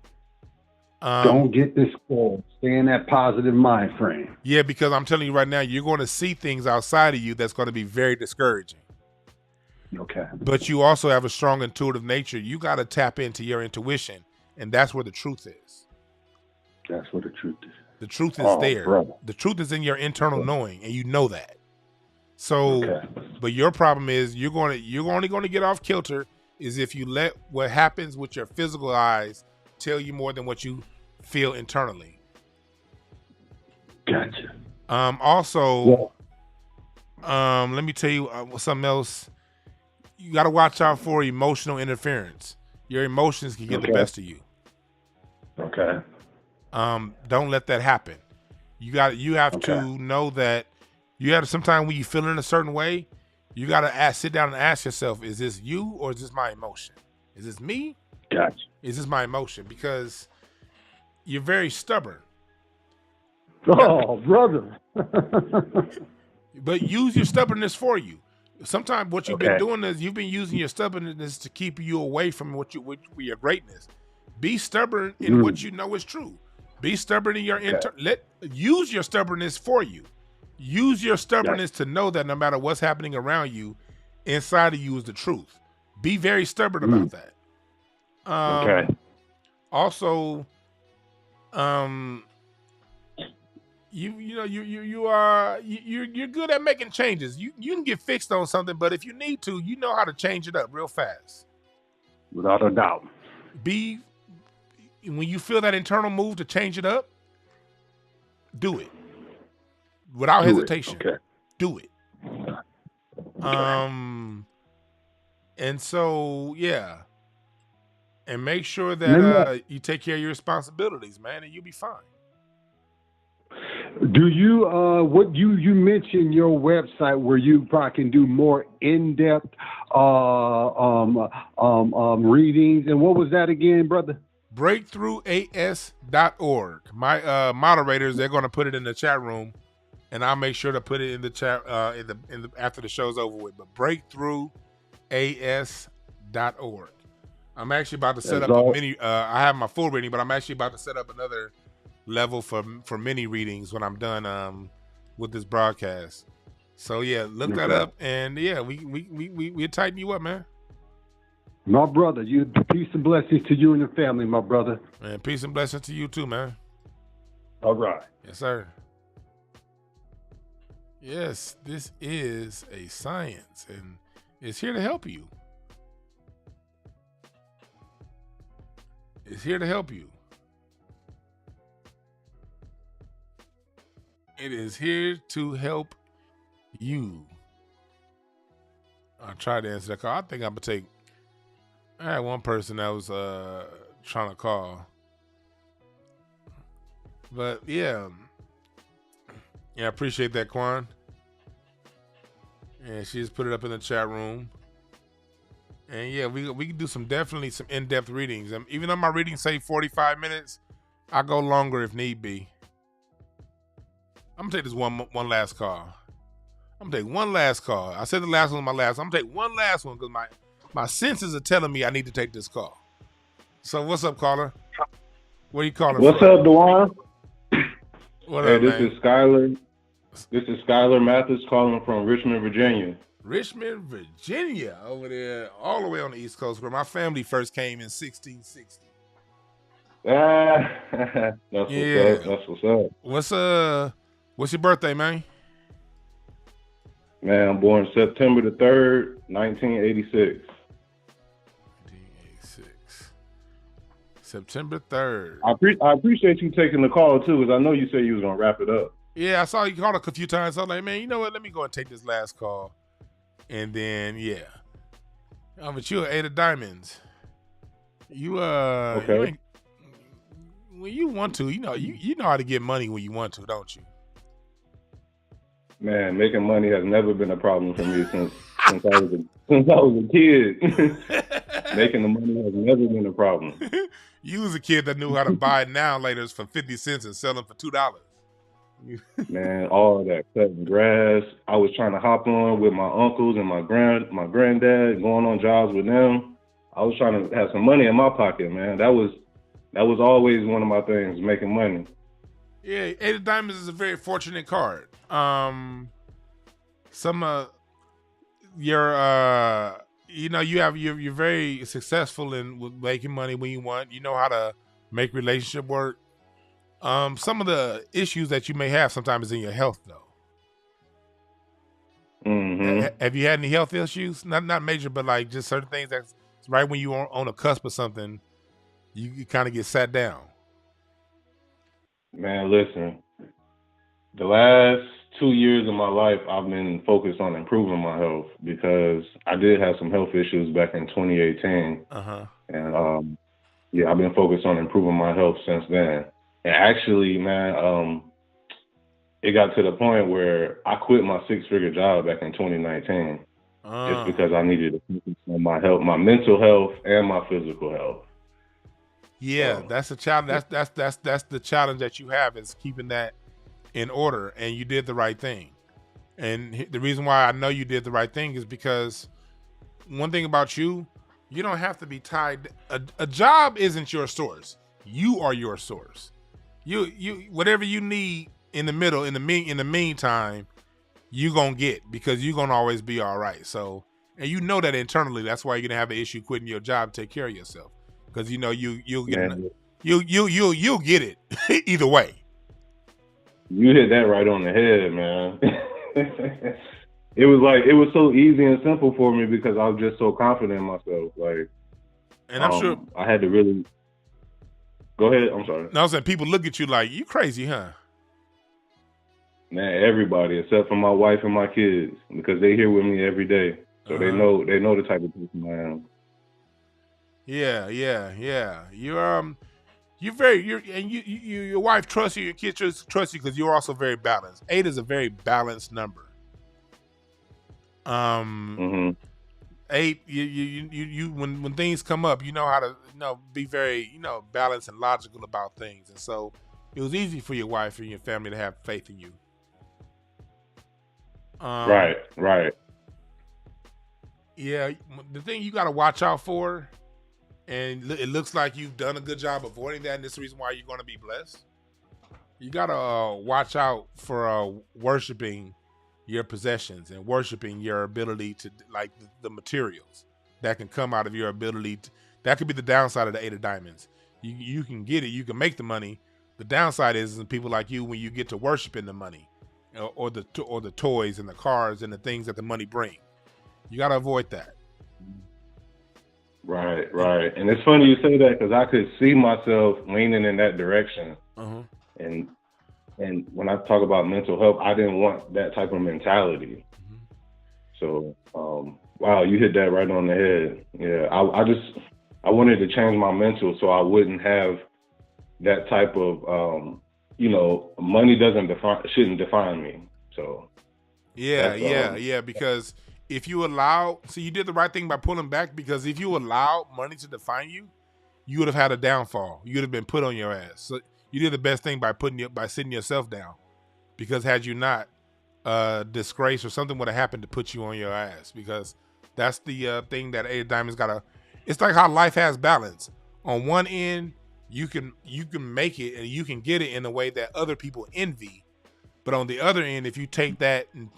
Speaker 6: Don't get discouraged. Stay in that positive mind frame.
Speaker 2: Yeah, because I'm telling you right now, you're going to see things outside of you that's going to be very discouraging.
Speaker 6: Okay.
Speaker 2: But you also have a strong intuitive nature. You got to tap into your intuition, and that's where the truth is.
Speaker 6: That's what the truth is.
Speaker 2: The truth is there.
Speaker 6: Brother.
Speaker 2: The truth is in your internal knowing, and you know that. So, but your problem is you're only going to get off kilter is if you let what happens with your physical eyes tell you more than what you feel internally.
Speaker 6: Gotcha.
Speaker 2: Also, let me tell you something else. You got to watch out for emotional interference. Your emotions can get the best of you.
Speaker 6: Okay.
Speaker 2: Don't let that happen. You have to know that you have to, sometimes when you feel in a certain way, you got to sit down and ask yourself, is this you or is this my emotion? Is this me?
Speaker 6: Gotcha.
Speaker 2: Is this my emotion? Because you're very stubborn.
Speaker 6: Oh, brother.
Speaker 2: But use your stubbornness for you. Sometimes what you've been doing is you've been using your stubbornness to keep you away from your greatness. Be stubborn in what you know is true. Be stubborn in your use your stubbornness for you. Use your stubbornness to know that no matter what's happening around you, inside of you is the truth. Be very stubborn about that. Also, you're good at making changes. You can get fixed on something, but if you need to, you know how to change it up real fast.
Speaker 6: Without a doubt.
Speaker 2: When you feel that internal move to change it up, do it without hesitation. Do it. And so and make sure that you take care of your responsibilities, man, and you'll be fine.
Speaker 6: Do you what you mentioned your website where you probably can do more in-depth readings, and what was that again, brother?
Speaker 2: breakthroughas.org. My moderators, they're going to put it in the chat room, and I'll make sure to put it in the chat after the show's over with. But breakthroughas.org. I'm actually about to set up a mini. I have my full reading, but I'm actually about to set up another level for mini readings when I'm done with this broadcast. So look that up, and we'll tighten you up, man.
Speaker 6: My brother, peace and blessings to you and your family, my brother.
Speaker 2: And peace and blessings to you too, man.
Speaker 6: All right.
Speaker 2: Yes, sir. Yes, this is a science, and it's here to help you. It's here to help you. It is here to help you. I'll try to answer that call. I think I'm going to take... I had one person that was trying to call. But, I appreciate that, Quan. And she just put it up in the chat room. And, we can do definitely some in-depth readings. Even though my readings say 45 minutes, I go longer if need be. I'm going to take this one last call. I'm going to take one last call. I said the last one was my last. I'm going to take one last one because my senses are telling me I need to take this call. So what's up, caller? Where you calling
Speaker 7: What's
Speaker 2: from?
Speaker 7: up, Dewan?
Speaker 2: What
Speaker 7: hey,
Speaker 2: up,
Speaker 7: this
Speaker 2: man?
Speaker 7: is Skylar. This is Skylar Mathis calling from Richmond, Virginia.
Speaker 2: Richmond, Virginia, over there, all the way on the East Coast, where my family first came in 1660.
Speaker 7: That's what's up.
Speaker 2: What's your birthday, man?
Speaker 7: Man, I'm born September the 3rd, 1986.
Speaker 2: September 3rd.
Speaker 7: I appreciate you taking the call, too, because I know you said you was going to wrap it up.
Speaker 2: Yeah, I saw you call a few times. I was like, man, you know what? Let me go and take this last call. And then, but you're 8 of diamonds. You,
Speaker 7: okay.
Speaker 2: When you want to, you know how to get money when you want to, don't you?
Speaker 7: Man, making money has never been a problem for me since I was a kid. Making the money has never been a problem.
Speaker 2: You was a kid that knew how to buy now laters for 50 cents and sell them for $2.
Speaker 7: Man, all that cutting grass. I was trying to hop on with my uncles and my granddad, going on jobs with them. I was trying to have some money in my pocket, man. That was that was always one of my things, making money.
Speaker 2: Yeah, Eight of Diamonds is a very fortunate card. Some you're you're very successful in with making money when you want. You know how to make relationship work. Some of the issues that you may have sometimes is in your health, though. Have you had any health issues? Not major, but like just certain things that's right when you're on a cusp of something, you kind of get sat down.
Speaker 7: Man, listen, the last 2 years of my life, I've been focused on improving my health because I did have some health issues back in 2018. And yeah, I've been focused on improving my health since then. And actually, man, it got to the point where I quit my 6-figure job back in 2019 just because I needed to focus on my health, my mental health, and my physical health.
Speaker 2: Yeah, that's a challenge. That's the challenge that you have is keeping that in order, and you did the right thing. And the reason why I know you did the right thing is because one thing about you don't have to be tied. A job isn't your source. You are your source. You whatever you need in the middle, in the meantime, you gonna get because you're gonna always be all right. So, and you know that internally, that's why you're gonna have an issue quitting your job to take care of yourself. Because you know you'll get you'll get it either way.
Speaker 7: You hit that right on the head, man. It was so easy and simple for me because I was just so confident in myself. Like,
Speaker 2: and I'm sure
Speaker 7: I had to really go ahead. I'm sorry.
Speaker 2: No, I'm saying people look at you like you crazy, huh?
Speaker 7: Man, everybody except for my wife and my kids because they here with me every day, so they know the type of person I am. Yeah. Your wife trusts you, your kids trust you because you're also very balanced. 8 is a very balanced number. 8, you when things come up, you know how to be very balanced and logical about things, and so it was easy for your wife and your family to have faith in you. Right.
Speaker 2: Yeah, the thing you got to watch out for. And it looks like you've done a good job avoiding that, and this is the reason why you're going to be blessed. You got to watch out for worshiping your possessions and worshiping your ability to, like the materials that can come out of your ability. That could be the downside of the 8 of Diamonds. You can get it, you can make the money. The downside is people like you when you get to worshiping the money or the toys and the cars and the things that the money bring. You got to avoid that.
Speaker 7: Right. And it's funny you say that because I could see myself leaning in that direction. And when I talk about mental health, I didn't want that type of mentality. So, wow, you hit that right on the head. Yeah, I wanted to change my mental so I wouldn't have that type of, money shouldn't define me. So.
Speaker 2: Yeah, because if you allow, so you did the right thing by pulling back, because if you allow money to define you, you would have had a downfall. You would have been put on your ass. So you did the best thing by sitting yourself down, because had you not, disgrace or something would have happened to put you on your ass, because that's the thing that 8 of Diamonds gotta, it's like how life has balance. On one end, you can make it and you can get it in a way that other people envy. But on the other end, if you take that and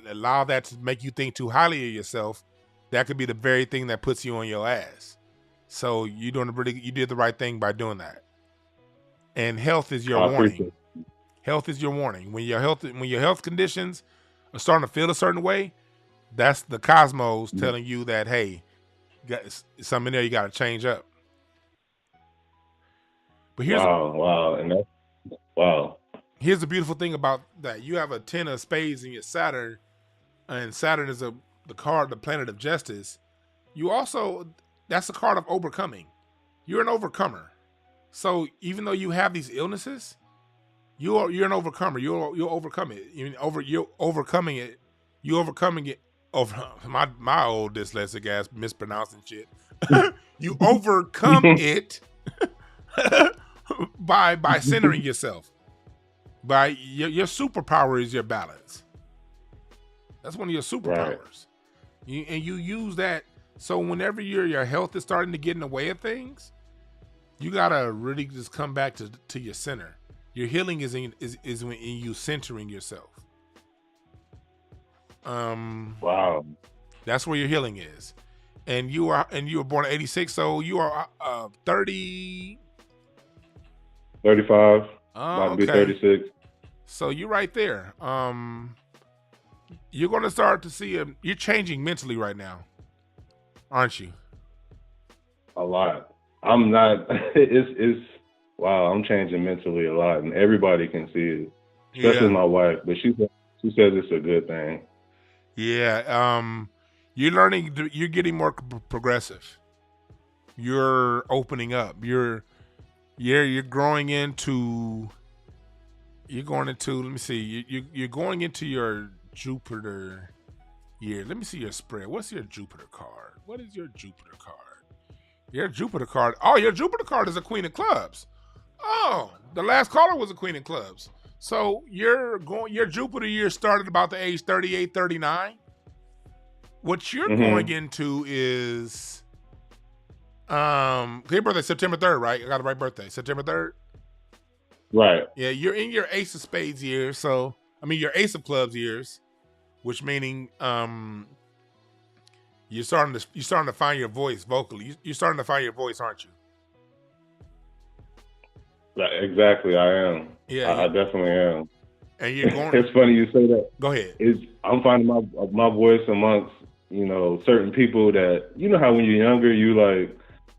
Speaker 2: allow that to make you think too highly of yourself, that could be the very thing that puts you on your ass. So you did the right thing by doing that. And health is your warning. Health is your warning. When your health conditions are starting to feel a certain way, that's the cosmos telling you that, hey, you got something in there you got to change up. But here's
Speaker 7: wow.
Speaker 2: Here's the beautiful thing about that. You have a 10 of spades in your Saturn, and Saturn is the planet of justice. That's a card of overcoming. You're an overcomer. So even though you have these illnesses, you're an overcomer. You'll overcome it. You're overcoming it. You overcoming it over my old dyslexic ass mispronouncing shit. You overcome it by centering yourself. By your superpower is your balance. That's one of your superpowers. Right. You use that. So whenever your health is starting to get in the way of things, You gotta really just come back to your center. Your healing is when in you centering yourself.
Speaker 7: Wow.
Speaker 2: That's where your healing is. And you were born in 86, so you are 30.
Speaker 7: 35.
Speaker 2: Oh,
Speaker 7: About to be
Speaker 2: okay.
Speaker 7: 36.
Speaker 2: So you're right there. You're gonna start to see you're changing mentally right now, aren't you?
Speaker 7: A lot. I'm not. It's wow. I'm changing mentally a lot, and everybody can see it, especially my wife. But she says it's a good thing.
Speaker 2: Yeah. You're learning. You're getting more progressive. You're opening up. You're growing into. You're going into. Let me see. You're going into your Jupiter year. Let me see your spread. What's your Jupiter card? What is your Jupiter card? Your Jupiter card. Oh, your Jupiter card is a Queen of Clubs. Oh, the last caller was a Queen of Clubs. So your Jupiter year started about the age 38, 39. What you're going into is your birthday September 3rd, right? I got the right birthday. September 3rd?
Speaker 7: Right.
Speaker 2: Yeah, you're in your Ace of Spades years, your Ace of Clubs years, which meaning you're starting to find your voice vocally. You're starting to find your voice, aren't you?
Speaker 7: Exactly, I am.
Speaker 2: Yeah,
Speaker 7: I definitely am.
Speaker 2: And you're going.
Speaker 7: It's funny you say that.
Speaker 2: Go ahead.
Speaker 7: I'm finding my voice amongst certain people that how when you're younger you like,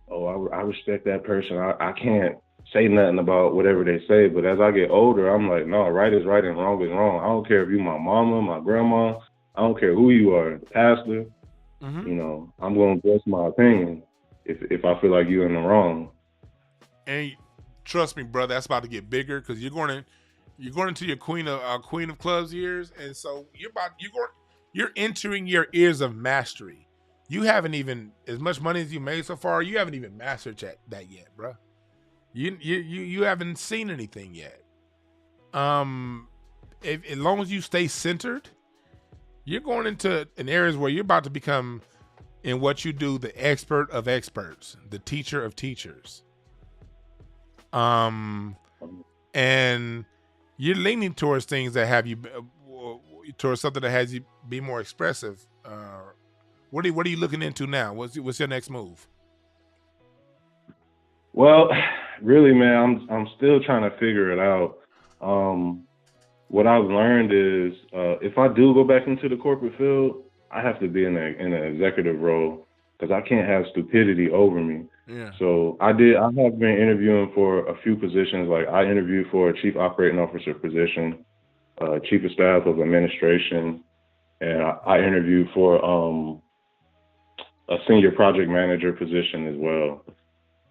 Speaker 7: oh, I respect that person. I can't say nothing about whatever they say. But as I get older, I'm like, no, right is right and wrong is wrong. I don't care if you're my mama, my grandma. I don't care who you are, pastor. I'm going to voice my opinion if I feel like you're in the wrong.
Speaker 2: And trust me, brother, that's about to get bigger because you're going into your Queen of Clubs years, and so you're entering your years of mastery. You haven't even, as much money as you made so far, you haven't even mastered that yet, bro. You haven't seen anything yet. As long as you stay centered, you're going into an areas where you're about to become, in what you do, the expert of experts, the teacher of teachers. And you're leaning towards things that have you towards something that has you be more expressive. What are you looking into now? What's your next move?
Speaker 7: Well, really, man, I'm still trying to figure it out. What I've learned is if I do go back into the corporate field, I have to be in an executive role because I can't have stupidity over me.
Speaker 2: Yeah.
Speaker 7: So I have been interviewing for a few positions. Like I interviewed for a chief operating officer position, chief of staff of administration, and I interviewed for a senior project manager position as well.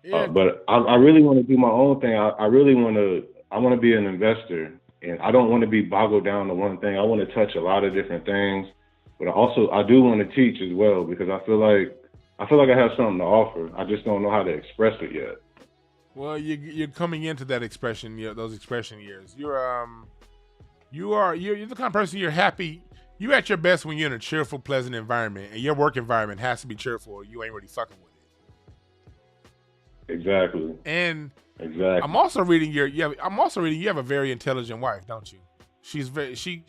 Speaker 7: Yeah. But I really want to do my own thing. I want to be an investor, and I don't want to be boggled down to one thing. I want to touch a lot of different things, but I do want to teach as well because I feel like I have something to offer. I just don't know how to express it yet.
Speaker 2: Well, you're coming into that expression, those expression years. You're the kind of person you're happy. You're at your best when you're in a cheerful, pleasant environment, and your work environment has to be cheerful, or you ain't really fucking with it.
Speaker 7: Exactly.
Speaker 2: And
Speaker 7: exactly.
Speaker 2: I'm also reading you have a very intelligent wife, don't you? She's very she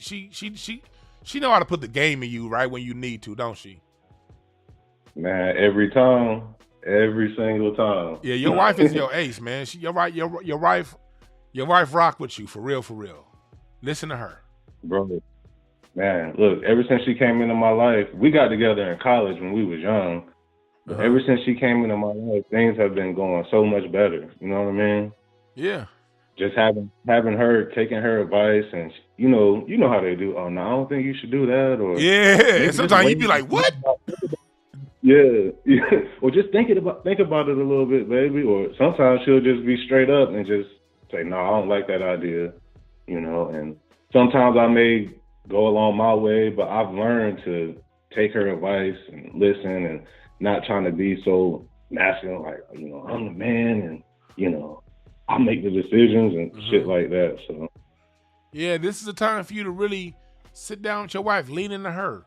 Speaker 2: know how to put the game in you right when you need to, don't she?
Speaker 7: Man, every single time.
Speaker 2: Yeah, your wife is your ace, man. Your wife rock with you for real. Listen to her,
Speaker 7: bro. Man, look, ever since she came into my life, we got together in college when we was young. But ever since she came into my life, things have been going so much better. You know what I mean?
Speaker 2: Yeah.
Speaker 7: Just having her, taking her advice, and you know how they do. Oh no, I don't think you should do that. Or
Speaker 2: yeah, sometimes you'd be like, what?
Speaker 7: Yeah. Or just think about it a little bit, baby. Or sometimes she'll just be straight up and just say, no, I don't like that idea. And sometimes I may go along my way, but I've learned to take her advice and listen and not trying to be so masculine, like, I'm the man and, I make the decisions and shit like that. So
Speaker 2: yeah, this is a time for you to really sit down with your wife, lean into her.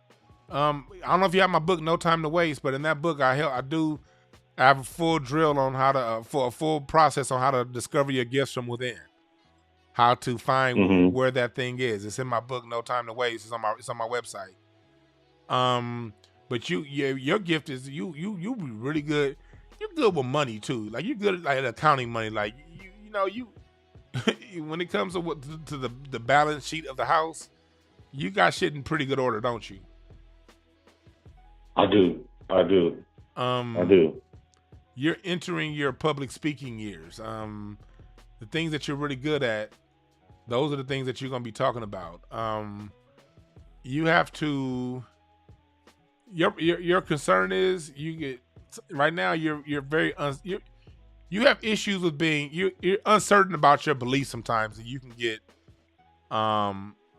Speaker 2: I don't know if you have my book, No Time to Waste, but in that book, I I have a full drill on how to, for a full process on how to discover your gifts from within. How to find where that thing is. It's in my book, No Time to Waste. It's on my website. But your gift is you be really good. You're good with money too. Like you're good at like accounting money. Like you when it comes to the balance sheet of the house, you got shit in pretty good order, don't you?
Speaker 7: I do. I do.
Speaker 2: You're entering your public speaking years. The things that you're really good at, those are the things that you're going to be talking about. You have to. Your concern is you get right now. You're very you have issues with being you're uncertain about your beliefs sometimes, and you can get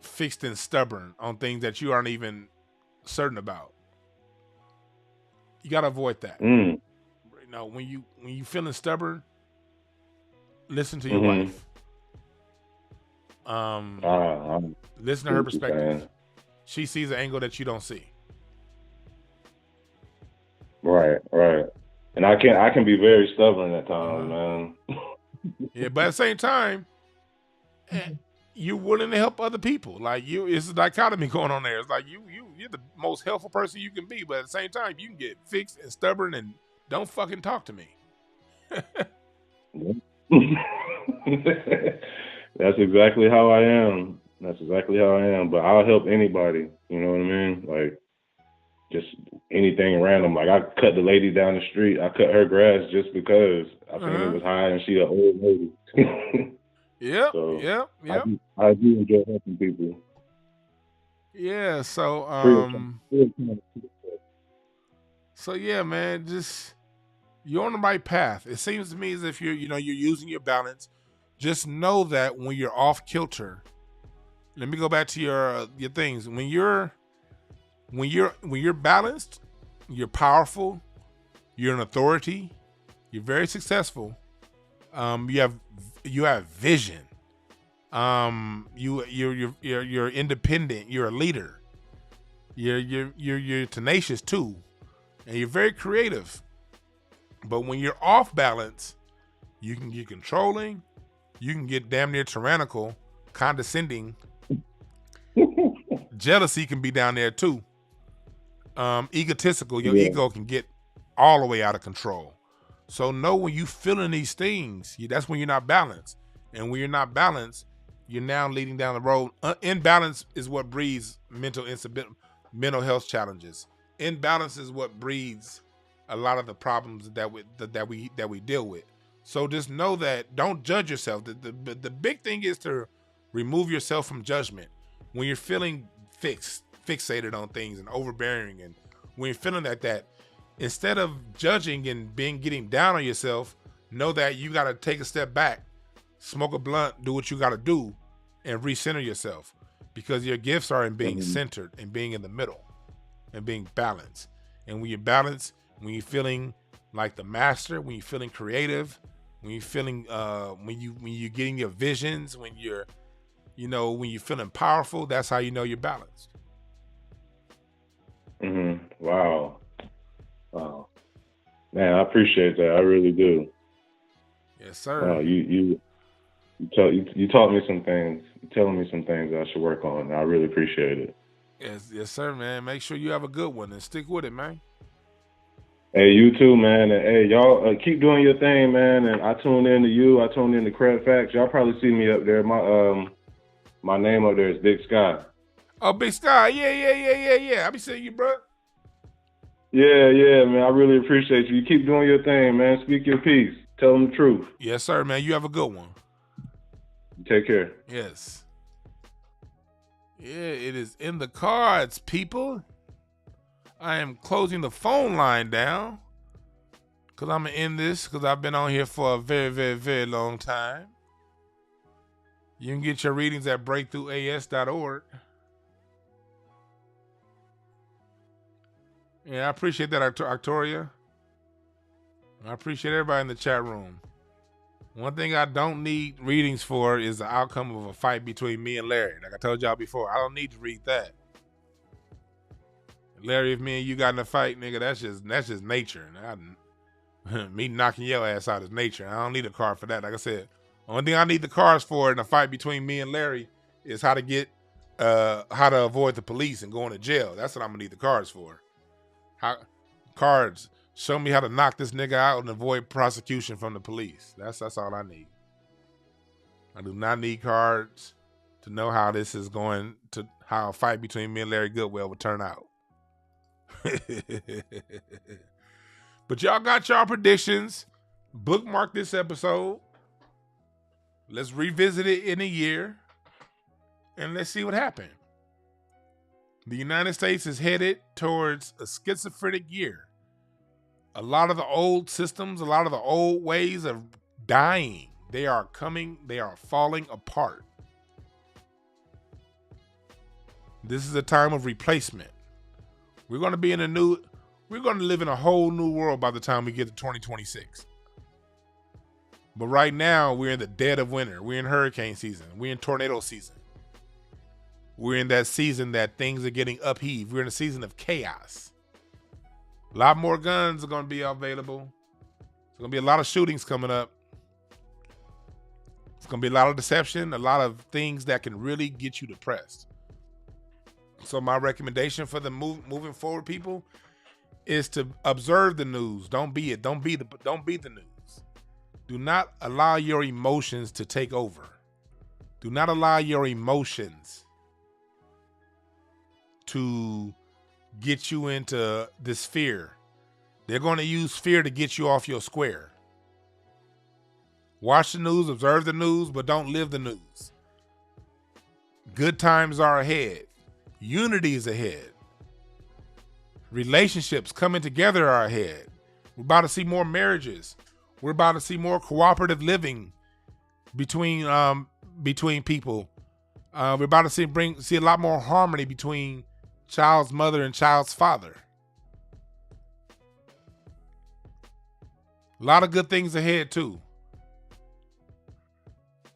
Speaker 2: fixed and stubborn on things that you aren't even certain about. You got to avoid that. You know, when you feeling stubborn, listen to your wife. Listen to her perspective. She sees an angle that you don't see.
Speaker 7: Right. And I can be very stubborn at times, man.
Speaker 2: Yeah, but at the same time, you're willing to help other people. Like it's a dichotomy going on there. It's like you're the most helpful person you can be, but at the same time, you can get fixed and stubborn and don't fucking talk to me.
Speaker 7: That's exactly how I am. But I'll help anybody. You know what I mean? Like just anything random. Like I cut the lady down the street. I cut her grass just because I think it was high and she an old lady.
Speaker 2: Yep.
Speaker 7: I do enjoy helping people.
Speaker 2: Yeah. So yeah, man, just you're on the right path. It seems to me as if you're using your balance. Just know that when you're off kilter, let me go back to your things. When you're balanced, you're powerful, you're an authority, you're very successful. You have vision. You're independent. You're a leader. You're tenacious too, and you're very creative. But when you're off balance, you can get controlling. You can get damn near tyrannical, condescending. Jealousy can be down there too. Egotistical. Your ego can get all the way out of control. So know when you feeling these things, that's when you're not balanced. And when you're not balanced, you're now leading down the road. Imbalance is what breeds mental health challenges. Imbalance is what breeds a lot of the problems that we deal with. So just know that don't judge yourself. The big thing is to remove yourself from judgment. When you're feeling fixated on things and overbearing, and when you're feeling like that, instead of judging and getting down on yourself, know that you got to take a step back, smoke a blunt, do what you got to do, and recenter yourself, because your gifts are in being centered and being in the middle and being balanced. And when you're balanced, when you're feeling like the master, when you're feeling creative, when you're feeling when you're getting your visions, when you're feeling powerful, that's how you know you're balanced.
Speaker 7: Wow. Man, I appreciate that. I really do.
Speaker 2: Yes, sir.
Speaker 7: You taught me some things. You're telling me some things I should work on. I really appreciate it.
Speaker 2: Yes, sir, man. Make sure you have a good one and stick with it, man.
Speaker 7: Hey, you too, man. And hey, y'all keep doing your thing, man. And I tune in to you. I tune in to Credit Facts. Y'all probably see me up there. My name up there is Big Sky.
Speaker 2: Oh, Big Sky. Yeah. I be seeing you, bro.
Speaker 7: Yeah, man. I really appreciate you. You keep doing your thing, man. Speak your piece. Tell them the truth.
Speaker 2: Yes, sir, man. You have a good one.
Speaker 7: Take care.
Speaker 2: Yes. Yeah, it is in the cards, people. I am closing the phone line down because I'm going to end this because I've been on here for a very, very, very long time. You can get your readings at breakthroughas.org. Yeah, I appreciate that, Victoria. I appreciate everybody in the chat room. One thing I don't need readings for is the outcome of a fight between me and Larry. Like I told y'all before, I don't need to read that. Larry, if me and you got in a fight, nigga, that's just nature. Me knocking your ass out is nature. I don't need a car for that. Like I said, only thing I need the cars for in a fight between me and Larry is how to avoid the police and going to jail. That's what I'm gonna need the cars for. Cards show me how to knock this nigga out and avoid prosecution from the police. That's all I need. I do not need cards to know how this is going to, how a fight between me and Larry Goodwell would turn out. But y'all got y'all predictions. Bookmark this episode. Let's revisit it in a year and let's see what happened. The United States is headed towards a schizophrenic year. A lot of the old systems, a lot of the old ways are dying. They are falling apart. This is a time of replacement. We're going to live in a whole new world by the time we get to 2026. But right now, we're in the dead of winter. We're in hurricane season. We're in tornado season. We're in that season that things are getting upheaved. We're in a season of chaos. A lot more guns are going to be available. There's going to be a lot of shootings coming up. It's going to be a lot of deception, a lot of things that can really get you depressed. So my recommendation for the moving forward, people, is to observe the news. Don't be it. Don't be the news. Do not allow your emotions to take over. Do not allow your emotions to get you into this fear. They're going to use fear to get you off your square. Watch the news, observe the news, but don't live the news. Good times are ahead. Unity is ahead. Relationships coming together are ahead. We're about to see more marriages. We're about to see more cooperative living between people. We're about to see a lot more harmony between child's mother and child's father. A lot of good things ahead too.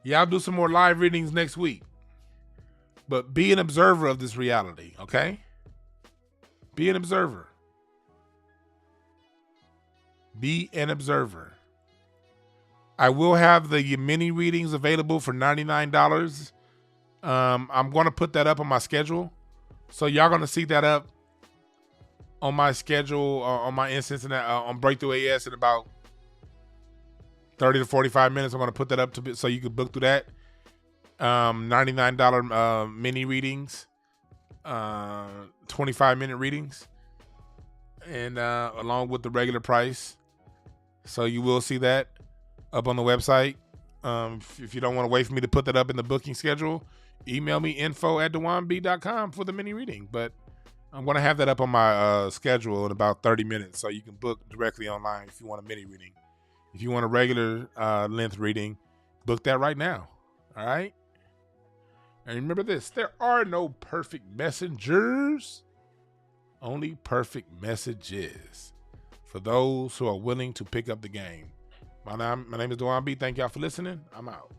Speaker 2: Yeah, I'll do some more live readings next week. But be an observer of this reality, okay? Be an observer. Be an observer. I will have the mini readings available for $99. I'm going to put that up on my schedule. So y'all going to see that up on my schedule, on my instance, and on Breakthrough AS in about 30 to 45 minutes. I'm going to put that up so you can book through that. $99 mini readings, 25-minute readings, and along with the regular price. So you will see that up on the website. If you don't want to wait for me to put that up in the booking schedule, email me info@dewanb.com for the mini reading. But I'm going to have that up on my schedule in about 30 minutes, so you can book directly online if you want a mini reading. If you want a regular length reading, book that right now. All right? And remember this, there are no perfect messengers, only perfect messages for those who are willing to pick up the game. My name is Dewan B. Thank y'all for listening. I'm out.